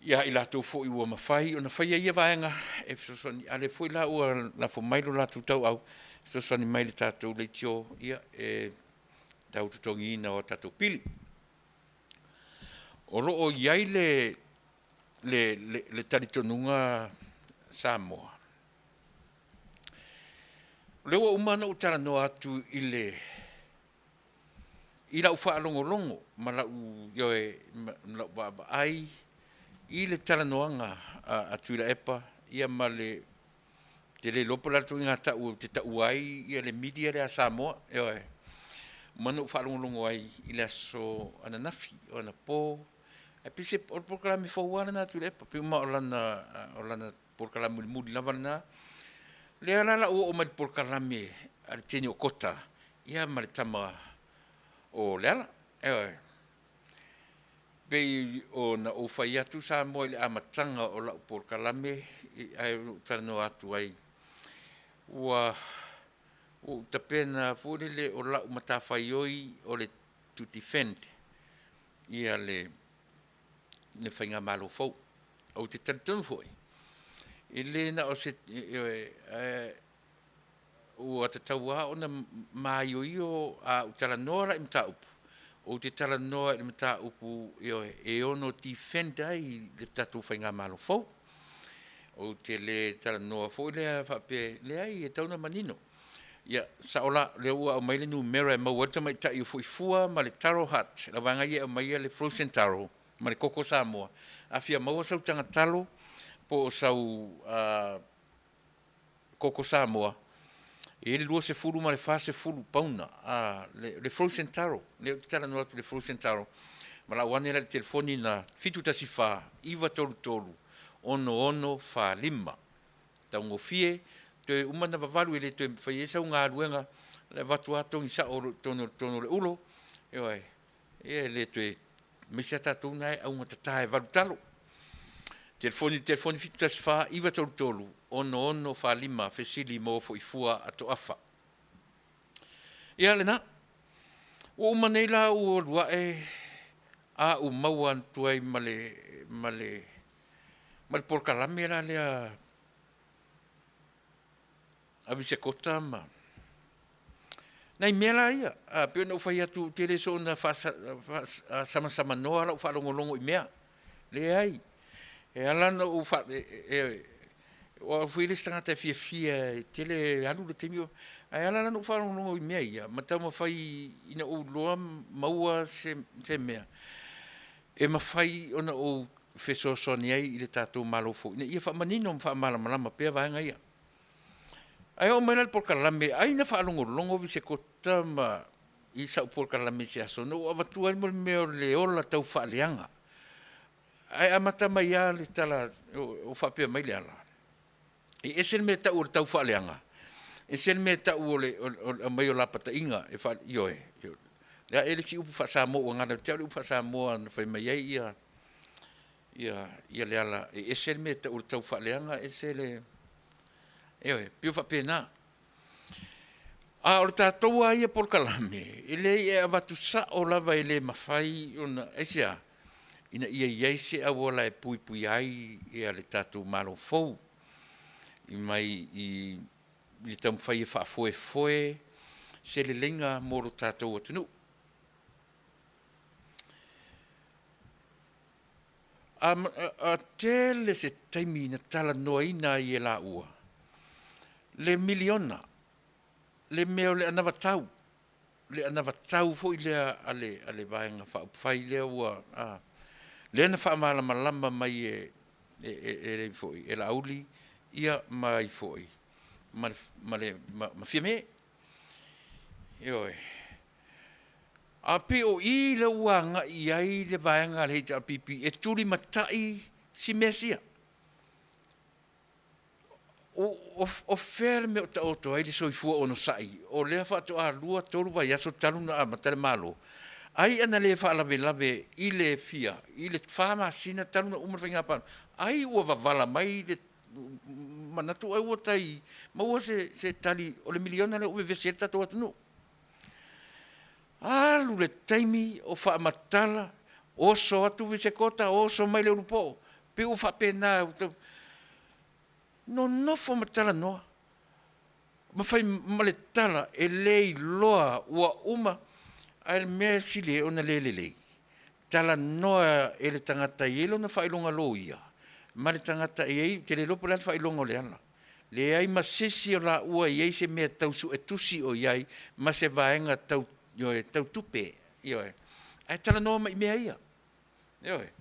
Ia i latou fo i ua mawhai, o na whaia ia vaenga, e fsosoni, ale fo i la ua la fo mailo latou tau au, fsosoni mai le tatou le tio, ia e tau tutongi ina o tatou pili. O loo iai le talitonunga Samoa. Lewa umana utara no atu i la ufa longo ma la baba ai i le talanoanga a Tuilaepa ia ma le te le lopo la tu ngata u te tau ai ia le media le a Samoa mana ufa longo ai i le so ananafi o na po e pise o proklami fo wana na Tuilaepa pe ma olana proklami mudi lavana le ala o mai porkalame al teni o kota ia ma le tama o le ala be o na o fai atu sa mo le amatanga o la porkalame ai tano atu ai wa o tapena fodile o la matafai oi o le to defend ia le fainga malo fo o te tanton foi ele na o se o atataua ona maioio a utalanoa i mataupu o te talanoa i mataupu e ono defenda i le tatu whainga malo fau o te le talanoa fau le whape le ai e tauna manino ia saola le ua o maile numera e mauata mai tai o fuifua ma le Taro Hut la wanga ia o maia le frozen taro ma le koko Samoa a fia maua sau tanga talo po sau koko Samoa e le lua se fulu ma le fa se fulu pauna le frozen taro le tala no le frozen taro ma la wane le telefoni na fitu tasifa iwa tolu ono fa lima taungo fie te umana vavalu ele te fa yesa unga luenga le watu ato i sa o tono le ulo E le tue, me se tātou nai au matatae valutalo. Telefoni fitu tasfa, iwa tolu, ono fa lima, fesili mo fo ifua ato afa. Ia le na, o manela o lua a o mauan tuai male porkalame la lea avise kota ma. Nai mela ia, pio na ufai atu tere so na sama noa la ufa longo i mea. Le ai. E alana ufa, o fuile stangata fia, tele alu le temio, ai alana ufa longo i mea ia, matau mawhai ina o loa maua se mea. E mawhai ona o feso soni ai i le tātou malo fo. Ina ia wha manino mwha malama pia vahenga ia. Ai o mai por kalame ai na fa longo vi se kota ma i sa por kalame se aso no avatua mo me le ola tau fa leanga ai amata mai ya le tala o fa pe mai le ala e esel me tau fa leanga esel me tau le mai o la pata inga e fa yo ya ele si upu fa sa mo ngana te upu fa sa mo na fa mai ia le ala e esel me tau fa leanga esel Ewe, pio fa pena. A o tātou a ia por kalame. Ele e avatu sa o lava ele mawhai ona esia. Ina ia se awola e pui ai e ale tātou malo fou. I mai i tau mwhai e wha foe. Se le lenga moro tātou atunu. A tele se taimi na tala noina i e la ua. Le miliona, le meo le anavatau fo i lea ale vaenga whai lea ua, le ana wha malama mai e fo i, e la auli, ia mai fo i, ma fia me, ioe. A pe o i le ua nga i ai le vaenga le heita pipi, e turi matai si mesia. O fer me o ta oto ai le soifua ono sai o le fa to a lua tolu vai aso talu na matale malo ai ana le fa lave i le fia i le fama sina talu na umar finga pa ai o vala mai le manatu ai o tai ma o se tali o le miliona le o veseta to atu lu le taimi o fa matala o so atu vese kota o so mai le upo pe o fa pena no fo matala noa. Ma fai male tala e lei loa ua uma ai mea sile o na lelelei. Tala noa e le tangata i elo na fai longa lo ia. Ma le tangata i ei te le lopo le fai longa o le ana. Le ai ma sesi o la ua i ei se mea tausu e tusi o iai ma se vaenga tau tupe. Ioe. Ai tala noa mai mea ia. Ioe.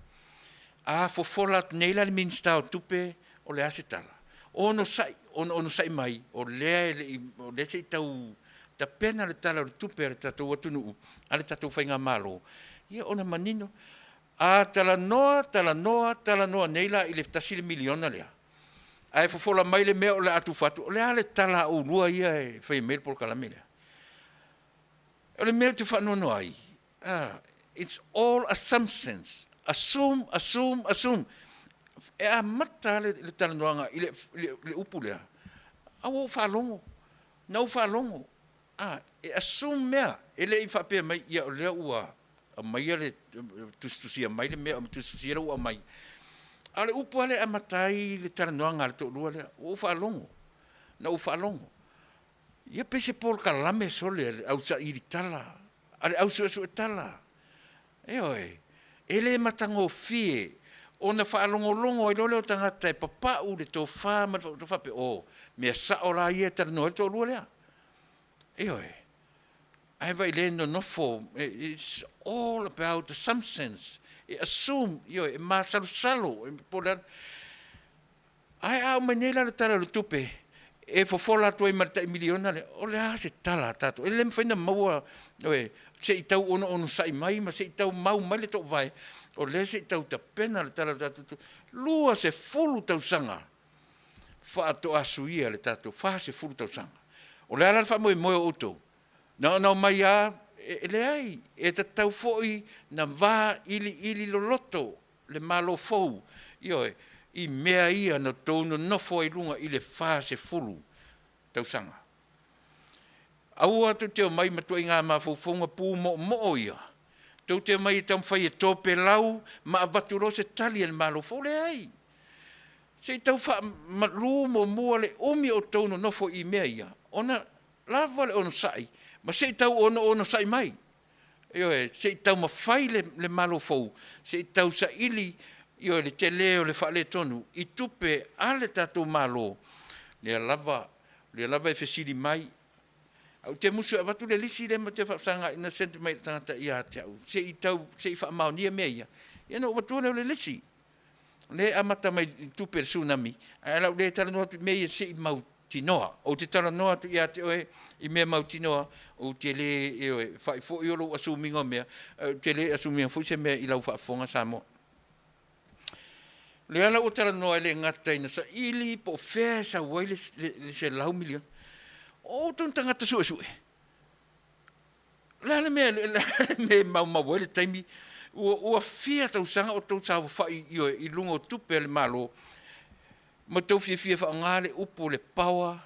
A fofola neila le minsta o tupe o le ase tala. Ono sai mai o le se tau ta pena le tala le tupe le tatou atunu ale tatou fainga malo ia ona manino a tala noa neila i le tasile miliona lea ai fofola mai le mea o le atu fatu o le ale tala o lua ia e fai mail por kalamela o le mea te whanono ai it's all assumptions assume e a mata le talanoanga i le upu lea. Au whalongo. Nau whalongo. E assume mea. E le i whapea mai ia o lea ua. A mai le tustusia mai le mea. Tustusia ua mai. A le upu ale a matai le talanoanga le to'lua lea. O whalongo. Nau whalongo. Ia pese por kalame sole au sa iri tala. Ale au su tala. Eoi. E le matango fie. Ona whaalongolongo i lole o tangata e papau le tō whāma tō whape o mea saora ia tara noe tō lua lea. Eoe, ai vai le no nofo, it's all about the some sense. E assume, e mā salo, ai au manela le tala le tupe, e fofola tua i marita i miliona le, o le a se tala tato, e le mwhaina maua, se i tau ono sai mai, ma se i tau mau mai le tō vai, o le se i tau ta pena le tala tato, lua se fulu tau sanga, wha to asuia le tato, wha se fulu tau sanga. O le ala wha moe moe o utou, nao mai a, le ai, e ta tau foi na vā ili loloto, le malo fou, i mea ia na tōna nofo ai lunga i le whā se fulu, tausanga. Au atu te mai matua i ngā mawhauwhaunga pū mo ia. Tau te mai tam whai e tōpe lau, ma avaturo se tali le malo fou le ai. Se tau wha matlu mo mua le omi o tōna nofo i mea ia. Ona lava le ono sai, ma se tau ono sai mai. Se tau mawhai le malo fou, se tau sa ili, le te leo le wha le tonu, i tupe ale tatou malo, le lava e fesiri mai, au te musu e watu le lisi le ma te whaasanga ina senti mai le tangata i a te au, se i wha maonia mea ia, no watu le lisi, le amata mai tupe le tsunami, a lau le tala noa mea ia se i mau tinoa, o te tala noa tu i a te oe, i mea mau tinoa, o te le, whai fo i olo asuminga mea, te le asuminga fo se mea i lau whaafonga sa moa. Le ala o tala noa le ngata ina sa ili po fea sa wai le se lau milion. O tun tangata sue. Le me mau wai le taimi. Ua fea tau sanga o tau sawa whai i lunga o tupe le malo. Ma tau fia wha ngale upo le pawa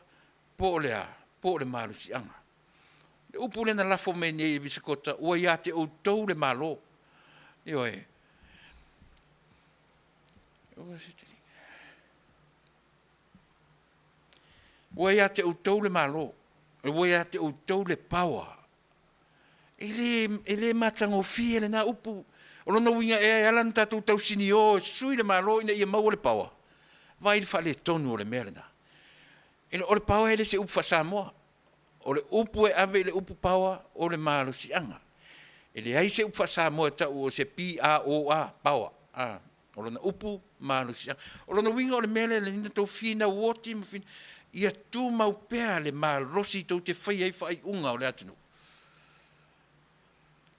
po le malo si anga. Le upo le na lafo me ne i visakota ua ia te o tau le malo. Ua ia te utau le malo, ua ia te utau le pawa. E le matango fia le na upu. O lona winga e alan tatou tau sini o, sui le malo ina ia mau le pawa. Vai le whale tonu o le mea lena. O le pawa ele se upu whasamoa. O le upu e ave le upu pawa o le malo si anga. Ele ai se upu whasamoa tau o se P-A-O-A, pawa. O lona upu, malo si anga. O lona winga o le mea le nina tau fina woti, ia tu mau pea le rosi tau te whai ai whai unga o le atinu.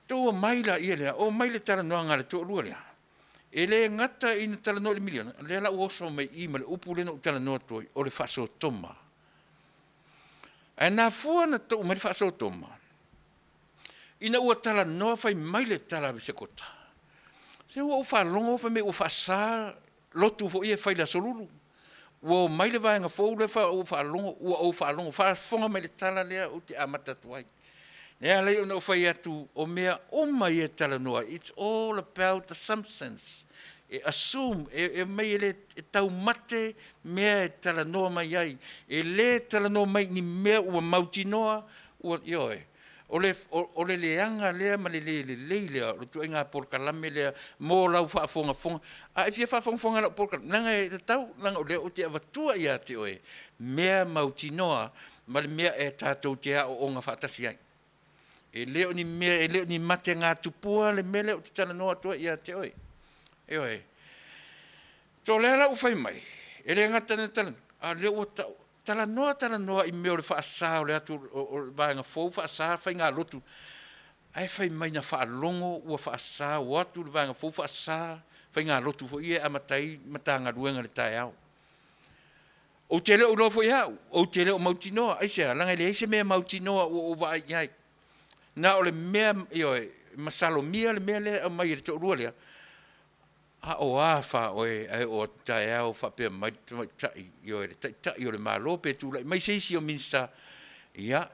Tau maila ia lea, o maile tala noa ngā le tō rua lea. E le ngata ina tala noa le miliona, le ala uoso mai ima le upu lena o tala noa toi, o le whaso toma. E nā fua na tau mai le whaso toma. Ina ua tala noa whai maile tala vise kota. Se ua uwha longo wha me uwha sā, lotu fo ia whai la solulu. Ua mai le vaenga fou le wha longo, ua wha longo, wha fonga mai le tala lea o te amata tuai. Lea lei o na whai atu o mea o mai e tala noa. It's all about assumptions. E assume, e mai le tau mate mea e tala noa mai ai. E le tala noa mai ni mea ua mauti noa, ua ioe. O le leanga lea ma le lea, o tu inga porkalame lea, mō lau whaafonga. A e fia whaafonga lau porkalame, nanga e tau, nanga o lea o te avatua ia te oe, mea mauti noa, ma le mea e tātou te a o onga whaatasi ai. E leo ni mea, e leo ni mate ngā tupua, le mea leo te tana noa tua ia te oe. E oe. Tō lea lau whai mai, e lea ngata na tala, a leo o tau, tala noa i mea o le whaasā o le atu o le vaenga fōu, whaasā whai ngā lotu. Ai whai mai na whaalongo ua whaasā o atu le vaenga fōu, whaasā whai ngā lotu fo ia amatai matanga ruenga le tae au. O te leo lofo i hau, o te leo mauti noa, aisea, langa le eise mea mauti noa o vai iai. Na o le mea, masalo mia le mea le mai le tō rua lea, a o wha oe ai o tae au whapea mai tai o le malo pe tūlai mai seisi o minsta ia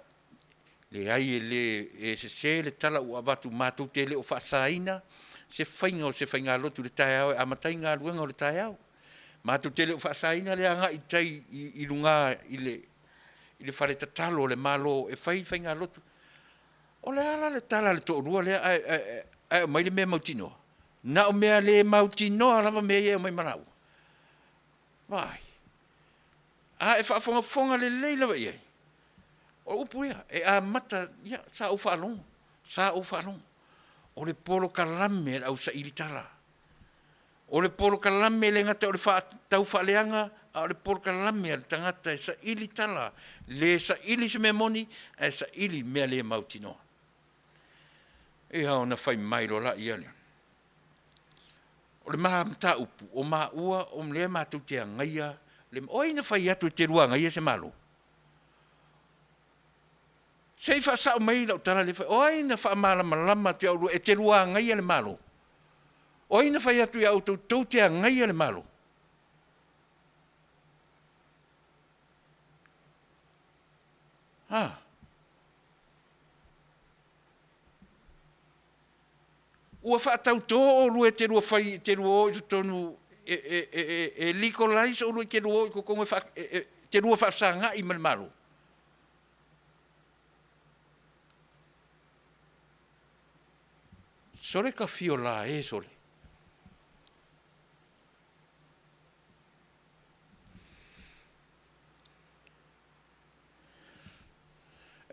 le ai le se le tala ua watu mātou te le o whaasaina se whainga o se whainga lotu le tae au amatai ngā luenga o le tae au mātou te le o whaasaina le anga i tai i runga i le whare tatalo le malo e whainga lotu o le ala le tala le tō rua le ai mai le mea mautinoa. Na o mea le mauti noa lava mea ia mai manau. Vai. A e whaafonga le leila ia. O upu ia. E a mata, ia, sa o whaalong. Sa o whaalong. O le polo kalame au sa iritala. O le polo kalame le ngata o le tau whaaleanga, o le polo kalame le tangata e sa iritala. Le sa ili se mea moni, e sa ili mea le mauti noa. E hao na whai mairo la ia lea. O le maha mta upu, o maa ua, o mlea mātou te angaia, oi na whai atu te rua angaia se malo. Sei Fasa mai lau tala le oi na fa malama te au e te lua ngai le malo. Oi na fa atu ia auto tau te ngai le malo. Ua fa tau to o lu e te lua fai te lua o tonu e legalize o lu ke lua ko ko fa te lua fa sanga i malo. Sole ka fio la e sole.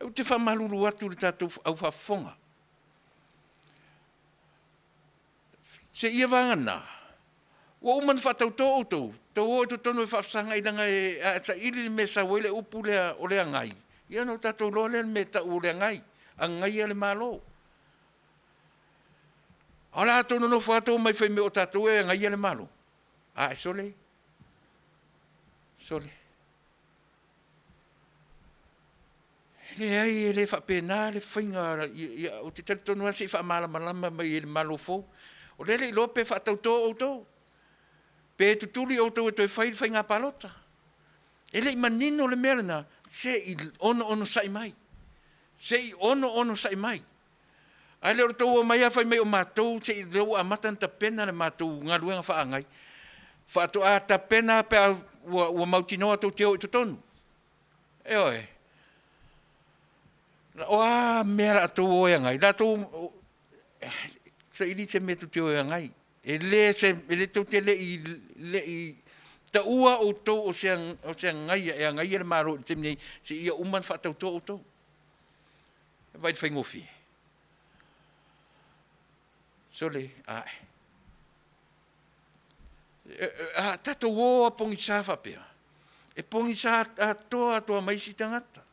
Eu te fa malulu atu le tatou au fa fonga. Se ia vangana. Wa uman fa tau tau tau. Tau o tonu e fa sanga i langa e a ta ili me sa wele upu le o le ngai. Ia no tatou lo le me ta u le ngai. A ngai le malo. Ala tonu no fa tau mai fai me o tatou e ngai le malo. A sole. Sole. Le ai le fa pena le finga ia o te tonu ase fa malama mai le malo fo. O lele lo pe fa tau o tau. Pe tutuli o tau e toi fai ngā palota. Ele i manino le merana, se i ono sai mai. Se i ono sai mai. Ai le o tau o mai a fai mai o mātou, se i leo a matan ta pena le mātou ngā ruenga wha angai. Wha ato a ta pena pe a ua mautinoa tau teo i tutonu. E oe. O a mea la tau o e angai. La tau sa ili se me tu teo e angai. E le tau te le i ta ua o tau o se ngai e ngai e maro te mnei se ia uman wha tau tau o tau. E vai whai ngofi. Sole, ai. Tato o a pongi sa whapea. E pongi sa a toa mai si tangata.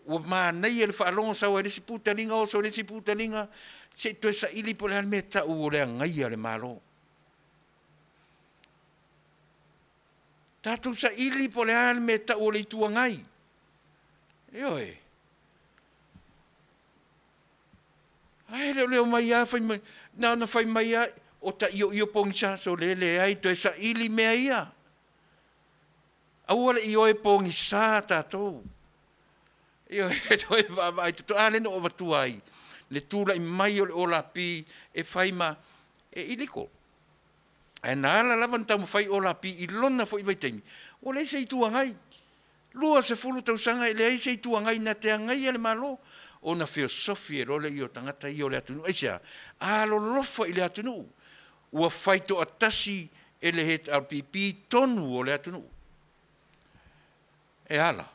Ua maa nei e le whaalongo sau e resi putalinga o so resi putalinga se to sa ili po le me ta u le ngai le malo. Tatu sa ili po le me ta u le tua ngai. Oi. Ai le mai a fai mai na fai mai a o ta io pongisa so le ai to sa ili me ia. Au le io e pongisa tatu. Io e toi vai to ale no o tu ai. Le tula i mai o la pi e faima e iliko. E nāla lawan tau fai o la pi i lona fo i vai teimi. O le se i tuangai. Lua se fulu tau sanga e le ai se i tuangai na te angai ale malo. O na filosofia role i o tangata i o le atunu. Eisa, a lo lofa i le atunu. Ua fai to atasi e le het RPP tonu o le atunu. E ala.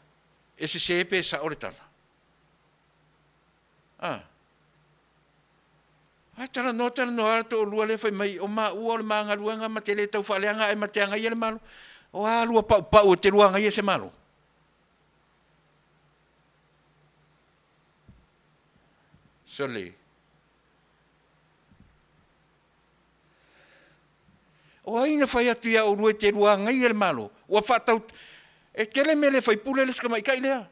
E se sepe sa o le tala. Ai tala no alto o lua le fai mai o ma ua o le maanga luanga ma te le tau whaleanga e ma te angai le malo. O a lua pau o te luanga i e se malo. Sole. O aina fai atu ia o lua te luanga i e le malo. O a whatau e kele mele fai pule le skamai kai lea.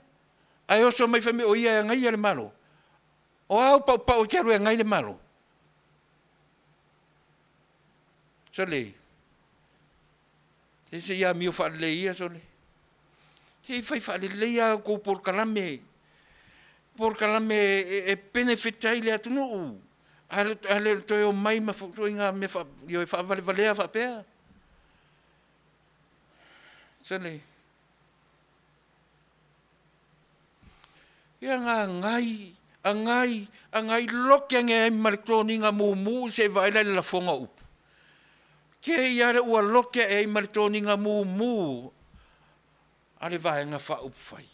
Ai oso mai fai me o ia ngai le malo. O au pau ke aru ngai le malo. Sole. Se ia mi o fa le ia sole. Hei fai fa le ia ko por kalame. Por kalame e benefitai le atu no. Ale to o mai ma fo inga me fa yo fa vale fa pe. Sole. Ia ngai loke nge maritoni nga mumu se vai la fonga up. Ke ia re ua loke e maritoni nga mumu. Ale vai nga fa up fai.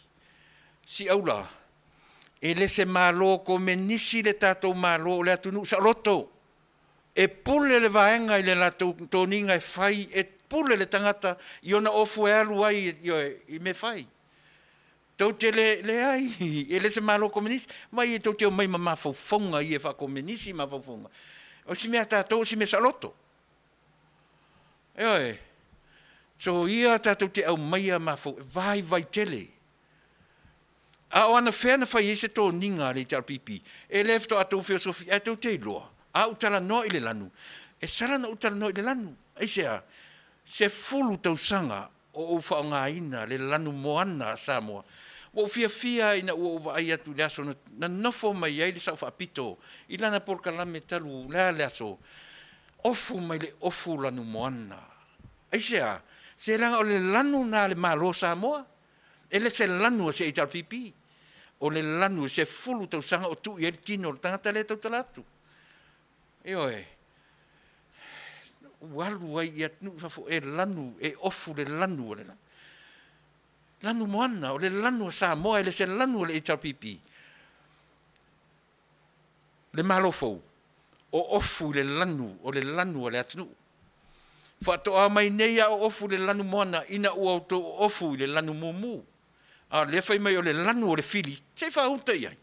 Si aula. E le se malo ko menisi le tatou malo le atunu sa loto. E pule le vaenga i le la toninga e fai e pule le tangata i ona ofu e alu ai i me fai. Tau te le ai, e le se malo komunisi, mai e tau te o mai ma mawhauwhaunga i e wha komunisi mawhauwhaunga. O si mea tātou, si mea saloto. E oe, so ia tātou te au mai a mawhau, vai tele. A o ana whea na whai ese tō ninga le tau pipi. E le fto atou filosofi atou te loa. A utala no i le lanu. E sala na utala no i le lanu. Eisea, se fulu tau sanga o ufa o ngā ina le lanu moana Samoa. Wo fia ina ua uwa ai atu le aso na nofo mai ai le sau whaapito. I lana porkalame talu le aso. Ofu mai le ofu lanu moana. Eisea, se langa o le lanu na le malo Samoa. E le se lanu se i tau pipi. O le lanu se fulu tau sanga o tu i e tino le tangata le tau talatu. E oe, walu ai i atnu fafo e lanu, e ofu le lanu o le lanu. Lanu moana, o le lanu a Samoa, e le se lanu o le i tau pipi. Le malo fau, o ofu le lanu, o le lanu o le atnu. Whatoa mai nei a o ofu le lanu moana, ina ua o tō ofu le lanu mumu. A le fai mai o le lanu o le fili, te whauta iai.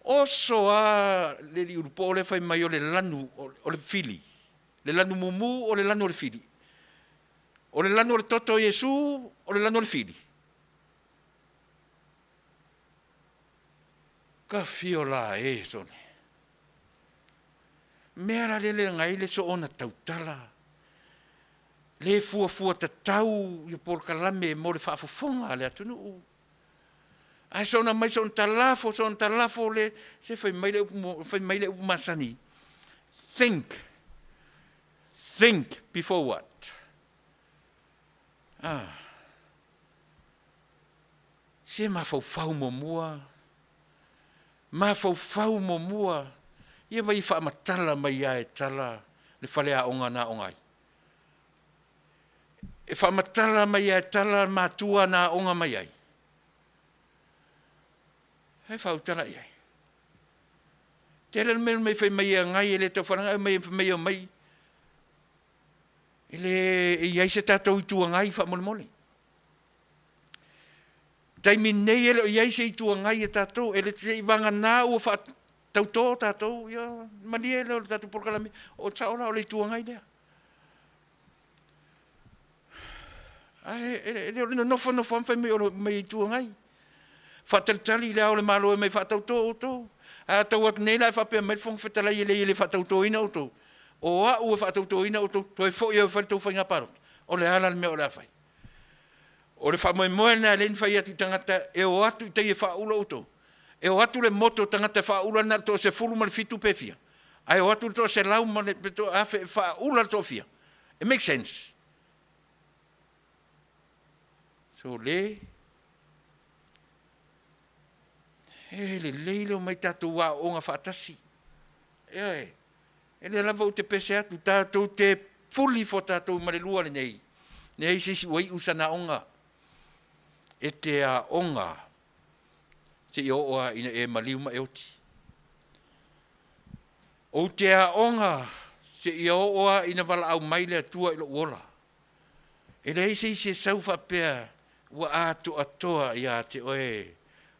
Oso a le li urupo o le fai mai o le lanu o le fili. Le lanu mumu o le lanu o le fili. O le lanu o le toto Yesu o le lanu o le fili. Ka fio la e sone. Mea la le ngai le so ona tautala. Le fua ta tau i por kalame mo le whaafofonga le atunu. Ai sona mai son talafo le se fai mai le upu masani. Think before what? Se mafau mo mua. Ia vai whaamatala mai a e tala le whalea onga na ongai. E whaamatala mai a e tala mātua na onga mai ai. Hei whautala iai. Tēra mea mai whai mai a ngai e le tau wharanga mai o mai. E le iai se tātou i tua ngai wha mole. Taimi nei e le iai se i tua ngai e tātou. E le te i wanga nā ua wha tautō tātou. Mani e le tātou porkalami. O taola o le i tua ngai lea. E le o le nofo whai mai i tua ngai. Whatatali lea o le malo e mai whatautō o tō. A tau at nei lai whapea mai whong whatalai e le whatautō ina o tō. O a ua whatautō ina o tō. Toi fo i au whatou whainga parot. O le ala mea o le awhai. O le whamoe moe na len whai atu tangata e o atu i tei e whaula o tō. E o atu le moto tangata whaula na tō se fulu ma le fitu pe fia. Ai o atu tō se lau ma le whaula tō fia. It makes sense. So le... E le leilo mai tātou wā o ngā whātasi. E le lava o te pese atu, tātou te fuli fo tātou ma le lua le nei. Nei sisi wai usana onga. E te a onga. Te i oa ina e maliuma e oti. O te a onga. Te i oa ina wala au mai le atua ilo uola. E le sisi e sau whapea wa atu atoa i a te oe.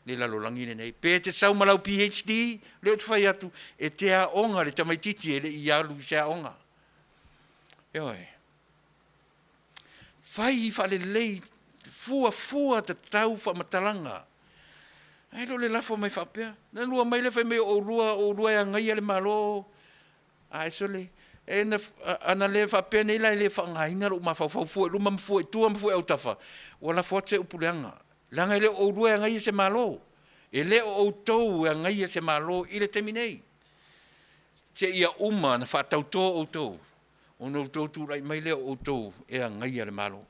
Le lalo langine nei. Pe te sau malau PhD, leo te whai atu, e te a onga, le tamaititi, e le i alu se a onga. Eoi. Whai whale lei, fua te tau whamatalanga. Ai lo le lafo mai whapea. Na lua mai le whai mai o lua e ngai ale malo. Ai so le. E na ana le whapea nei lai le whangainga ro mawhau fua, luma mfua, tua mfua au tafa. Wala fuatse upuleanga. Langa le o lua e ngai se malo. E le o tau e ngai se malo i le teminei. Te ia uma na whatautō o tau. O no tau tu rai mai le o tau e a ngai ale malo.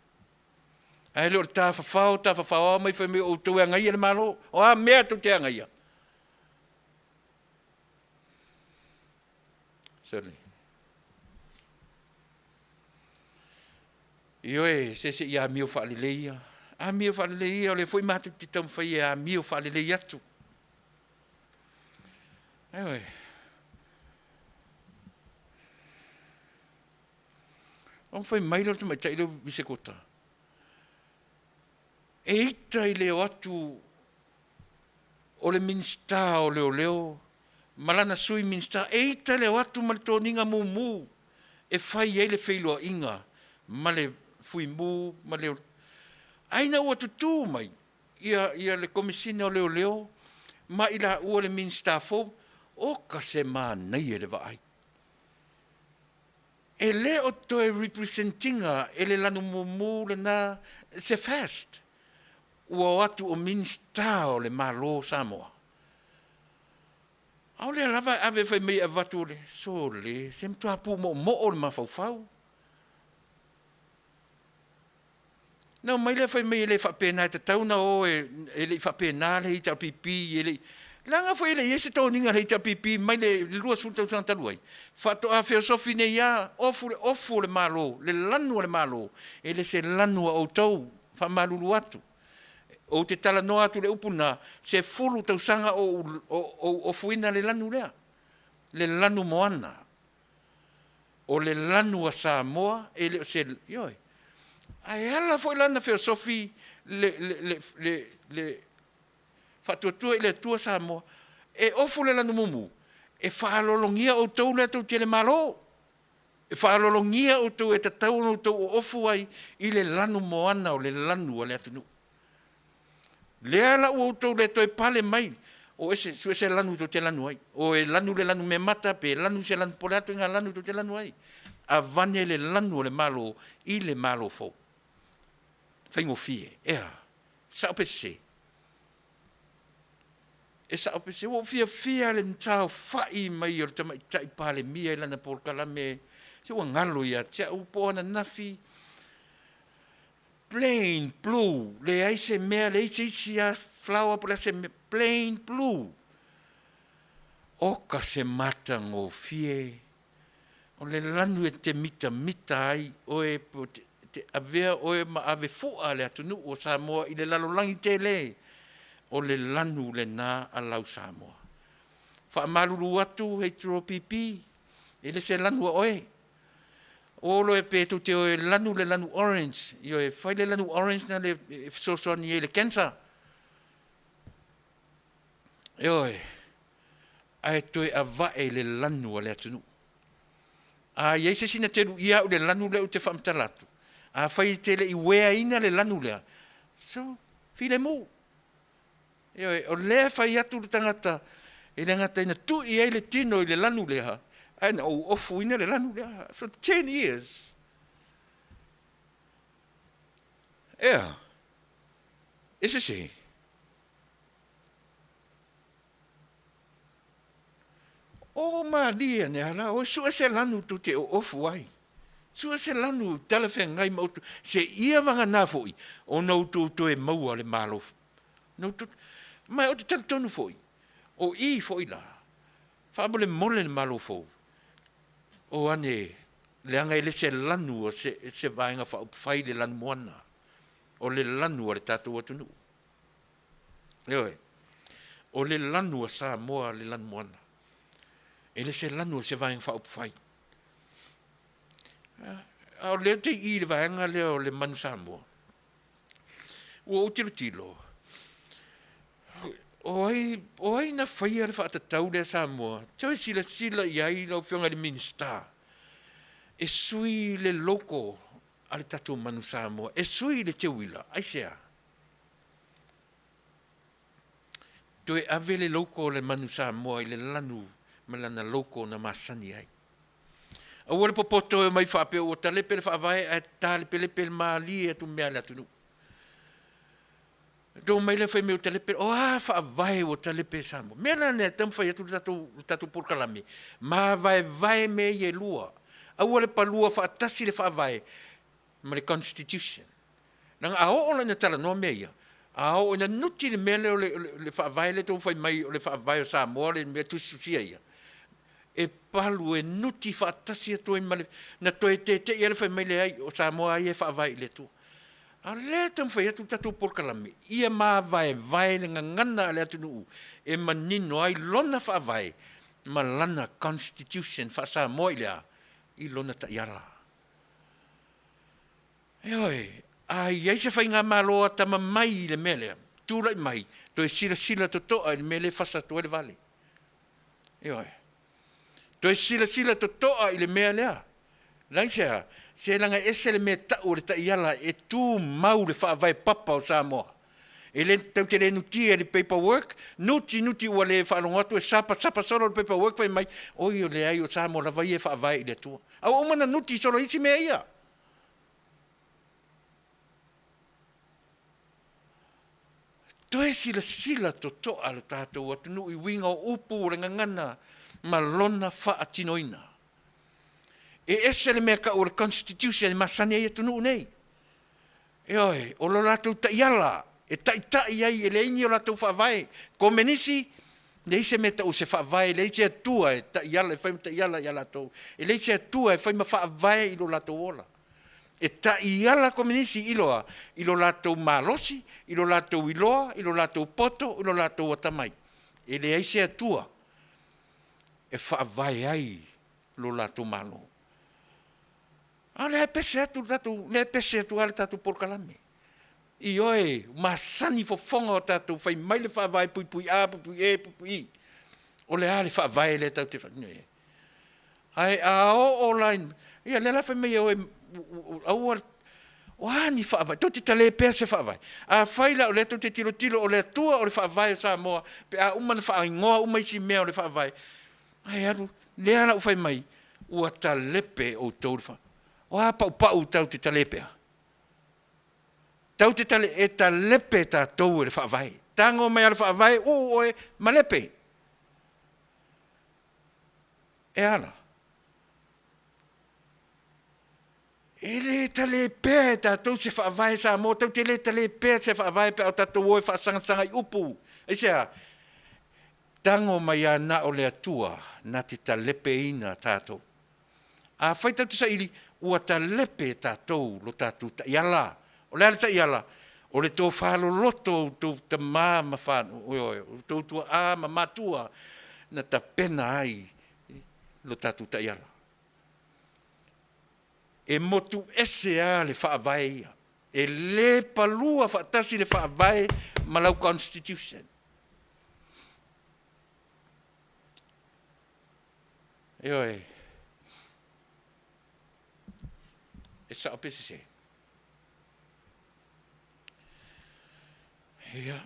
Ai leo ta whawhao mai whai me o tau e a ngai ale malo. O a mea tu te a ngai a. Certainly. Ioe, se ia mio whaalileia. A mio whalelei o le foi matu te tau whai a mio whalelei atu. Ewe. O whai mailo tu mai tailo visekota. E ita i leo atu o le minsta o leo. Malana sui minsta. E ita leo atu ma le tōninga mumu. E whai e le whailoa inga. Ma le fui mu, ma le... Aina ua tutu mai. ia le komisina o leo, ma ila ua le minsta fo, o ka se mānei e le vaai. E le o toe representinga e le lanu mumu le na se fast. Ua atu o minsta o le malo Samoa. Au le lava ave fai mei a vatu le, so le, se mtua pu mo o le mafaufau. Nau mai le fai mei le whapena e te tauna o e le whapena le hita pipi, e le... Langa fai le yese tau ninga le hita pipi, mai le lua suntau santa luai. Whato a feosofi ne ia, ofu le malo, le lanu le malo, e le se lanu au tau, whamalulu atu. O te tala noa atu le upuna, se fulu tau sanga o fuina le lanu lea. Le lanu moana. O le lanu a Samoa, e le se, yoi. Ai ala foi lana filosofi le fatuatua i le tua Samoa. E ofu le lanu mumu. E whaalolongia o tau le tau te le malo. E whaalolongia o tau e te tau no tau o ofu ai i le lanu moana o le lanu a le atunu. Lea la o tau le toi pale mai. O ese lanu to te lanu ai. O e lanu le lanu me mata pe lanu se lanu pole atu inga lanu to te lanu ai. A vane le lanu le malo i le malo fo. Whaingo fie. Ea. Sao pe se. E sao pe se. O fia le ntau fai mai o le tamai tai pale mia i lana por kalame. Se ua ngalo ia. Tia upo ana nafi. Plain blue, le aise mea, le aise isi a flower pula se plain blue. Oka se mata ngō fie. O le lanu e te mita ai, o e te avea o e ma ave fua le atunu o Samoa i le lalolangi te le. O le lanu le nā a lau Samoa. Wha maruru atu hei turo pipi, e le se lanu a oe. Olo e petu te o e lanu le lanu orange. Io e fai le lanu orange na le sosoani e le cancer. Io e. Ai toi a vae le lanu a le atunu. A iei se sina te lu ia u le lanu le u te whamtalatu. A fai te le i wea ina le lanu lea. So, file mu. Io e, o lea fai atu le tangata. E le ngata ina tu i ei le tino i le lanu lea. And ofu ina le lanu lea for 10 years. Yeah. Ese se. O malia ne ala, o sua se lanu tu te ofu ai. Sua se lanu talawhengai mautu. Se ia wanga nā foi. O nau tu e maua le malofu. Nau tu, mai o te tonu foi. O I foi la. Whaamole mole le malofu. O ane, le anga ele se lanu o se vaenga whai le lanu moana. O le lanu o le tātou atunu. Leoe, o le lanu o Samoa le lanu moana. Ele se lanu o se vaenga whai. O leo te I le vaenga leo le manu Samoa. O tilo. O ai na whaia le whaatatau le Samoa. Tau e sila iai lau whionga le minsta. E sui le loko ale tatou manu Samoa. E sui le te wila. Ai sea. Toi ave le loko le manu Samoa i le lanu ma lana loko na masani ai. A wale popoto e mai whape o talepe le whaavae a talepe le pel maali e tu mea le atunu. Do mai le fai meu talepe, o whaavae o talepe Samoa. Mea nane tam whai atu tatu porkalami. Ma vai me ye lua. A wale pa lua whaatasi le whaavae. Ma le constitution. Nanga a o na tala no mea ia. A o na nuti le mea le whaavae le tau whai mai o le whaavae o Samoa le mea tususia ia. E palu e nuti whaatasi a toi male. Na toi te ia le whai mai le ai o Samoa ai e whaavae le tu. A le tam whai atu tatu porkalami. Ia ma vai le ngangana le atu nuu. E manino ai lona whaavae. Ma lana constitution Fasa moi lea. I lona ta iala. Eoi, a iei se whai ngā māloa tama mai le mele. Tūrai mai. Toi sila to toa le mele Fasa toa le Vale. Eoi. Toi sila to toa i le mea lea. Langsea, se langa ese le mea tau le ta iala e tū mau le whaavai papa o Samoa. E le tau te le nuti e le paperwork, nuti ua le whaanonga atu e sapa solo le paperwork whai mai, oi o le ai o sa mo la vai e whaavai i le tua. Au umana nuti solo isi mea ia. Toe sila to toa le tātou atu nui winga o upu o le ngangana ma lona wha atinoina. E ese le mea ka o le constitution ma sani ai atu nuu nei. E oi, o lo latou ta iala, e tai ai e le ingi o latou whaavai. Ko menisi, le ise me tau se whaavai, le ise atua e ta iala, e whaim ta iala i latou. E le ise atua e whaima whaavai i lo latou ola. E ta iala ko menisi ilo latou malosi, ilo latou iloa, ilo latou poto, ilo latou atamai. E le ise atua e whaavai ai lo latou malo. A le pese atu ale tatu porkalame. I oe, masani fofonga o tatu, fai mai le whaavai pui a, pui e, pui i. O le a le whaavai le tau te whanue. Ai a o line, ia le la fai mai oe, au o ani whaavai, tau te tale pea se whaavai. A whaila o le tau te tilo o le tua o le whaavai o sa moa, pe a umana whaai ngoa, umaisi mea o le whaavai. Ai aru, le ala u fai mai, ua ta lepe o tau wha. O a pau tau te talepea. Tau te tale e talepe ta tau e le whaavai. Tango mai ale whaavai, oe, malepe. E ala. E le talepea ta tau se whaavai sa mo, tau te le talepea se whaavai pe au tatou oe whaasanga i upu. E sea, tango mai ana o le atua na te talepe ina tātou. A whaitau te sa ili, ua ta lepe tātou lo tātou ta iala. O le ale ta iala, o le tō whalo loto tō ta mā ma whānu, o tō tua a ma mātua na ta pena ai lo tātou ta iala. E motu ese a le whaavai ia. E le palua whaatasi le whaavai ma lau constitution. E oi. E sa o pese se. Ia,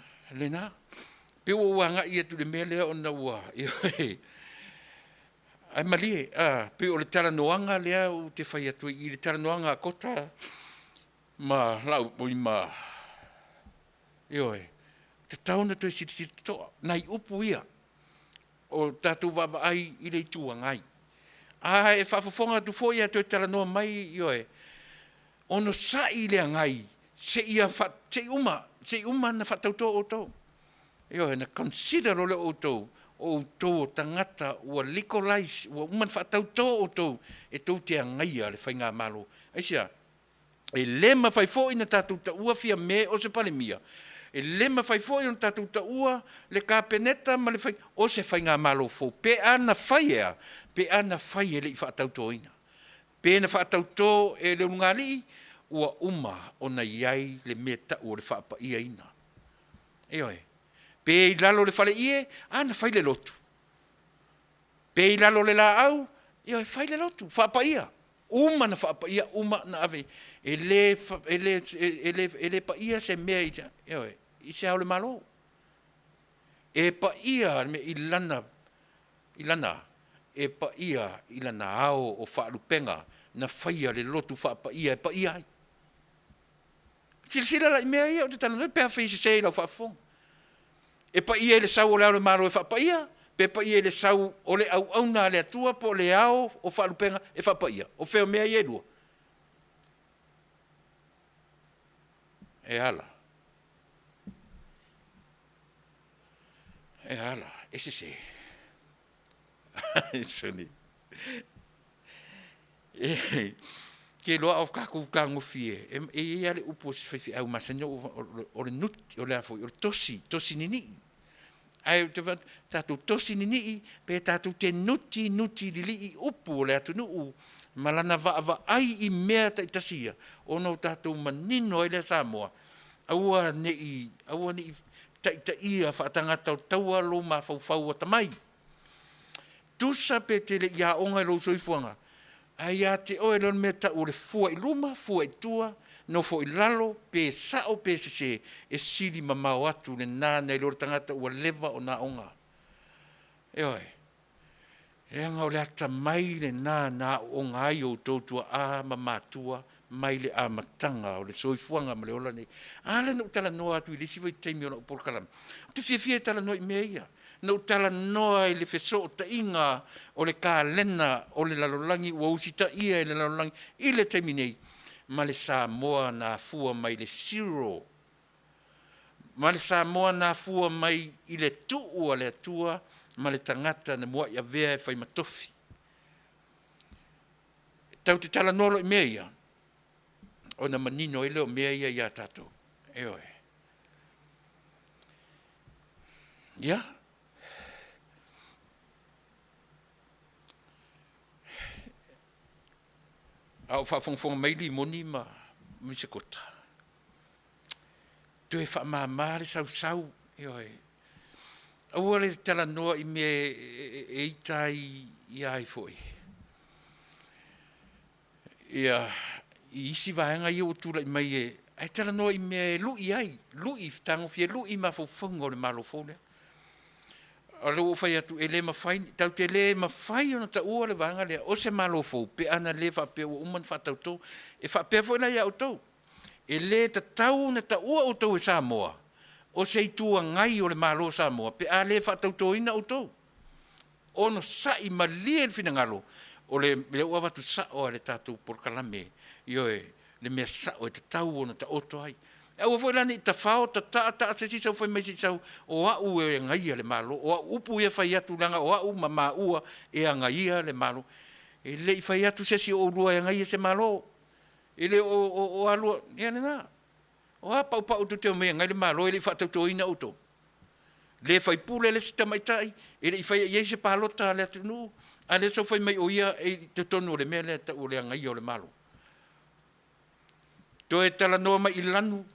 lena. Pe ua wanga ia tu le mele o na ua. Ai malie, pe o le tala noanga lea o te whai atu i le tala noanga a kota. Ma lau mui ma. Ioi. Te tauna tu e siti toa. Nai upu ia. O tātou wawa ai i le tua ngai. E whafafonga tu fo ia tu e tala noa mai ioi. Ono sa i lea ngai, se uma na whatauto o tau. Io, na consider o le o tau tangata ua legalize, ua uman whatauto o tau, e tau te angaia le whainga malo. Aisia, e lema whai fo ina tātou ta ua fia me o se palemia. E lema whai fo ina tātou ta ua le kāpeneta ma le whai, o se whainga malo fo. Pe ana whai e le i whatauto ina. Pena whaatauto e le ungali, ua uma o na iai le meta o le whaapa ia ina. E oe. Pe i lalo le whale ie, ana whai le lotu. Pe i lalo le la au, e oe, whai le lotu, whaapa ia. Uma na whaapa ia, uma na ave. E le pa ia se mea ita. E oe, i se au le malo. E pa ia me i lana, e pa ia i lana ao o whaarupenga na whaia le lotu whaapa ia, e pa ia ai. Sila la i mea ia o te tana, pēa whi se lau whaafong. E pa ia le sau o le au le maro e whaapa ia, pe pa ia le sau o le au na le atua po le ao o whaarupenga e whaapa ia. O wheo mea ia lua. E ala. E se. Soni. Ke loa au kaku kango fie. E ale upo se whaifi au masanya o le nuti, o le afo, o le tosi nini. Ai tātou tosi nini, pe tātou te nuti lili i upo o le atu nuu. Malana va ai i mea ta itasia. O no tātou manino e le Samoa. Aua nei ta ia whaatangata o taua lo ma fau a tamai. Tusa pe te le ia onga lo soifuanga. Ai a te oe lon mea ta ure fua I luma, fua I tua, no fo I lalo, pe sao pe se e siri mamau atu le nā nei lor tangata ua lewa o nā onga. E oi, reanga o le ata mai le nā onga ai o tautua a mamatua, mai le a matanga o le soifuanga ma le ola nei. A le no tala noa atu I lisi vai teimi o na upolkalam. Te fia tala noa I mea ia. No tala noa I le feso o ta inga o le ka lena o le lalolangi ua usita ia I le lalolangi I le teimi nei. Ma le Samoa na fua mai le zero. Ma le Samoa na fua mai I le tuu le atua ma le tangata na mua ia vea e fai matofi. Tau te tala nolo I mea ia. O na manino I leo mea ia tatou. E oe. Ia? Au whawhongwhonga mai li moni ma se kota. Tu e whamamare sau, e oi. Au ale tala noa I me e itai I ai foi. Ia, I isi vaenga I o tula I mai e, ai tala noa I me lui ai, lui tango fie, lui ma whawhonga o le malo fone. O le o fai atu e le mawhai, tau te le mawhai ona ta ua le vanga lea, o se malo fau, pe ana le whapea o uman whatautou, e whapea fo na ia o tau. E le ta tau na ta ua o tau e Samoa, o se itua ngai o le malo Samoa, pe a le whatautou ina o tau. Ono sa I malia le fina ngalo, o le ua watu sa o le tatou porkalame, ioe, le mea sa o e ta tau ona ta oto ai. Au foi lani ta fao ta se si foi mai si sau o au e ngai le malo o upu e fai atu langa o au mama ua e ngai le malo e le fai atu se si o lua e ngai se malo e le o alu e na o pa pa tu te me ngai le malo e le fa to ina auto le fai pule le sta mai tai e le fai ye se palota le Taunuu ale so foi mai o ia e te tonu le mele ta o le ngai o le malo to e tala no mai lanu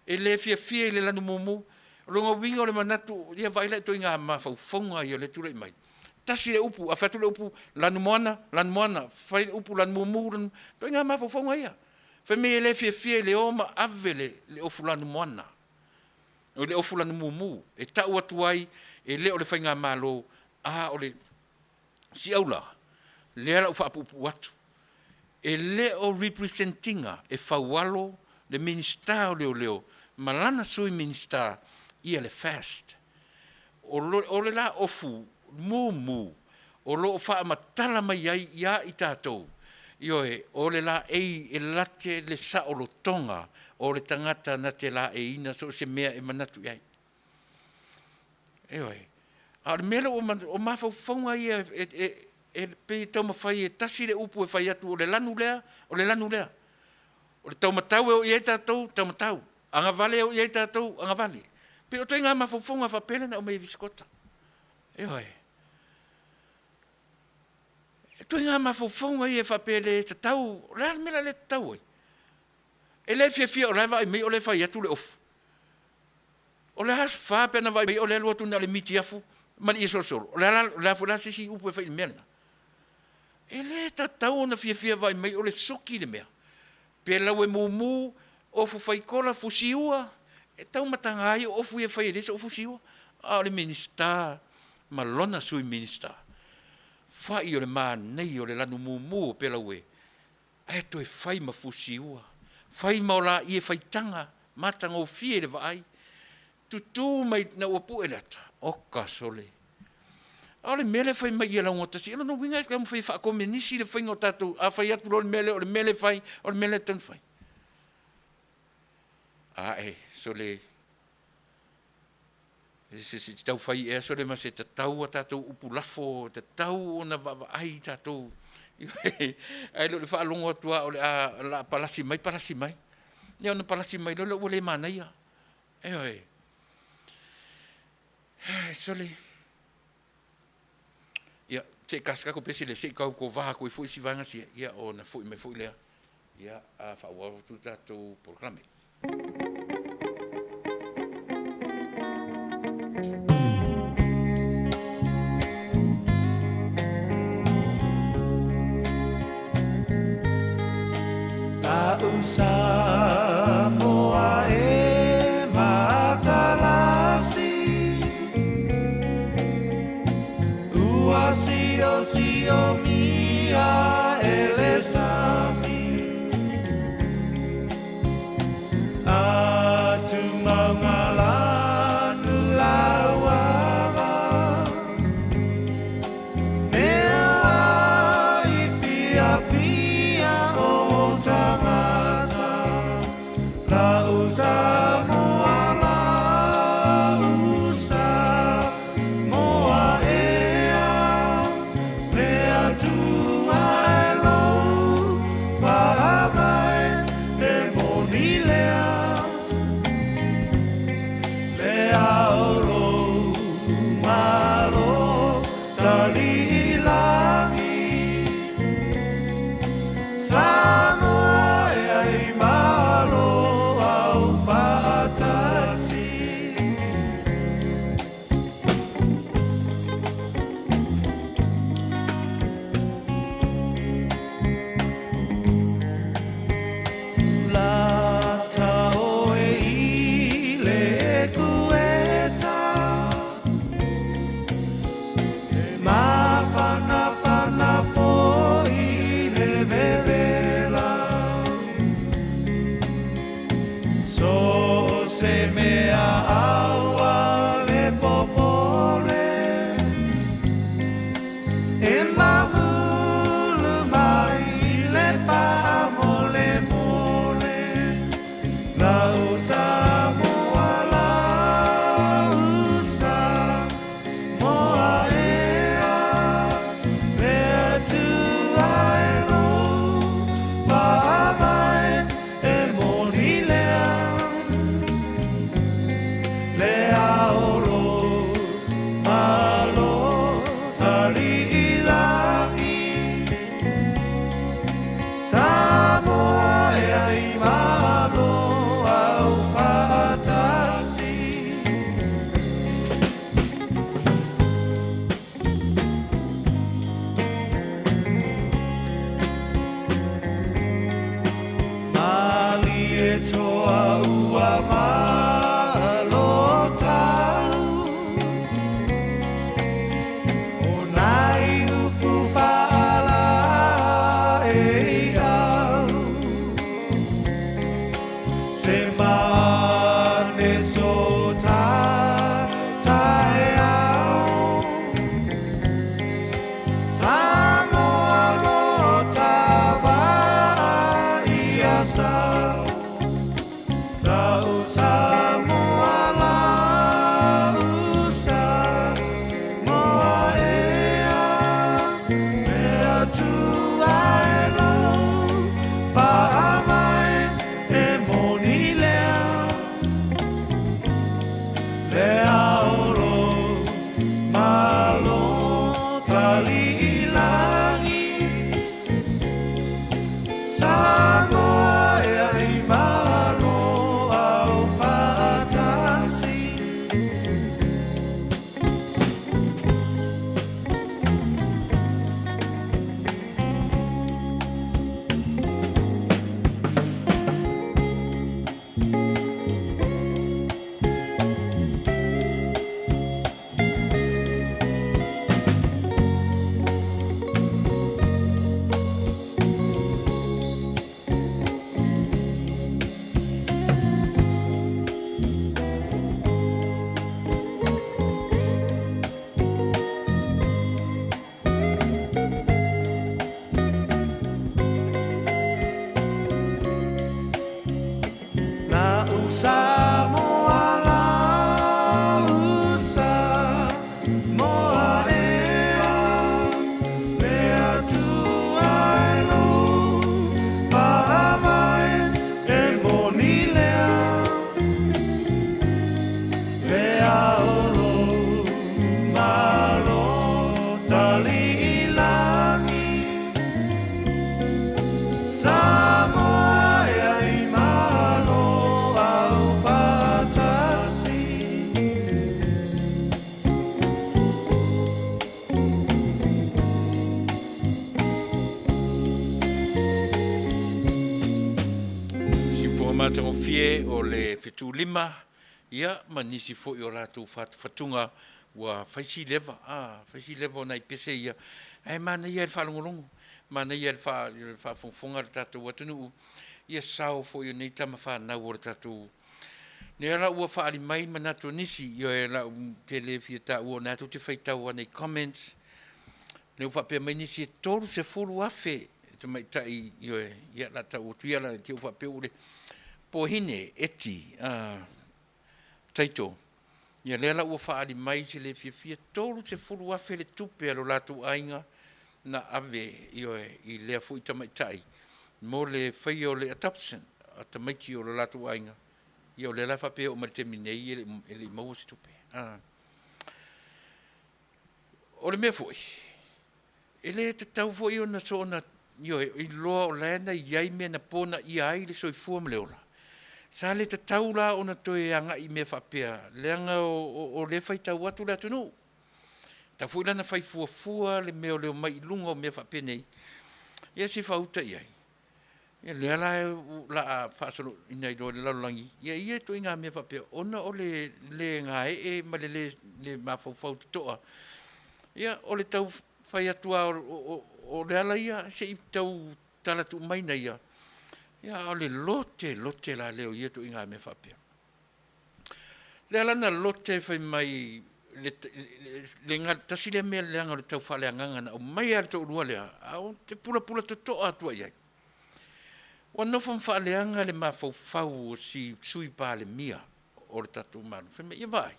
e le fia le lanu mumu longa winga le manatu ia vai le toinga ma fonga ia le tule mai tasi le upu a fatu le upu lanu moana fai upu lanu mumu toinga ma fonga ia fe me le fia le oma avele le ofu lanu moana o le ofu lanu mumu e ta watu ai e le o le fainga malo a o le si aula le ala ufa apu watu e le o representinga e fawalo le minister leo malana sui minister ia le fast o le la ofu mumu o lo fa matala mai ai ia I tatou ioe o le la e late le sa o lo tonga o le tangata na te la e ina so se mea e manatu ai ioe a le mele o mafaufonga ia e pe tau mawhai e tasi le upu e whai atu o le lanu lea o le taumatau e o iei tātou, taumatau. Anga vale e o iei tātou, anga vale. Pe o toi ngā mawhaufonga whapele na o mei viskota. E hoi. E toi ngā mawhaufonga I e whapele ta tau, lea mela le tau oi. E le fia o le vai mei o le whai atu le ofu. O le has whapena vai mei o le luatu na le miti afu, mani e sosolo. O le afu la sisi upu e whai mena. E le ta tau na fia vai mei o le soki le mea. Pe lau e mumu, ofu whaikola fusiua, e tau matanga ai ofu e whai resa o fusiua. A le minister, malona sui minister. Whai o le maa nei o le lanu mumu pe lau e. E to e whai ma fusiua. Whai ma o la I e whaitanga, matanga o fie le vai. Tutu mai na uapu e lata, oka sole. Ale mele fai mai ia launga tasi. Ela no winga ka mo fai whaako me nisi le whai ngotatu. A fai atu lo le mele fai, o le mele tan fai. So le... Se tau fai ea, so le ma se te tau a tatou upu lafo, te tau o na ai tatou. Ai lo le wha alongo atua o le a palasi mai. Ia ona palasi mai, lo le ua le mana ia. So le... Ia, te kaska ko pesi le se kau ko vaha ko I fui si vanga si ia o na fui me fui lea. Ia a whaua tu tātou programe. Samoa e matalasi Ua sio mia ele sami Atu mangalanu lauava Mea I pia o tangata La usa moa la usa moa ea Mea tua e lau Pahagai e moni lea Lea oro malo tali ilangi Samoa e ai malo au fatasi La tau e ile e kueta Ma pana po ile vevela So se mea aua le popole E mamulu mai le pa mole mole La usa moa la usa moa ea Mea tu ai lo Pahamai e moni lea Lea oro malo tali ilangi Samoa e ai malo au fatasi Mali e toa ua malo tau O nai upu whaala e au Se mane so tae au Samoa lo tawa ia sau Rau Samoa la usa moa ea Sea tu ai lau Pahamai e moni lea Lea oro malo tali ilangi Samoa e ai malo au fatasi mātango fie o le whetū lima, ia manisi fo i o rātou whatunga wa whaisi lewa, whaisi lewa o nei pese ia, mana ia le whalongolongo, mana ia le whafonga le tātou watunu, ia sao fo i o nei tama whanau o le tātou. Ne ala ua whaari mai manato nisi, i o e la te le fia tā ua nātou te whaitau anei comments, ne u whapea mai nisi e tōru se furu afe, te mai tai i o e, ia la tau o tuiala te u whapea ure, pohine eti taito, ia le ala ua whaari mai se le fia tōru se furu afe le tupe alo lātou ainga, na ave i o e, i lea fu i tamai tai, mo le whai o le adoption, a tamaiki o le lātou ainga, i o le la whapea o Maritime nei e le maua se tupe. O le mea fwoi, e le te tau fwoi o na so na, i loa o lana iai mea na pōna i ai le soifua ma leola. Sa le te tau la o na toe anga i mea whapea, le anga o le whai tau atu le Taunuu. Ta fwoi lana whai fuafua le mea o leo mai lunga o mea whapea nei, ia si whauta i ai. Ia lea la la whaasolo ina i loa le lalangi. Ia to inga mea whapea. Ona o le ngā ma le mawhauwhau toa. Ia o le tau whai atua o le ala ia se i tau talatu maina ia. Ia o le lote la leo ia to inga mea whapea. Le ala na lote whai mai le ngā tasile mea le anga o le tau whale anganga o mai ala tau rua lea. Au te pula to toa atua iai. Wa no fon faaleanga le mafau si sui pa le mia o le tatu manu. Feme ia vai.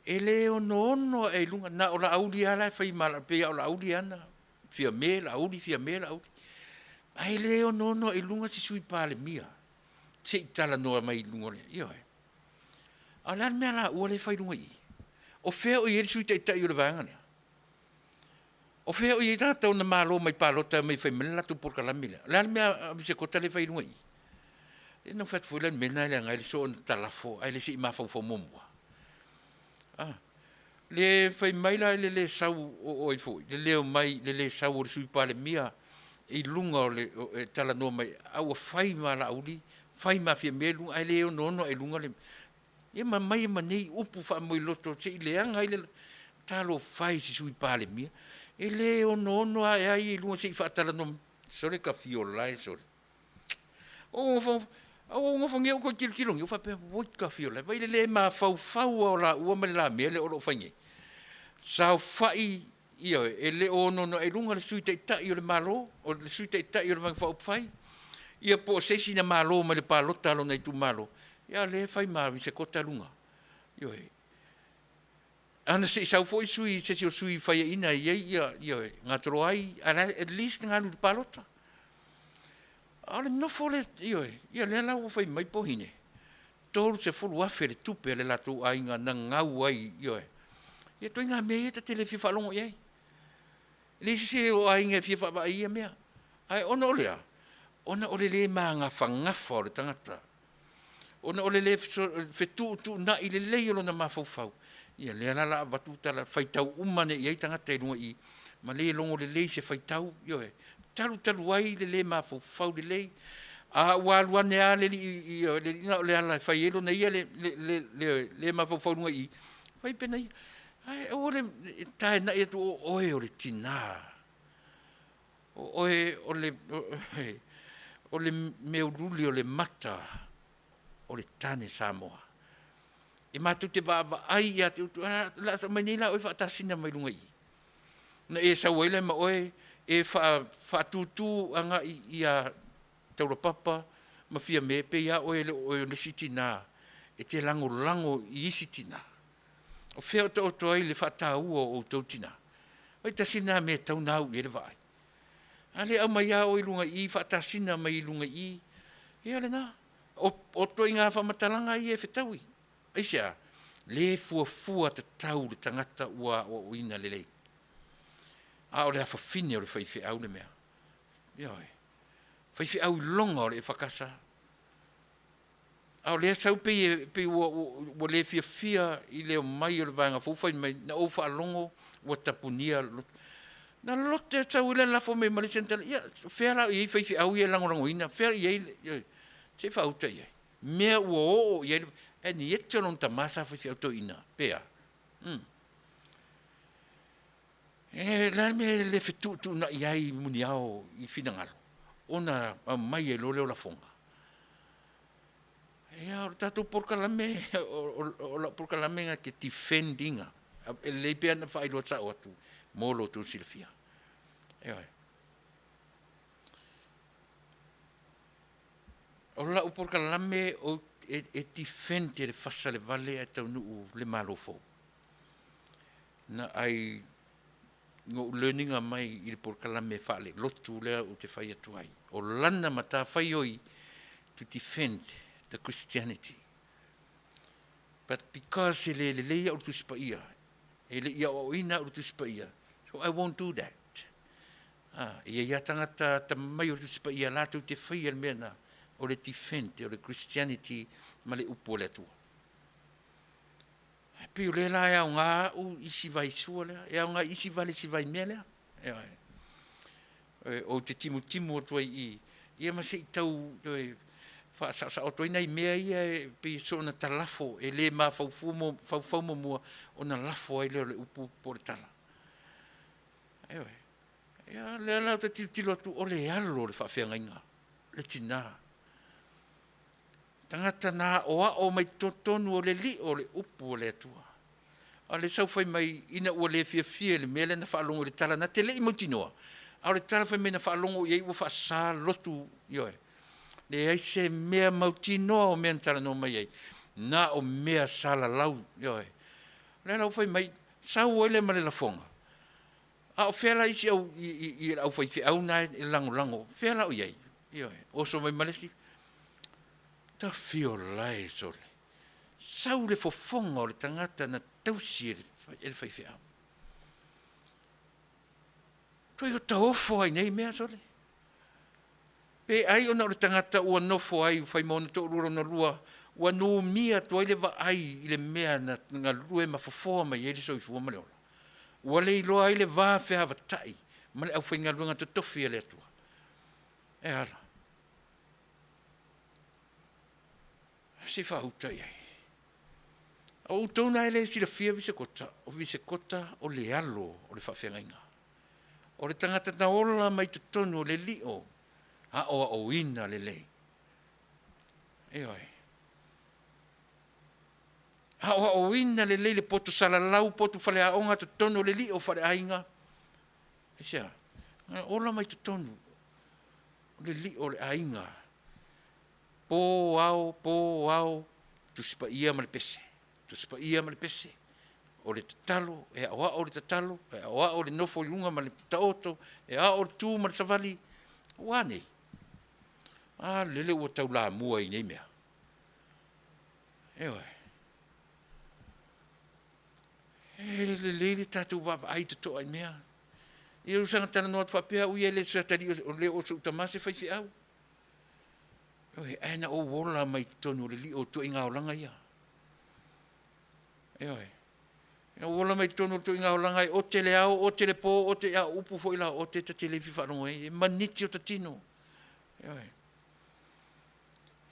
E le ono e lunga na o la auli ala fai mala pe o la auli ana. Fia me la auli. Ai le ono e lunga si sui pa le mia. Se tala no mai lunga le. Ia e. Ala me ala o le fai lunga i. O feo i e sui tai tai o le vanga le. O feo i tā tau na mālo mai pālota mai whai mena tu por kalamile. Lea mea se kota le whai runga i. E nau what fwila mena le ngai le so na talafo, ai le si i mawhau momua. Le whai mai la le sau o i fwoi, le leo mai le sau o le sui pāle mia, i lunga o le tala noa mai, au a whai ma la auli, whai ma fia mea lunga, ai leo nono e lunga le. E ma mai ma nei upu wha moi loto, se i leanga i le talo whai si sui pāle mia, e le ono ai lunga se i whaatala no sore ka fiola e sore. O ngofo ngea uko kilongi, o whapea woi ka fiola. Vai le ma fau o la ua mele la mea le oro whainge. Sao whai ia e le ono e lunga le sui te itai o le malo, o le sui te itai o le whai whai. Ia po sesi na malo ma le palota alo nei tu malo. Ia le whai mawi se kota lunga. Io e. Ana se sau foi sui se sui fai ina ia nga tro ai at least nga lu palota. Ale no fole ia le la fai mai pohine. Tolu se fulu afere tupe le latu ai nga ngau ai ia to nga me te tele fifa longo ia. Le se o ai nga fifa ba ia mea. Ai ona olea. Ona ole le manga fanga for tangata. Ona ole le fetu tu na ile le lo na mafau. Ia le ala batu tala faitau umane i tanga te lunga i ma le longo le se faitau talu ai le ma fau le a waluane a le le ala faielo na ia le ma fau lunga i fai pena i ai o le tai na e o le tina o le meululi o le mata o le tane Samoa. E matu te ba ai ia te la sa mai la o fa tasina mai lunga i na e sa wele ma oe e fa tutu anga ia taura papa ma fia me pe ia o le sitina e te lango i sitina o feo to ai le fa tau o totina o tasina me tau nau le vai ale au mai o lunga i fa tasina mai lunga i ia le na o to inga fa matalanga i e fetaui. Aisia, le fuafua te tau le tangata ua o ina lelei. A o le hawhawhine o le whaiwhi au le mea. Ioi. Whaiwhi au longa o le whakasa. A o le sau pe o le fia i leo mai o le vanga fufai mai na o wha longo ua tapunia. Na lote tau le lafo me malisentala. Ia, whea lau i whaiwhi au i e langorango ina. Whea i Se whauta ia. Mea ua o ia, e ni ete lon ta masa whai auto ina, pea. E la me le whetu na iai muni ao I whinangaro. Ona mai e lole o la fonga. E a o tatou porkalame, o la porkalame nga ke defendinga. E leipea na whaeloa ta o atu, molo tu silfia. E oi. O la o porkalame o e defende le Fasa le Vale e Taunuu le malofo. Na ai ngo learninga mai I le porkalame whale, lotu lea o te whai atu ai. O lana mata whai oi to defend the Christianity. But because le leia o tuspa ia, le ia o ina o tuspa ia, so I won't do that. Ia tangata ta mai o tuspa ia lātou te whai al mea o le defend, o le Christianity ma le upo le atua. Pe o le la ea o ngā u isi vai sua lea, ea o ngā isi vale si vai mea lea. O te timu o tuai ia ma se I tau, Fasa o toi nei mea ia pe so na talafo e le ma fau mo o na lafo ai le upu por tala. Ia le la te tilo tu o le alo le whawhianga inga. Le tina. Tangata nā o mai tonu o le li o le upu o le atua. A le sau whai mai ina ua le fia le mele na whaalongo le tala na te le I mautinoa. A le tala whai mai na whaalongo iei ua whaasa lotu ioe. Le ai se mea mautinoa o mea tala no mai ai. Na o mea sala lau ioe. Le lau whai mai sau oile ma le la fonga. A o whela isi au I au whai whi au nai lango. Whela o iei. Ioe. Oso mai malesi. Ta fio lai sole. Sau le fofonga o le tangata na tausi e le whai whi au. Toi o ta ofo ai nei mea sole. Pe ai ona o le tangata ua nofo ai whai mauna to urura na lua. Ua no mia toi le wa ai I le mea na ngā lue ma fofoa mai e le soi fua ma le ola. Ua le iloa ai le vā whea wa tai. Ma le au whai ngā luenga to tofi e le atua. E ala. Si whauta iai. O tōna ele si la fia vise kota. O vise kota o le alo o le whawhenga inga. O le tangata na ola mai te tonu o le lio. A o ina le lei. E oi. A o ina le lei le poto salalau, poto whale aonga te tonu o le lio whale ainga. E sia. Ola mai te tonu. O le lio le ainga. Po au, tu sipa ia ma le pese. Tu sipa ia ma le pese. O le tatalo, e awa o le tatalo, e awa o le nofo ilunga ma le taoto, e a o le tū ma le savali. Wane. Lele ua tau la mua I nei mea. Ewa. Le tātou wapa ai te toa I mea. I usanga tana noa whapea ui e le satari o le o su tamase whai au. Ana o wola mai tonu le li o tu inga o langa ia. Ana wola mai tonu tu inga o langa o te le au, o te le po, o te a upu fo ila, o te te le fiwharongo e maniti o tatino.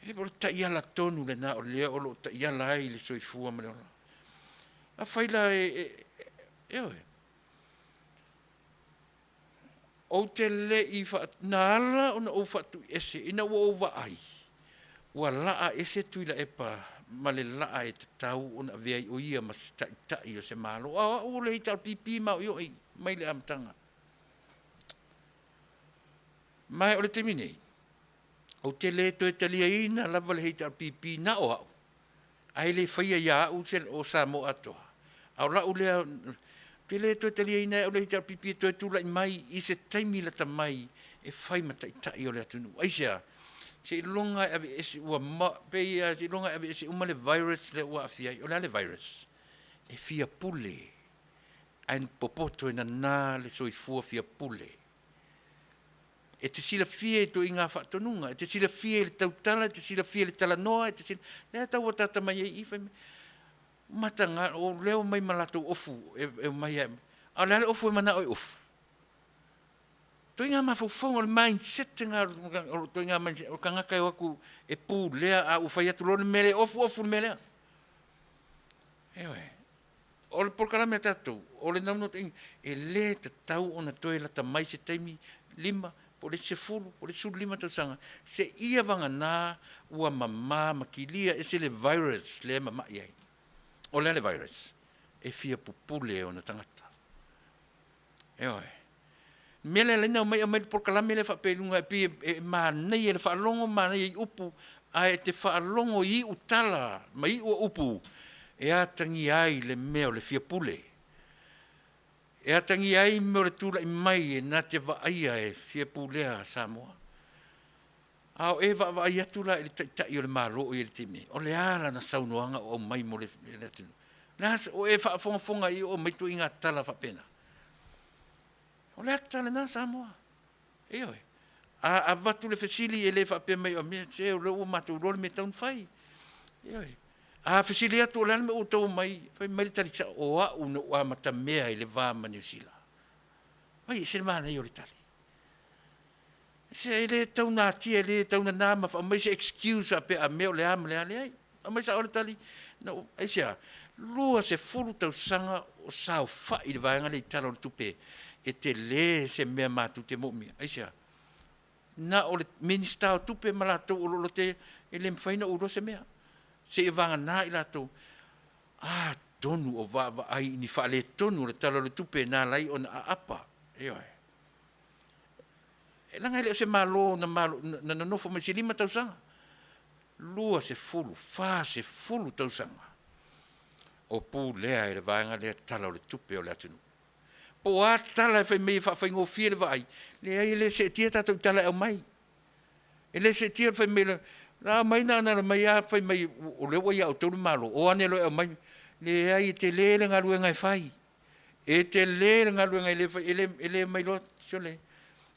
E bro ta ia la tonu le na o le o lo ta ia la ai le soifua ma le ola. A whaila o te le I na ala o na o whatu ese, ina ua o wa ai. Ua laa ese Tuilaepa ma le laa e te tau o na veai o ia mas tai o se malo. O le hita pipi ma o ioi, mai le amtanga. Mai o le te minei. O te le to e talia ina lava le hita pipi na o au. Ai le whaia ia o sa mo atoa. Au la o lea, te le to e talia ina o le hita pipi to e tula I mai I se taimi la ta mai e whai matai tai o le atunu. Aisea, se longa ave ese ua ma, pe se longa ave ese uma le virus le ua afiai, o le virus. E fia pule. Ain popoto e na nā le soifua fia pule. E te sila fie to I ngā whaatonunga, e te sila fie le tautala, e te sila fie le talanoa, e te sila... Lea tau o tata mai e iwhai me. Matanga, o leo mai malato ofu, e mai e. A lea le ofu e mana oi ofu. Toi ngā mawhawhonga le mindset ngā toi ngā mindset o kangaka e waku e pū lea a uwhai atu lone mele ofu mele. Ewe, o le porkalame tatou, o le naunot ingi, e le te tau o na toi la ta mai se taimi 5, po le 10, po le 5 tausanga, se ia vanga nā ua mamā makilia e se le virus le mama iai. O le virus, e fia pupule o na tangata. Ewe, mele le nau mai o mai porkalame le whapelunga e pi e mānei e le whaalongo mānei i upu, a e te whaalongo i utala, mai ua upu, e atangi ai le meo le fia pule. E atangi ai meo le tula i mai e nā te waaia e fia pulea Samoa. Ao e waaia tula e le tai o le malo i le timi. O le ala na saunoanga o mai mo le atinu. Nasa o e whaafonga i o mai tu inga tala whapena. O le atala nā Samoa. E oi. A watu le fesili e le whapena mai o mea te o le o matu role me taun whai. E oi. A fesili atu o le alme o tau mai, whai mai tali sa o a una o amata mea i le vā mani usila. Mai, se le mana i o le tali. Se le tau nā tia, le tau nā nāma, mai se excuse a pe a mea o le ama le ale ai. A mai sa o le tali, no, ai sea, lua se furu tau sanga o sao wha i le vāenga le i tala o le tupe, e te le se mea mātu te momi. Ai sea, na o le minister o tupe malatou o lolo te, e le mwhaina uro se mea. Se e vanga nā i lato, tonu o wa ai ni whaale tonu le talo le tupe nā lai o na apa. E oi. E langa ele o se malo na nofo mai se 5 tausanga. Lua se fulu, wha se fulu tausanga. O pū lea e le vanga lea talo le tupe o le atinu. Po a tala e whai mei whai ngofia le vai. Le ai le se tia tatou tala e mai. E le se tia whai mei le la mai na mai a fai mai o le wai au tau malo o ane lo e mai le ai te le nga luenga e fai e te le nga luenga ele mai lo sole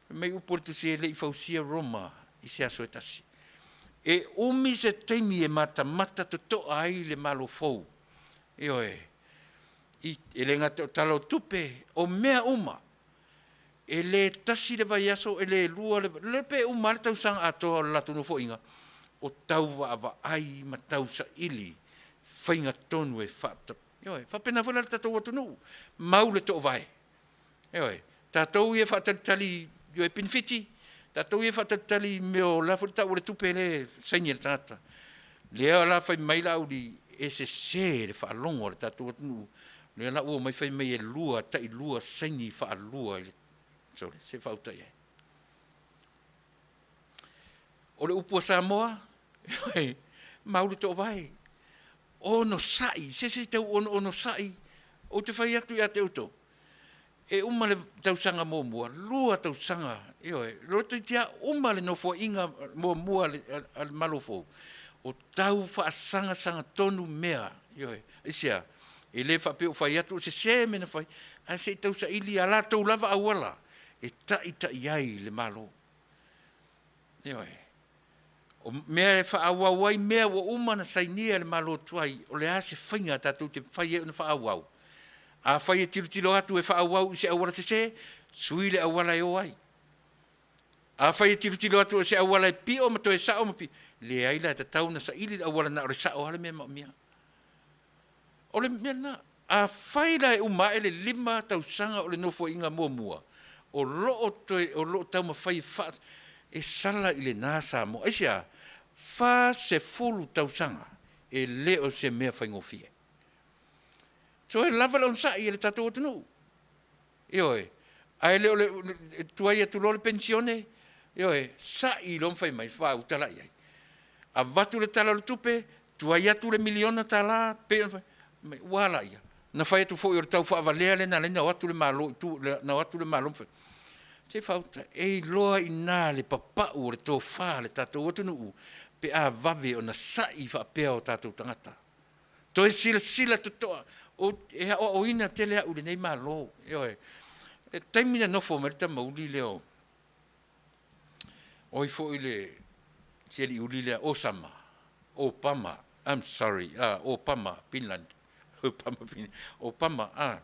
mai uportu se le fausia Roma i se aso etasi e umi se teimi e mata to ai le malo fou e oe i ele nga talo tupe o mea uma e le tasi le vai aso e le lua le pe uma le tau sanga ato la tunu fo inga o tau wa ai ma tau sa ili whainga tonu e whata. Ioi, whapena whala tatou o tunu. Mau le tō vai. Ioi, tatou e whatatali yo e pinfiti. Tatou e whatatali meo la whata o le tupe le saini le tangata. Lea la whai mai la uri e se le whaalongo le tatou o tunu. Lea la ua mai whai mai e lua, tai lua saini whaalua. Sore, se whautai e. O le upua Samoa, mauri tō vai. Ono sai, se tau ono sai, o te whai atu i a te uto. E umale tausanga mōmua, lua tausanga, roto i tia umale no fo inga mōmua al malofo. O tau whaasanga tonu mea, isia, e le whapeo whai atu, se mena whai, a se tausa ili a la tau lava awala, e ta iai le malo. O mea e whaawawai mea wa umana sainia le malo tuai o le ase whainga tātou te whai e una whaawau. A whai e tilo atu e whaawau i se awala se sui le awala e oai. A whai e tilo atu e se awala e pi o mato e sao mapi. Le aila e ta tauna sa ili le awala na ore sao hale mea mea. O le mea na. A whai la e uma e le 5 tausanga o le nofo inga mua. O loo tau ma whai whaat. E sala i le nā Samoa. Eisia, wha se fulu tausanga e leo se mea whaingofie. So e lava laun sa i e le tatou o tunu. Ioe, a e leo tuai atu lo le pensione, ioe, sa i lon whai mai wha utala iai. A watu le tala le tupe, tuai atu le miliona tala, pe wala ia. Na whai atu fo i o tau wha avalea le na watu le malo, na watu le malo whai. Se fauta, e loa i nā le papau o le tō whā le tātou o tunu pe a vave o na sai whapea o tātou tangata. To e sila totoa, e o ina tele a ule nei mā lō. E taimina nofo marita mauli leo. Oi fo i le, teli uli lea Osama, Opama, I'm sorry, Opama, Finland. Opama,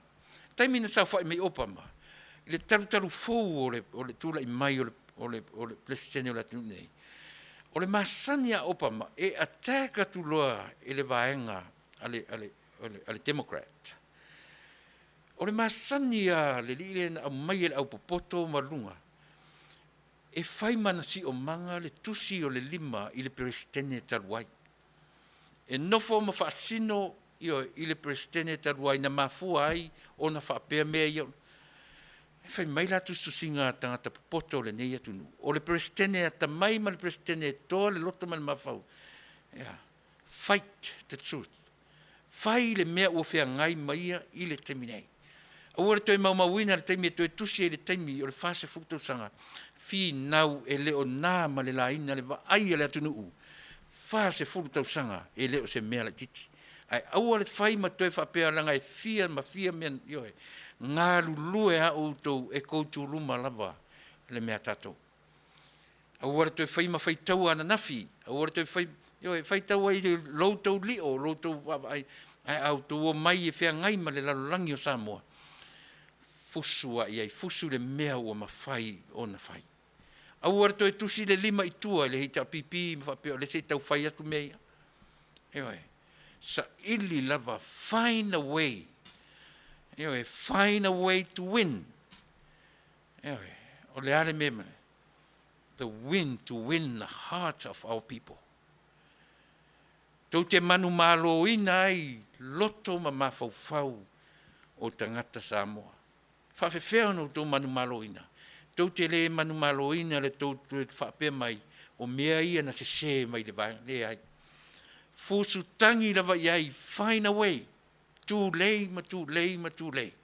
Taimina sa whai mei Opama. I le talu fou o le tula I mai o le presidente o le tunu nei. O le masani a Obama e ataka tu loa e le vaenga ale Democrat. O le masani a le lile au mai au popoto malunga. E fai mana si o manga le tusi o le lima I le presidente taluai. E nofo ma faasino I le presidente taluai na mafua ai o na faapea mea iau. E fai mai la tu susinga tangata popoto le nei atunu. O le presidente ata mai ma le presidente toa le loto ma le mafau. Yeah. Fight the truth. Fai le mea ua fea ngai maia I le temi nei. Aua le toi maumauina le temi e toi tusi e le temi o le fase fukuto sanga. Fi nau e leo nā ma le laina le va ai le atunu u. Fase fukuto sanga e leo se mea le titi. Ai aua le fai ma toi whapea langa e fia ma fia mea yoe. Ngā lulue a outou e koutu luma lava le mea tatou. Aua le toi whai ma whai tau ana nafi. Aua le toi whai tau ai loutou lio, loutou ai autou o mai e whea ngai ma le lalolangi o Samoa. Fusua I ai, fusu le mea ua ma whai o na whai. Aua le toi tusi le lima I tua le hita pipi, le se tau whai atu mea. Eoi, sa ili lava, find a way. Find a way to win. O le ale meme, the win to win the heart of our people. Tau te manu malo ina ai, loto ma mafau o tangata Samoa. Whawhewhea no tau manu malo ina. Tau te le manu malo ina le tau te whapea mai, o mea ia na se mai le ai. Fusu tangi lava iai, find a way. Too late, ma too late, ma too late.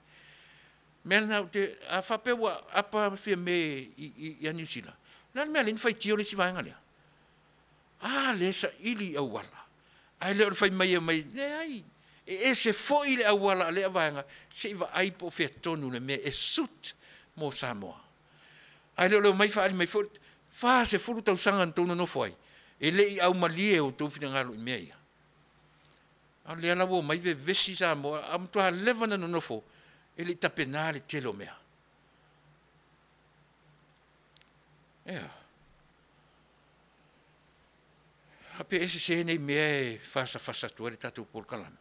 Mena te a whapewa apa fia me I New Zealand. Nā mea lini whai tio le si vaenga lea. Le sa ili awala. Ai leo le whai mai, le ai. E se fo ile awala le vaenga, se iwa aipo fia tonu le mea e sut mo Samoa. Ai leo mai whaali mai fo, wha se furu tau sanga tono no fwai. E le I au malie o tau whina ngalo I mea ia. A le ala wo mai ve vesi Samoa, am toa levana no nofo, e le tapena le telo mea. Hape ese se nei mea e fasa tua le tatu por kalame.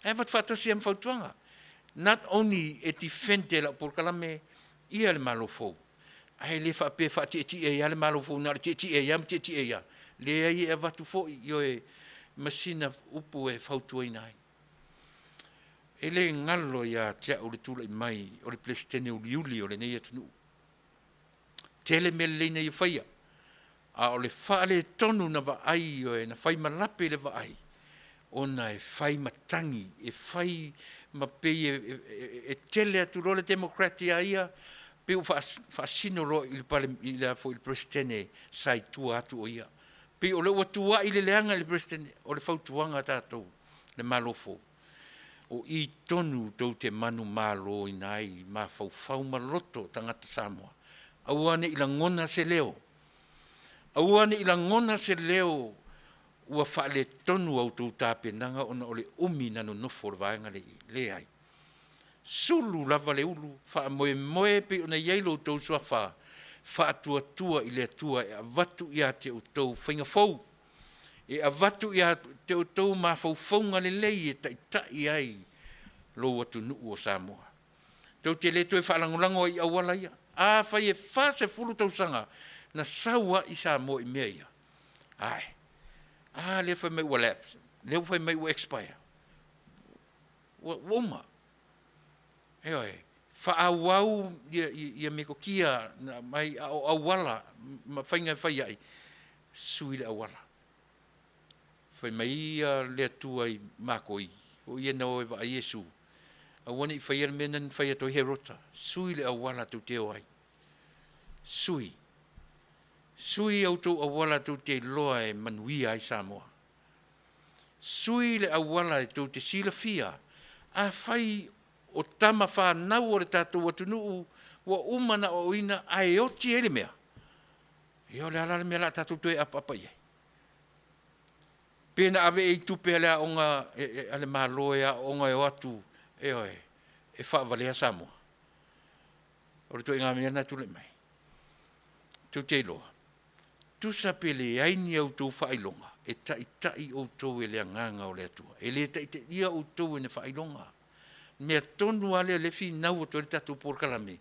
E wat fatasi am fautuanga. Not only e ti fente la por kalame, ia le malofou. Ai le fape fati eti e ia le malofou, na le teti e ia, teti e ia. Le ai e watu fo io e masina upu e fautua inai. E le ngalo ia tia o le tula I mai, o le plestene o liuli o le nei atunu. Tele me le nei whaia. A o le whaale tonu na wa ai o e na whai malape le wa ai. O na e whai matangi, e whai mapei e tele atu lo le demokrati a ia, pe u whaasino lo I le fo il plestene sai tua atu o ia. Pe o le ua tua I le leanga le presidente, o le fautuanga tātou, le malofo. O I tonu tau te manu malo inai, ma fau maloto tangata Samoa. Auane I la ngona se leo. Auane I la ngona se leo, ua whaale tonu au tau tāpenanga, ona o le umi nano nofo le vaenga le ai. Sulu lava le ulu, wha moe pe ona iailo tau sua wha. Whaatua I le atua e avatu ia te o tau whainga fau. E avatu ia te o tau ma faufaunga le lei e tai ai lo atu nuu o Samoa. Tau te le toi whaalangolango I awala ia. A whai e whase fulu tau sanga na saua I Samoa I mea ia. Ai. Le whai mai ua lapse. Le whai mai ua expire. Woma. Eoi. Whaawau ia me ko kia mai awala ma whainga whai ai sui le awala. Whai mai le atua I makoi o ia nao e wa a Yesu. A wani I whai al menan whai ato herota. Sui le awala tu teo ai. Sui. Sui au tau awala tu te loa e Manuia ai Samoa. Sui le awala e tu te sila fia. A whai o tama whanau o le tātou atunuu, wa umana o ina ai o ti ele mea. Io le ala le mea la tātou tue apa ie. Pena ave e tupe alea onga, ale maa loea onga e o atu, e wha valea Samoa. O le toi ngā mea na tule mai. Tu te loa. Tu sa pele aini au tō whailonga. E tai o tō e lea nganga o lea tua. E lea tai te ia o tō e ne whailonga. Mea tonu ale le fi nau o tō le tatu porkalame.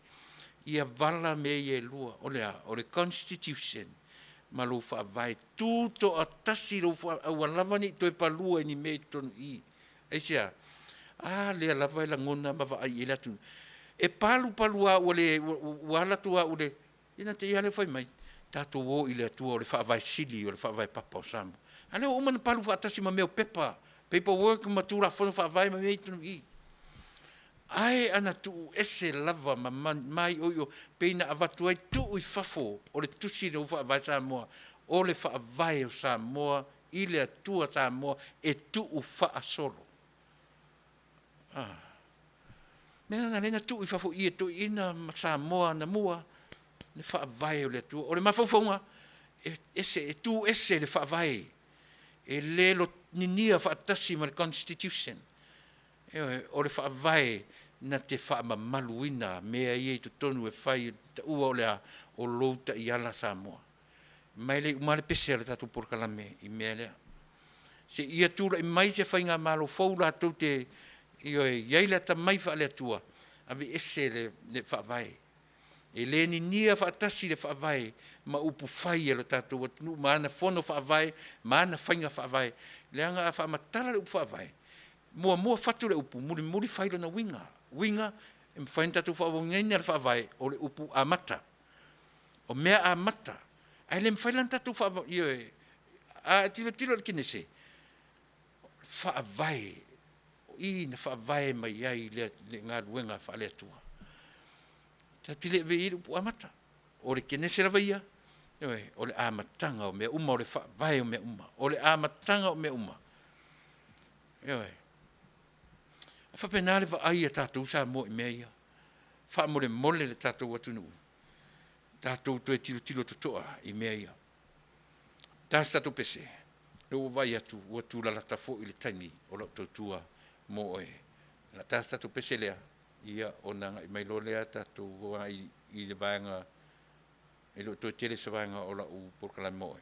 Ia vala me e lua. O le Constitution. Ma lo whaavai. Tūto a tasi lo whaavai. Lava ni toi palua ni me tonu i. E sia. Lea lava e la ngona mawa ai e latu. E palu a ule. Wala tua ule. Ina te iale whai mai. Tato o i le atua o le whaavai sili o le whaavai papa o samu. Ane o umana palu whaatasi ma meo pepa. Paperwork ma tūra whanu whaavai ma mei tunu i. Ai ana tu ese lava ma mai o peina avatu ai tu i fafo o le tusi o whaavai Samoa. O le whaavai o Samoa i le atua Samoa e tu u whaasoro. Mena na lena tu i fafo i e tu ina Samoa na mua. Ne whaavai o le atua. O le mawhauwhaunga, e tu ese le whaavai. E lelo ninia whaatasi ma le Constitution. O le whaavai na te whaamamaluina mea i e tu tonu e whai ta ua o lea o louta i ala Samoa. Mai le umare pese ala tatu porkalame i mea lea. Se ia tūra i mai se whai ngā malo whaula tau te iaila ta mai wha le atua. Awe ese le whaavai. E le ni nia whaatasi le whaavai ma upu whai alo tātou watunu, maana whono whaavai, maana whainga whaavai, le anga a whaamatara le upu whaavai. Mua whatu le upu, muri whailo na winga. Winga, e mwhain tātou whaavongaina le whaavai o le upu amata. O mea amata. Ai le mwhailan tātou whaavai, tilo le kinese. Whaavai, i na whaavai mai ai le ngā ruenga whaale atua. Ta pile ve i upu amata. O le kenese la vaia. O le amatanga o mea uma, o le whaavai o mea uma. O le amatanga o mea uma. A whapena le wa ai a tātou sa mo i mea ia. Wha mole le tātou watunu. Tātou toe tilo totoa i mea ia. Tās tātou pese. Lo vai atu, watu la latafo i le taimi o la tautua mo oe. La tās tātou pese lea. Ia ona i mai lo lea tātou wa i le vaenga e lo toi tele sa vaenga o la u porkalame moe.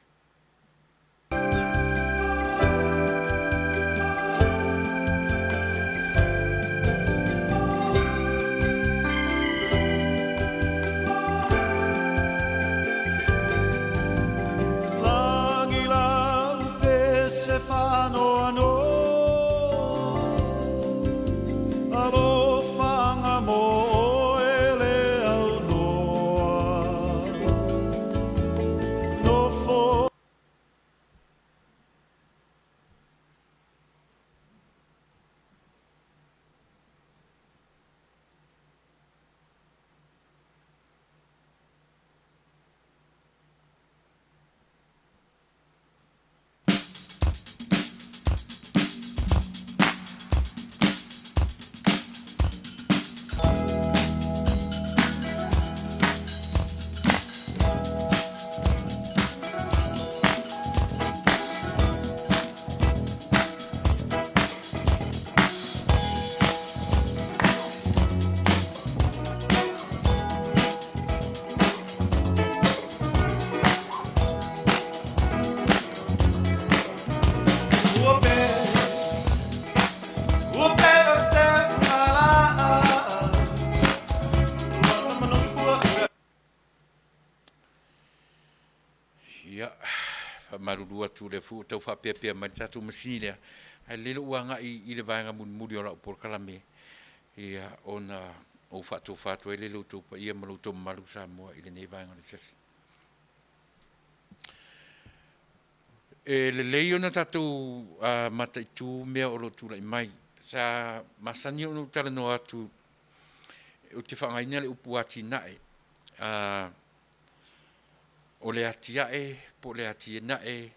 Langi lau pese whanoa no alo marurua tu le fu tau fa pe mai tatu masile ai le uanga i le vanga muri ora por kalame ia ona o fatu ele lo tu pa ia malu to malu Samoa ile nei vanga le tasi le leio na tatu matai tu mea o lo tu lai mai sa masani o tala no atu o te whangaina le upu ati nae o le atia po le atia nae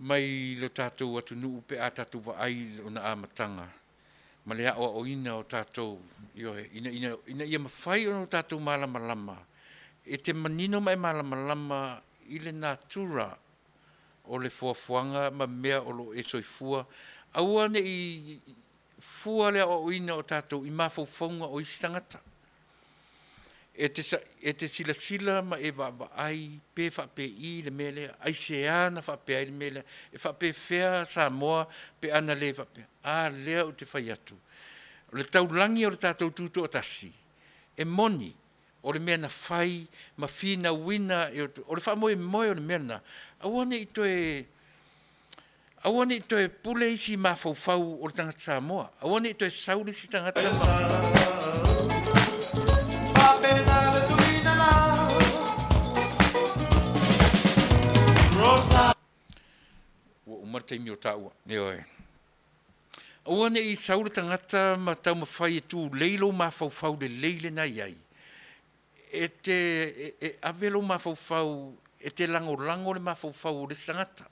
mai lo tātou atu nuu pe a tātou wa ai o na amatanga ma le o ina o tātou ina ia mawhai o tātou malama e te manino mai malama i le natura o le fuafuanga ma mea o lo e soifua aua ne i fua le o ina o tātou i mawhauwhaunga o i stangata e te sila ma e wa ai pe fa pe I le mele ai se ana fa pe ai le mele e fa pe fea Samoa pe ana le fa pe a le o te fai atu o le taulangi o le tatou tuto o tasi e moni o le mea na fai ma fina wina o le fa moe moe o le mea na awane I toe pule isi ma fau o le tangata Samoa awane I toe sauli si tangata ma o martai mi o taua e awane I sauli tangata ma tau ma fai tu leilo ma fau le leile na iai e te avelo ma fau e te lango le ma fau le sangata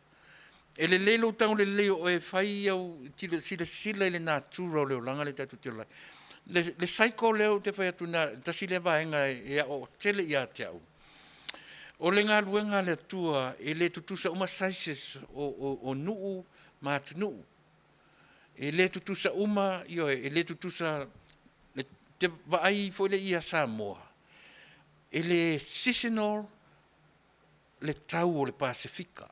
e le lelo tau le leo e fai au sila le natura o leo langa le tatu te lai le saiko leo te fai atu na tasi le vaenga e o tele I a te au o le ngā luenga le tua e le tutusa uma saises o nuu ma atu nuu e le tutusa uma e le tutusa te vaai fo le ia Samoa e le seasonal le tau o le Pasifika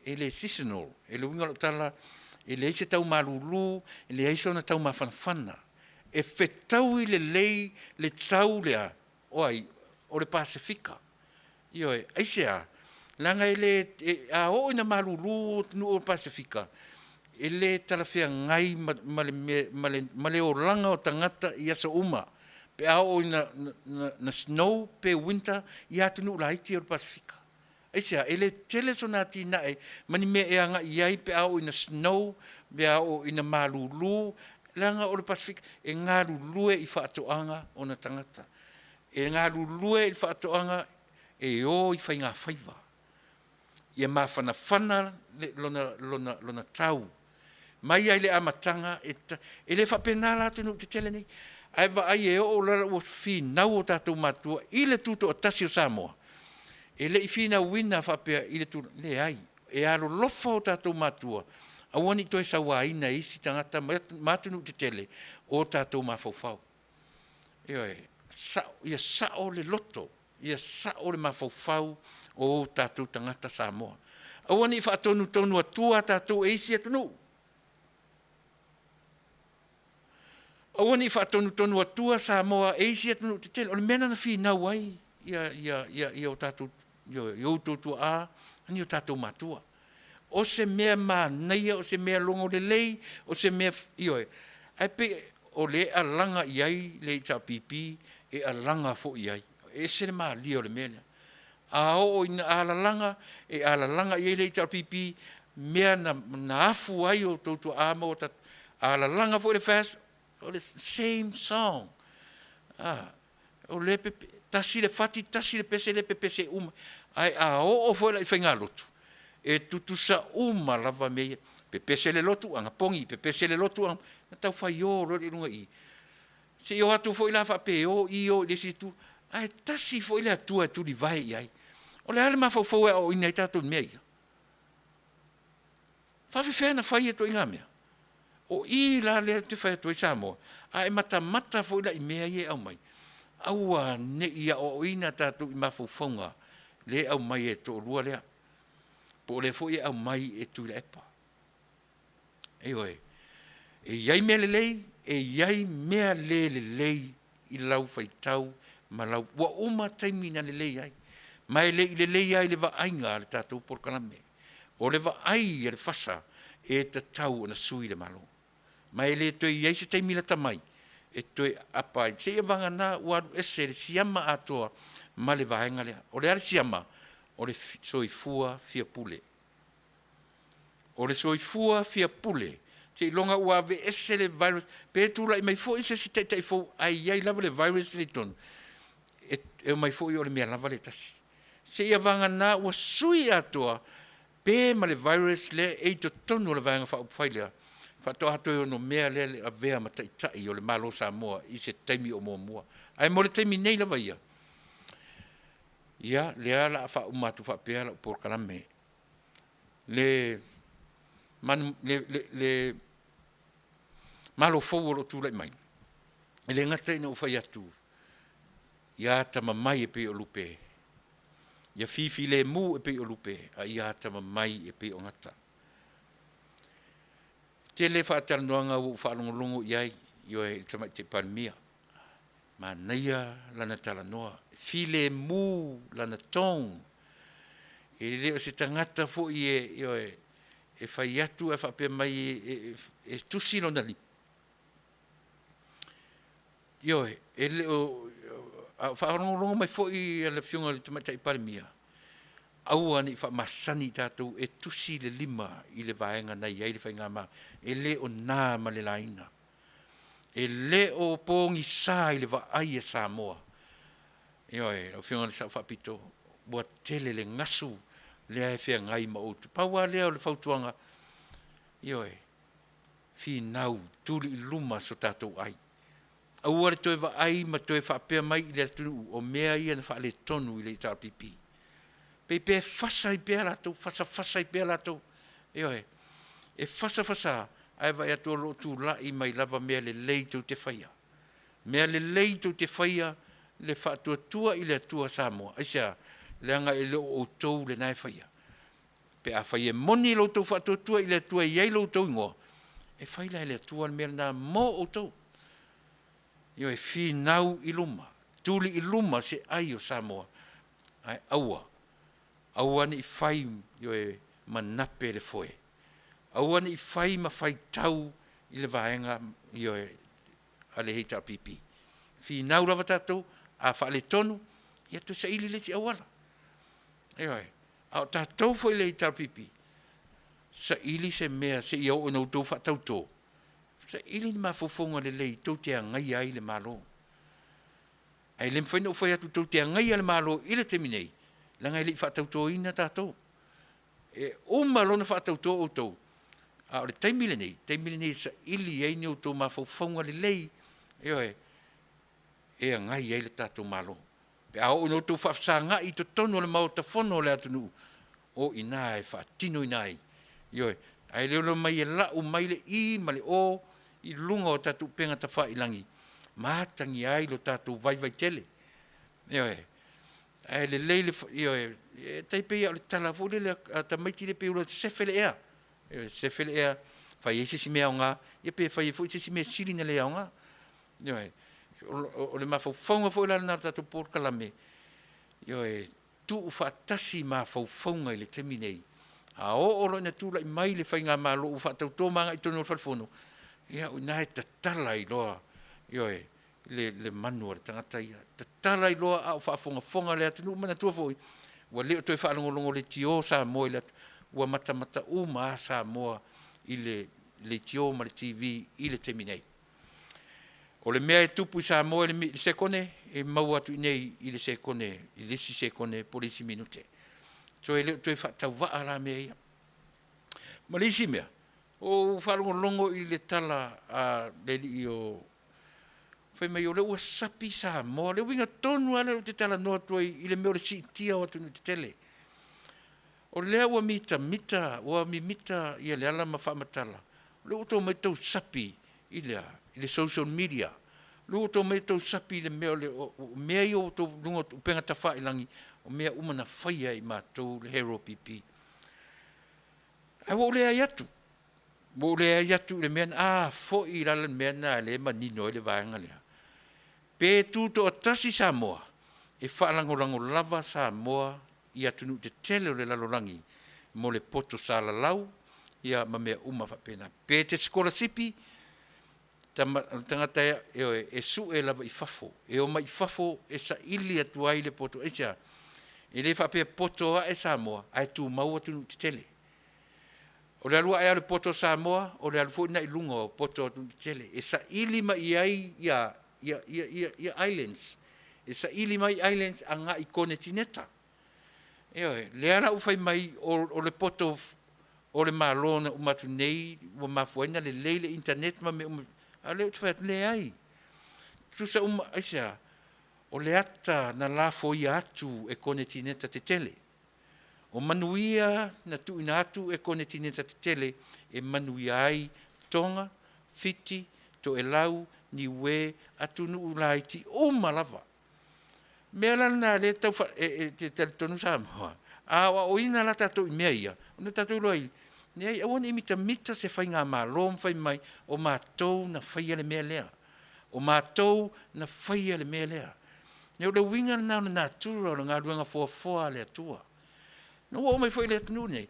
e le seasonal e le winga lo tala e le ise tau malulu e le ise ona tau mafanafana e fetau I le lei le tau lea o le Pasifika aise a langa e le a o ina malulu no o Pasifika e le talafea ngai ma le o langa o tangata I asa uma pe a o ina na snow pe winter I atu no laiti o le Pasifika aise ele tele sona tina e mani me e anga iai pe au ina snow pe au ina malulu langa o le Pacific e ngā lulue I whaatoanga o na tangata e ngā lulue I whaatoanga e o I whai ngā whaiva ia mawhanawhana lona tau mai ai le amatanga e le whapenala tenu te tele nei ai wa ai e o lara o whinau o tātou matua I le tuto o tasi o Samoa e le ifina wina whapea I le tu le ai e alo lofa o tātou matua awani toi sa waina isi tangata matunu te tele o tātou mawhauwhau ia sao le loto ia sao le mawhauwhau o tātou tangata Samoa awani whaatonu tonu atua tātou e isi atunu awani whaatonu tonu atua Samoa e isi atunu te tele o le mena na whinau ai ia o tātou yo tu a ani o tātou matua o se mea mānaia o se mea longo le lei o se mea ai pe o le alanga iai le ta pipi e alanga fo iai e se le mali o le mea a o ina alalanga iai le ta pipi mea na afu ai o tu a mo ta alalanga fo le fast o le same song o le pepe tasi le fati tasi le pese ai a o foi la fenga lotu e tutusa lava me pese le lotu anga pongi pese le lotu anga tau fai o lo lunga I se yo atu foi la fa pe o le situ ai tasi foi la tua tu di vai ai o le ale ma fo o ina tatu me fa fena fai to inga me o I la le te fai to Samoa ai mata foi la I me ai au mai aua ne ia o ina tatu I mawhauwhaunga le au mai e tō rua lea po le fo au mai e Tuilaepa e iai mea lelei e iai mea lelei I lau whaitau ma lau wa uma taimina lelei ai mai lelei ai le wa ainga le tatu porkalame o le wa ai le Fasa e ta tau na sui le malo mai le toi iai se taimina tamai e toi apai se ia vangana ua ese le siama atoa ma le vaenga lea o le ale siama o le soifua fia pule o le soifua fia pule te longa ua ve ese le virus pe tula I mai fo ese si te fo ai ai lava le virus le ton e mai fo I o le mea lava le tasi se ia vangana ua sui atoa pe ma le virus le e to tonu le vaenga fa upfailea fato hato no mea le avea mata itai o le malo Samoa I se taimi o mua ai mo le taimi nei la vaia ia le ala fa umatu fa pe ala por kalame le malo fo lo tu le mai ele ngata ina o fai atu ia tamamai e pe o lupe. Ia fifi le mu e pe o lupe, a ia tamamai e pe o ngata. Te le whaatanoanga u whaalongolongo iai, io e tamai te parimia. Manuia lana tala noa, file mu lana tong. E leo se tangata fo i e whai atu e whapea mai e tusi lona li. Io e leo, whaalongolongo mai fo i le whiunga le tamai te parimia. Aua ni masani tātou e tusi le lima i le vaenga nei ai le whainga ma. E le o nā ma le laina. E le o pōngi sā i le vaai e Samoa. Ioi, o whiunga le sa whapito. Bua tele le ngasu le ai whea ngai ma outu. Paua leo le whautuanga. Ioi, whi nau tuli i luma so tātou ai. Aua le toi vaai ma toi whapea mai i le atunu o mea ia na whaale tonu i le itāra pipi. Pe fasa i pēr atou, fasa i pēr atou. Ioi, e fasa, ai vai atou lo tu la i mai lava mea le lei tau te whaia. Mea le lei tau te whaia, le whaatua tua i le atua Samoa. Aisia, le anga e leo o tau le nai whaia. Pe a whaia moni lo tau whaatua tua i le atua iei lo tau ingoa. E whaila i le atua mea na mo o tau. Ioi, whi nau i luma. Tuli i luma se ai o Samoa. Ai, aua. Aua ni whai ioe manape le foe. Aua ni whai ma whai tau i le vaenga ioe a le heita pipi. Whi nau lava tātou, a whaale tonu, ia tu sa ili le si awala. Ioe, a tātou fo i le heita pipi. Sa ili se mea se iau o nau tau whatau tō. Sa ili ni mafofonga le lei tau te ngai ai le malo. Ai le mwhaina o whai atu tau te ngai ai le malo i le teminei. Langa ili whaatauto ina tātou. E oma lona whaatauto o tau. A o le taimile nei sa ili ei ni o tau mawhauwhaunga le lei. Eoe, e a ngai ei le tātou malo. Pe a o no tau whaafsanga i to tono le mau ta whono le atunu. O ina e whaatino ina ei. Eoe, ai leo mai e lau mai le I ma le o i lunga o tātou penga ta wha ilangi. Mātangi ai lo tātou vai tele. Eoe, ai le leile io e tai pe o le tala fo le ta mai ti le pe o sefele ea sefele ea fai ese si mea nga e pe fai fo ese si mea sili na le nga io o le mafo fonga fo la na ta por kalame io e tu fa tasi ma fo fonga le terminei a o lo na tu la mai le fai nga ma lo fa to manga i tono fa fono ia o na ta tala i lo io e le Manuia tangata ia. Ta tala i loa au whaafonga le atu mana tua foi. Wa leo toi whaalongolongo le tio sa moa i le atu. Wa mata uma sa moa i le tio ma le TV i le teminei. O le mea e tupu i sa moa i le sekone e mau atu nei i le sekone, i le si sekone polisi minute. So e leo toi whaatau waa la mea ia. Ma le isi mea. O whaalongolongo i le tala le li o fai mai o le ua sapi sa mo le winga tonu ale o te tala noa tuai i le meo le si tia o tunu te tele. O lea ua mita i le ala ma whaamatala. Le uto mai tau sapi i le social media. Le uto mai tau sapi i le meo le mea i o tau lunga upenga ta wha ilangi o mea umana whaia i mātou le hero pipi. Ai wo lea iatu. Wo lea iatu le mea fo i lala mea na le manino i le vaenga lea. Pe tuto o tasi Samoa, e whaalangorango lava Samoa i atunu te tele o le lalorangi mo le poto sa lalau ia ma mea uma whapena. Pe te sipi, tangata e su e lava i fafo. E o mai fafo e sa ili atu ai le poto. E le whapea poto a e Samoa, ai tu mau atunu te tele. O le alua e ale poto Samoa, o le alu na i lunga o poto atunu te tele. E sa ili ma i ai ia islands. E sa ili mai islands a ngā i kone tineta. Eoe, le ana ufai mai o le poto o le malona umatu nei, ua mafuaina le leile internet ma me a leo te whai le ai. Tusa aisa, o le ata na la foia atu e kone tineta te tele. O Manuia na tuina atu e kone tineta te tele, e Manuia ai tonga, fiti, to e lau, ni we atunu ulaiti o malava. Mea lana le tau te tonu Samoa. A o ina la tatou mea ia. Ona tatou loi. Nei awana imita mita se whai ngā mālom whai mai o mātou na whai ale mea lea. O mātou na whai ale mea lea. Nei o le winga na nā tura o ngā ruanga fua le atua. No o mai whai le atunu nei.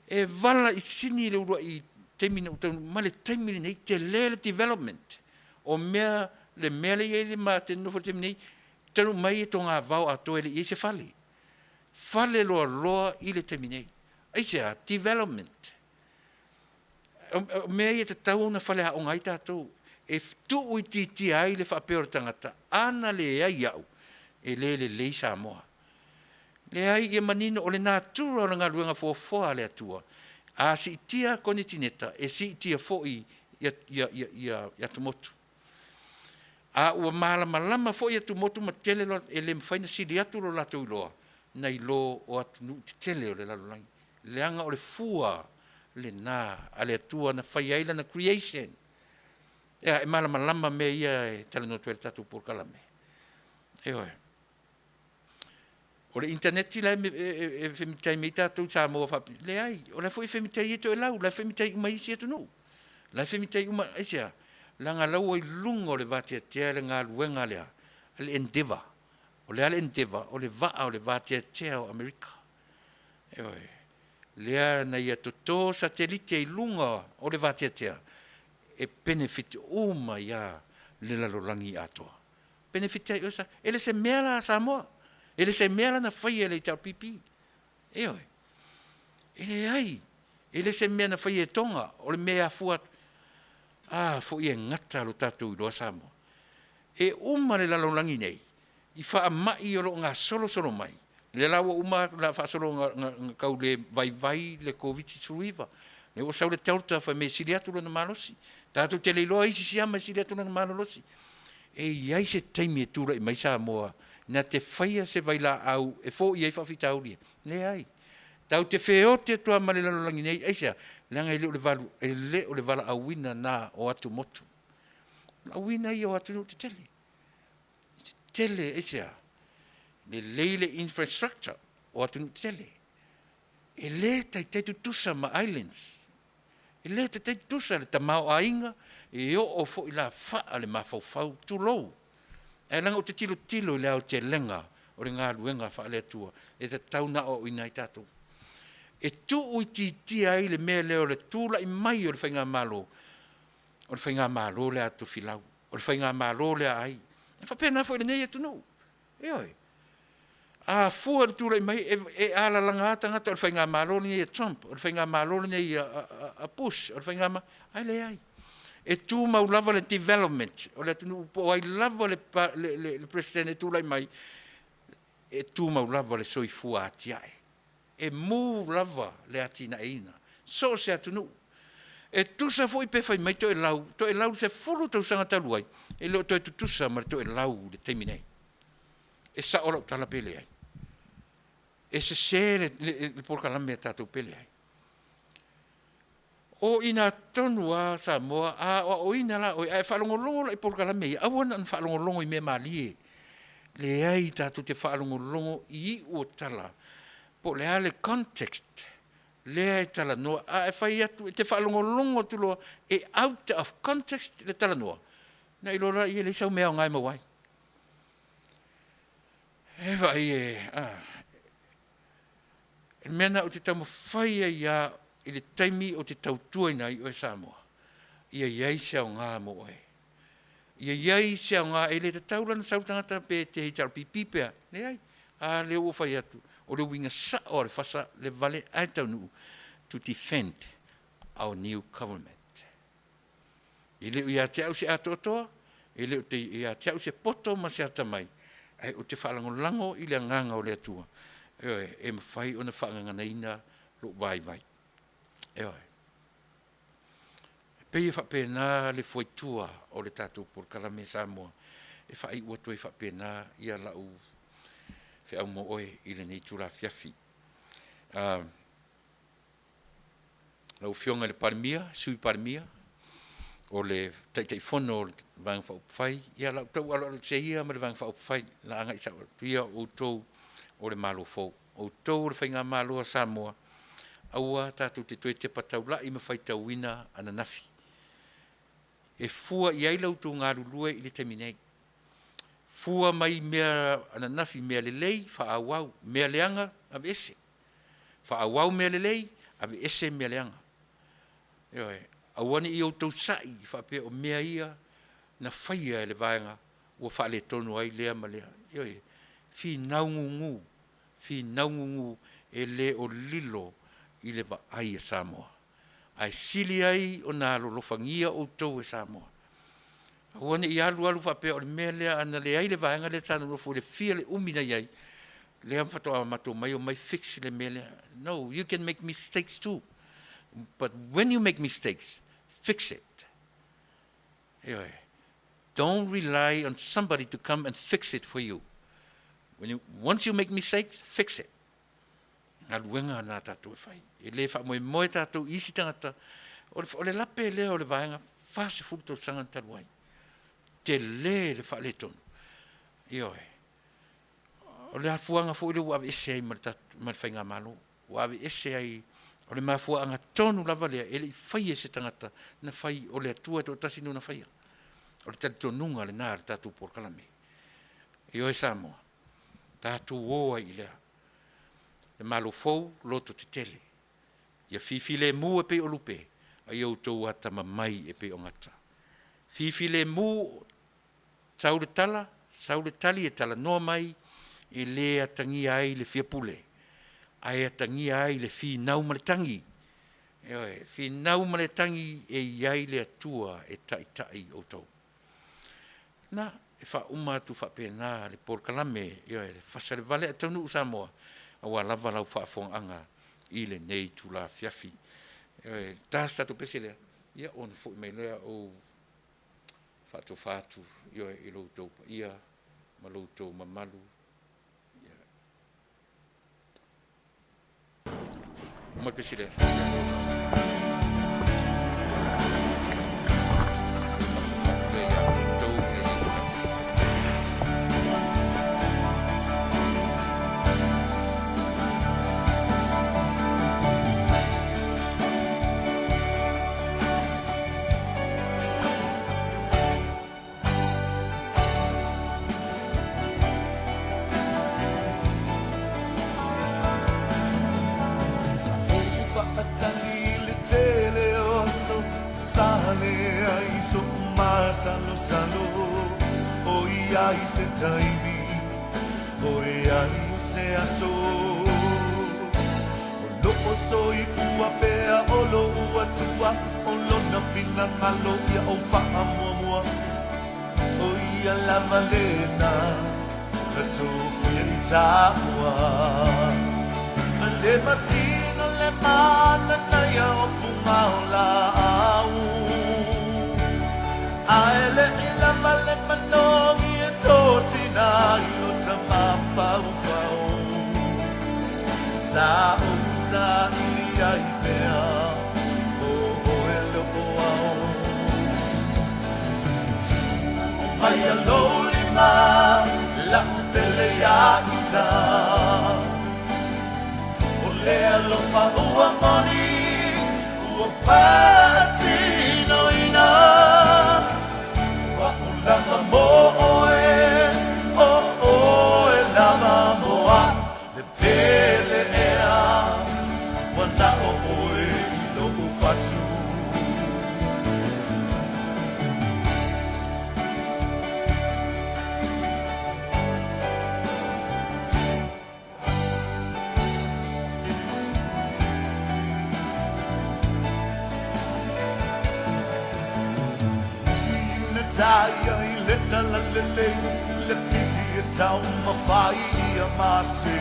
E vala I sini le urua I teimina utau male teimina nei te lele development. O mea le mea le le ma te nofo teimina nei tanu mai e tō ngā vau a tō ele I se whale. Whale loa I le teimina nei. Eise a development. Mea I te tau na whale a o ngai tātou. E tu ui titi ai le whapeo tangata. Ana le ai au. E le Samoa. Le ai I manino o le nātura o ngā ruanga fua le atua. A si itia kone tineta. E si itia foi ia tumotu. A ua malama foi ia tumotu ma tele lo e le mwhaina sili atu lo lato iloa. Nei lo o atu nu te tele o le lalolangi. Le anga o le fua le nā. A le atua na whai aila na creation. Ea e malama me ia e tala no tuere tatu por kalame. E oe. O le interneti la e whemitai me tātou Samoa whapi. Le ai, o la fwoi whemitai e to e lau, la whemitai uma isi atu nu. La whemitai uma esia. La ngā lau ai lunga o le vatia tea le ngā luenga lea. Le endeavour. O le ale endeavour, o le vaa o le vatia tea o Amerika. E oe. Lea na ia toto satelite I lunga o le vatia tea. E benefit uma ia le lalolangi atoa. Benefit ai osa. Ele se mea la Samoa. Ele se mea la na whai ele I tau pipi. E oe. Ele ai. Ele se mea na whai e tonga. O le mea fuat. Fo ia ngata lo tātou I loa Samoa. E uma le lalolangi nei. I wha mai o lo ngā solo mai. Le lawa uma la wha solo ngā kau le vai le COVID-19. Le o sau le tauta wha me siriatu lo na malosi. Tātou te leiloa isi siama siriatu lo na malolosi. E iai se taimi e tūra I mai Samoa. Na te whaia se vaila au e fo iai whawhitauria. Le ai. Tau te wheote tua male lalolangi nei. Eisa. Langa I le o le valu. E le o le vala awina na o atu motu. Awina I o atu no te tele. Tele eisa. Le leile infrastructure o atu no te tele. E le tai tutusa ma islands. E le tai tutusa le tamau a inga. E o fo I la faa le mawhauwhau tu lou. E langa o te tilo le au te lenga. O le ngā luenga wha le atua. E te tauna o ina I tātou. E tu ui titi ai le mea leo le tūla I mai o le whainga malo. O le whainga malo le atu filau. O le whainga malo le ai. E whapena fo I le nei atu nou. E oi. A fua le tūla I mai e ala langa tangata o le whainga malo le nei a Trump. O le whainga malo le nei a Bush. O le whainga malo. Ai le ai. E tū mau lava le development. O le atu nou po ai lava le president e tūla I mai. E tū mau lava le soifua ati ai. E mū lava le atina eina. So se atu nu. E tusa fo I pewhai mai to e lau. To e lau se fulu tau sanga taluai. E leo to e tutusa mara to e lau le teminei. E sa ora tala pele ai. E se le porkalame a tātou pele ai. O ina tonu a Samoa. O ina la. O e whalongolongo la I porkalame. Awana an whalongolongo I me malie. Le ai tātou te whalongolongo I o tala. Po le ale context le ai tala noa e whai atu te whalongolongo tuloa e out of context le tala noa na I lora I le sau mea o ngai mawai e whai e mena o te tau mawhai ia I le taimi o te tau tuaina I o e Samoa ia iai se o ngā mo oe ia iai se o ngā e le te taulana sautangata pe te hitar pipipea le ai le o whai atu o le winga sa o le Fasa le Vale ai Taunuu to defend our new government. I le ia te au se atotoa, I le ia te au se poto ma se atamai, ai o te whalangolango I le nganga o le atua. E mawhai o na whaanganganaina lo vai. E oi. Pei whapena le foitua o le tātou por karame Samoa. E whai ua toi whapena ia lau fe au mo oe I le nei tūra fiafi. Lau fionga le parmia, sui parmia. o le tai fono o le vang whaupwhai. Ia lau tau alo se ia ma le vang whaupwhai la anga isa ia o tau o le malo fau. O tau o le whainga malo a Samoa. Aua tātou te tue te patau la i ma whai tau wina ana nafi. E fua i ai lau tau ngā rulue i le taminei. Fua mai mea ana nafi mea lelei, wha awau, mea leanga, ave ese. Wha awau mea lelei, ave ese mea leanga. Ioe, awane i o tau sai, wha pia o mea ia, na whaia e le vaenga, ua wha le tonu ai lea ma lea. Ioe, fi naungungu e le o lilo i le va ai e Samoa. Ai sili ai o nā lolofangia o tau e Samoa. Awane i alu wha pia o le mea lea ana le ai le vaenga le tanu lofo le fia le umina iai. Lea mwhatoa mato mai o mai fix le mea lea. No, you can make mistakes too. But when you make mistakes, fix it. Anyway, don't rely on somebody to come and fix it for you. Once you make mistakes, fix it. Ngā luenga nā tātou e whai. E le wha moe tātou isi tangata. O le lape lea o le vaenga, whase furuto sangan taluai. Te le wha le tonu. Ioe. O le hafuanga fo ile ua ese ai ma le whainga malo. Ua ese ai o le mafuanga tonu lava lea. Ele i whai e se tangata na whai o le atua to tasinu na whaia. O le tatonunga le nā le tātou porkalame. Ioe Samoa. Tātou oa i lea. Le malo fou loto te tele. Ia fifi le mu e pe o lupe. A iau tau ata mamai e pe o ngata. Fifi le mu tau le tali e tala noa mai e le atangi ai le fia pule. Ai atangi ai le fi nau maletangi. Fi nau maletangi e iai le atua e tai o tau. Na, e wha umatu wha pēnā le porkalame, le Fasa le Vale a Taunuu Samoa. Awa lava lau whaafonga i le nei tu la fiafi. Tās tātou pese lea. Ia ona fo i mei lea o whatu i loutou pa ia, ma loutou mamalu. Uma pese lea. Ai se taimi, oi ai o se aso. O loko soi ua pea o lo ua tua, o lona pina ngalo ia o wha mua. O ia la malena, ka tofu i tāua. Le masino le mana na ia o punga o la au. Aele i la male manongi tosina ilo tamapau fau sa usa ia ipea o elo au mai aloli ma la pele ya ita o le alo fa ua moni ua patino ina wa ulama mo Taya I leta la lele le pigi tau ma fai ia masi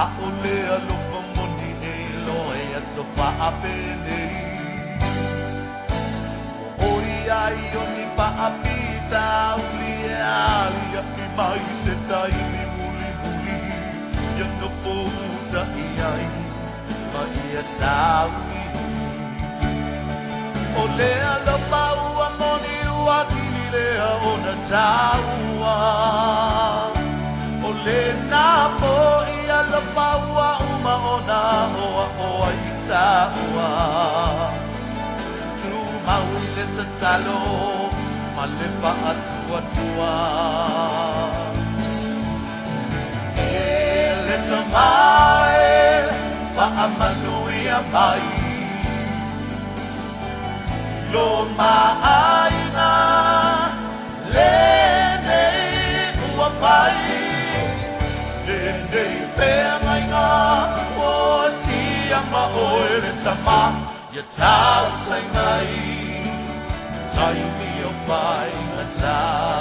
a ole a lo moni e lo e so fa apene ori ai oni pa apita uli ali a mi mai se tai mi muli yo no puta ia ma ia sa o lea lopa ua moni ua sili lea o na taua. O le na po ia lopa ua uma o na oa oa i taua. Tu maui le tatalo ma le pa atua tua. E le tamae pa a Manuia mai. Lo maaina le nei ua pai. Le nei pea mai ngā o sia ma oe le tama. Ia tau tai mai, tai mi o whai na tau.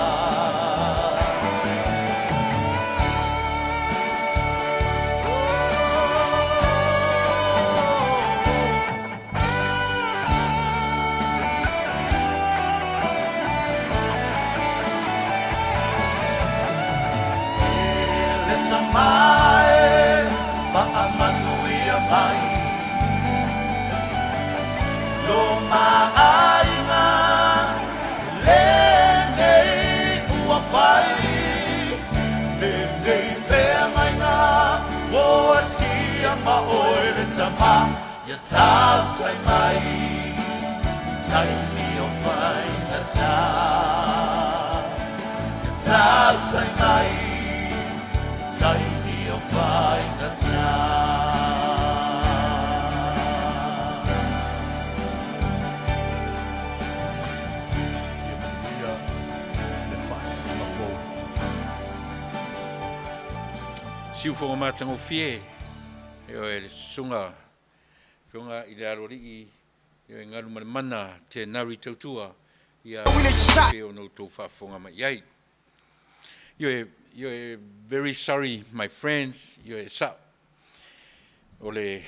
Mai, pa a Manuia mai. Lo maaina le nei ua whai. Le nei whea mai ngā o asia ma oe le tama. Ia tau tai mai, tai mi o whai na tau. Ia tau tai mai, tai mi o whai na tau. Siu whonga mātango fie, eo e le sunga, whionga I le arori eo e ngaru mare mana te nari tautua, ia peo no tō whawhonga mai iai. You're very sorry, my friends. You're sa ole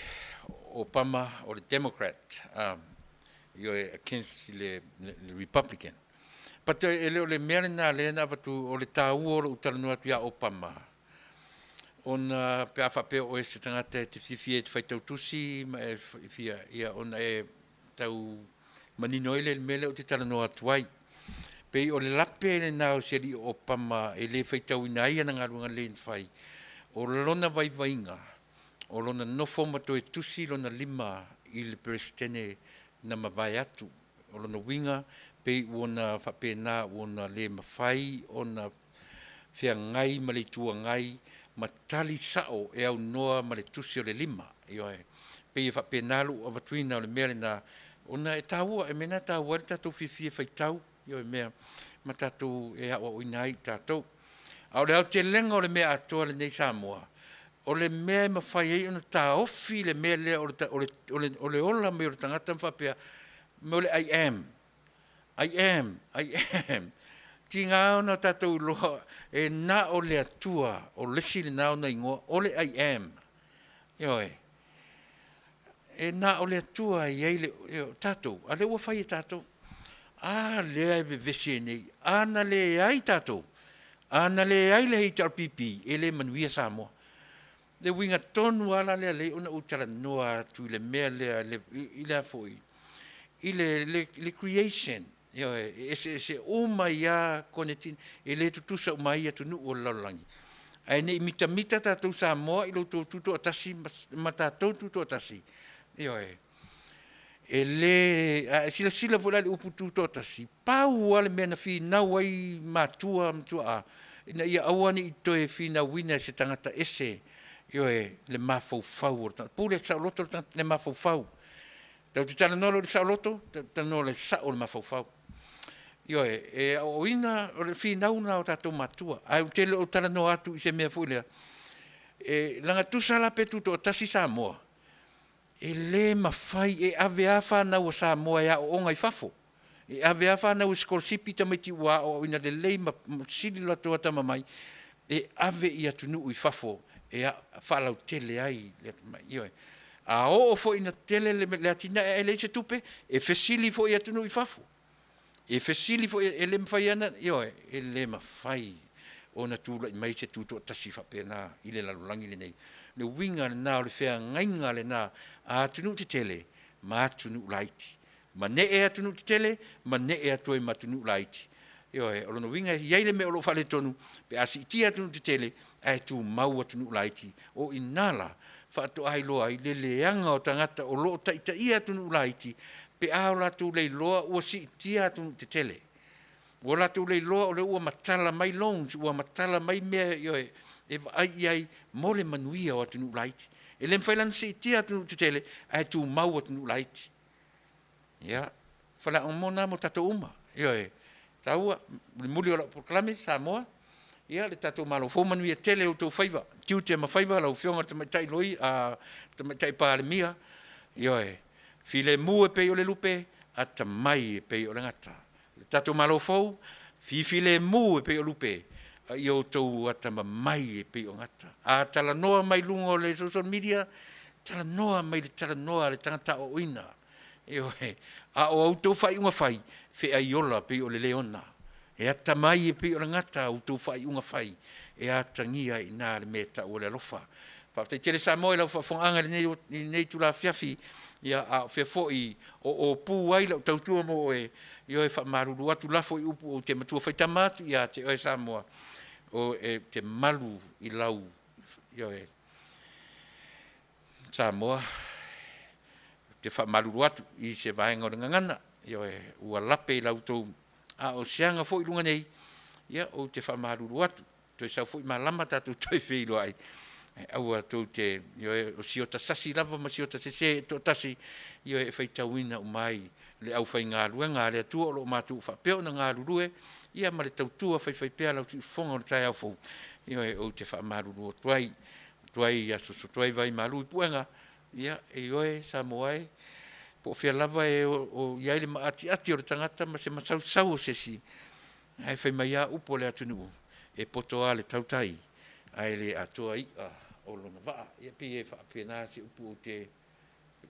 Obama or the Democrat. You're against the Republican. But ole merina lena batu ole tau o utalanoa pia Obama. On pia fape o se tangata te fifie te faitau tusi fia ia on e tau manino ele mele o te talanoa tuai. Pei o le lape le nao se li o pama e le whaitau ina ia na ngarunga le whai. O lona vai vainga, o lona nofo mato e tusi lona lima I le perestene na mawai atu. O lona winga, pei uona whape na uona le mawhai, ona whia ngai ma le tua ngai, ma tali sao e au noa ma le tusi o le lima. Pei e whape nalu o watuina o le mele na, ona e tāua, e mena tāua le tatou fifie whaitau, Yo mea matatu e hawa o inai tātou. Au le au te lenga o le mea atoa le nei Samoa. O le mea ma whai ei ona tā ofi le mea lea o le ola me o le tangata mwhapea. Me o le I am. I am. Ti ngā ona tātou loa e nā o le atua o lesi le nā ona ingoa. O le I am. Yo e nā o le atua i ei le tātou. A le ua whai e tātou. Lea e vevese nei. Ana le ai tātou. Ana le ai le HRPP. E le Manuia Samoa. Le winga tonu ala le ona utara noa tu le mea le ile foi. Le creation. Se uma ia konetin. E le tutusa uma ia tunu o laulangi. Ai nei mita tātou Samoa ilo tuto atasi ma tātou tuto atasi. E le sila vola le uputu totasi pau ale mena fi na wai matua ina ia awani I toe fi na wina se tangata ese le mafau pule sa loto le mafau tau te tala nolo le sa loto tala nolo le sa o le mafau e o ina o le fi na una o tato matua ai te o tala no atu I se mea fuile e langa tu sala petu totasi Samoa e le mawhai e ave awha na o Samoa ea o ongai fafo. E ave awha na o skolsipi tamiti ua o ina le lei ma sili lato ata mamai. E ave I atunu I fafo. E a whalau tele ai. A o fo ina tele le atina e le se tupe. E fesili fo I atunu I fafo. E fesili fo e le mawhai ana. E le mawhai. O na tūla I mai se tūto tasi whapena I le lalulangi le nei. Le winga le nā o le whea ngainga le nā a tunu te tele, ma tunu laiti. ma ne e atunu te tele, ma ne e atu e matunu laiti. O lona winga iai le me o lo whale tonu, pe asi itia atunu te tele, ai tu mau atunu laiti. O inala, whaato ai loa i le leanga o tangata o lo taita ia atunu laiti, pe ao latu le loa ua si itia atunu te tele. Ua latu le loa o le ua matala mai loans, ua matala mai mea e ai ai mo le manuia o atunu laiti. E le mwhailan si itia atunu te tele, ai tu mau atunu laiti. Ia, whala o mona mo tato uma. Taua, muli o la proklame, Samoa. Ia, le tato malo fo manuia tele o tau whaiva. Tiu te ma whaiva, lau whionga te maitai loi, te maitai pāle mia. File mu e pei o le lupe, a ta mai e pei o le ngata. Le tato malo fo, file mu e pei o lupe, i o tau a ta mai e pei o ngata. A tala noa mai lungo le social media, tala noa mai le tala noa le tangata o ina. A o au tau whai unga whai, fe ai ola pe o le leona. E ata mai e pe o le ngata au tau whai unga whai, e ata ngia i nā le meta o le lofa. Whaftai tere sa moe lau whafonga le nei tu la fiafi, ia a fia foi o pū ai lau tautua mo e wha maruru atu lafo i upu o te matua whai tamatu, ia te oe sa moa o te malu i lau, sa moa, te wha maruru atu i se vaenga o le ngangana, ua lape i lau tau a o seanga fo i lunga nei, o te wha maruru atu, toi sau fo i malama tatu toi whilo ai, aua tau te, o siota sasi lava ma siota sese to tasi, e whai tauina o mai, le au whai ngā luenga, le atua o lo mātu wha peo na ngā lurue, ia ma le tautua whai pea lau tu whonga o le tai au fau, o te wha maruru o tuai a soso tuai vai malu i puenga, ia e oe sa moai po fia lava e o iai le maati ati o le tangata ma se masau o sesi ai fai mai a upo le atunu e poto a le tautai ai le atoa i o lona vaa ia pi e wha pena si upo o te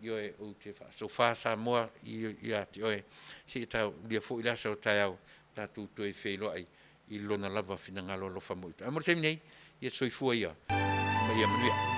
ioe o te wha so Fasa moa i ati oe si tau lia fo i lasa o tai au tatu to e whelo ai i lona lava fina ngalo lo fa moita amor se minei ia soifua ia ma ia Manuia.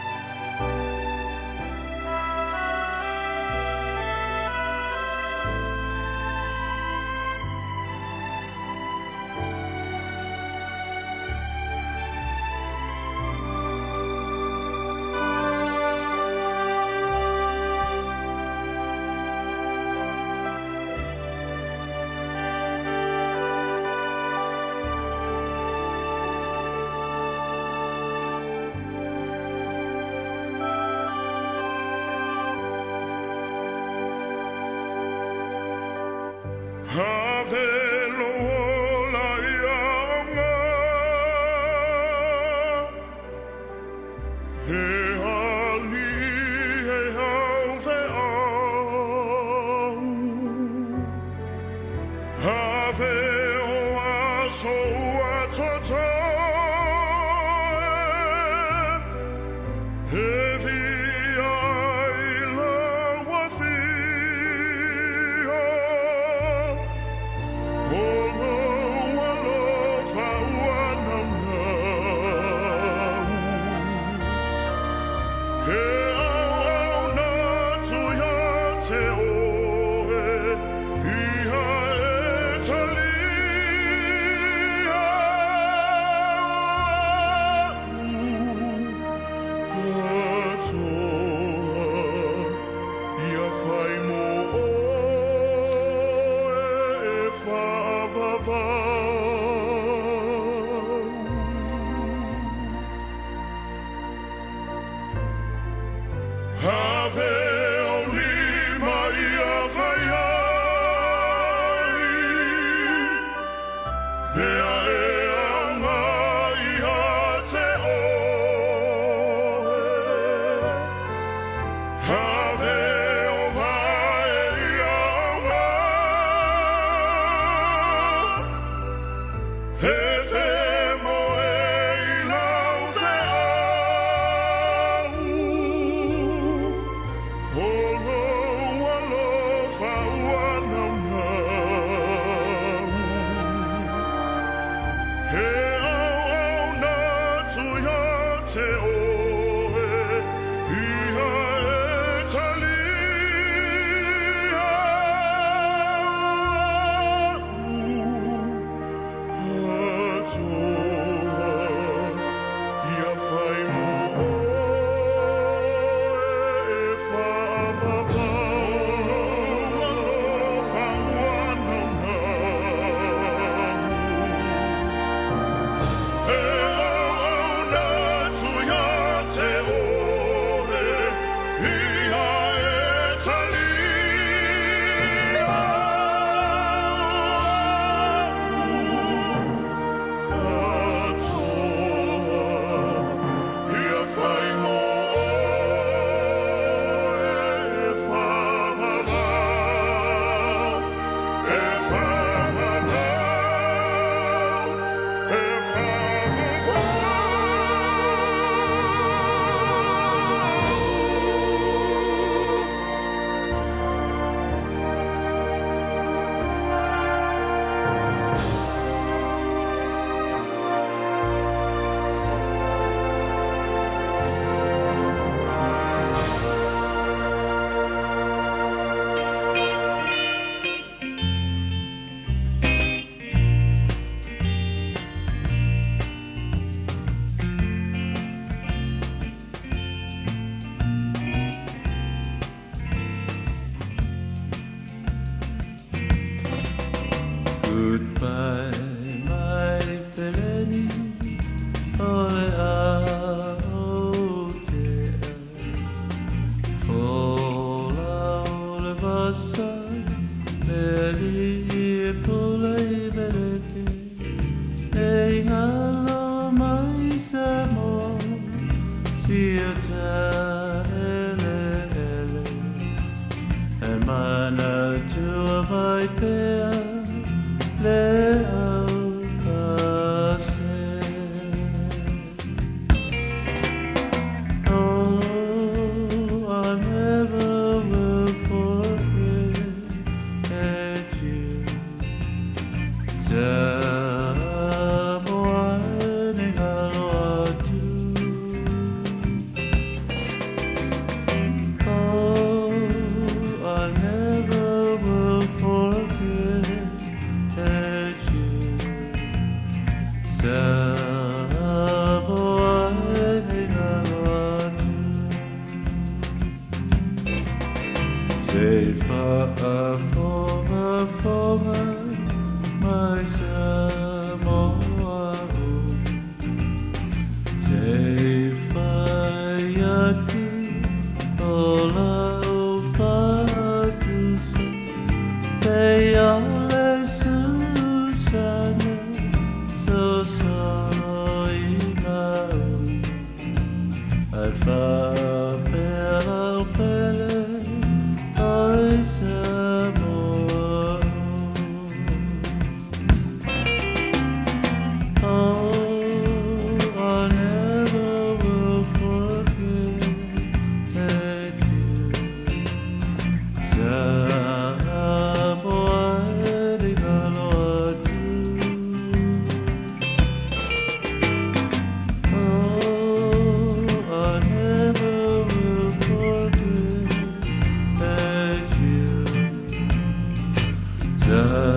Just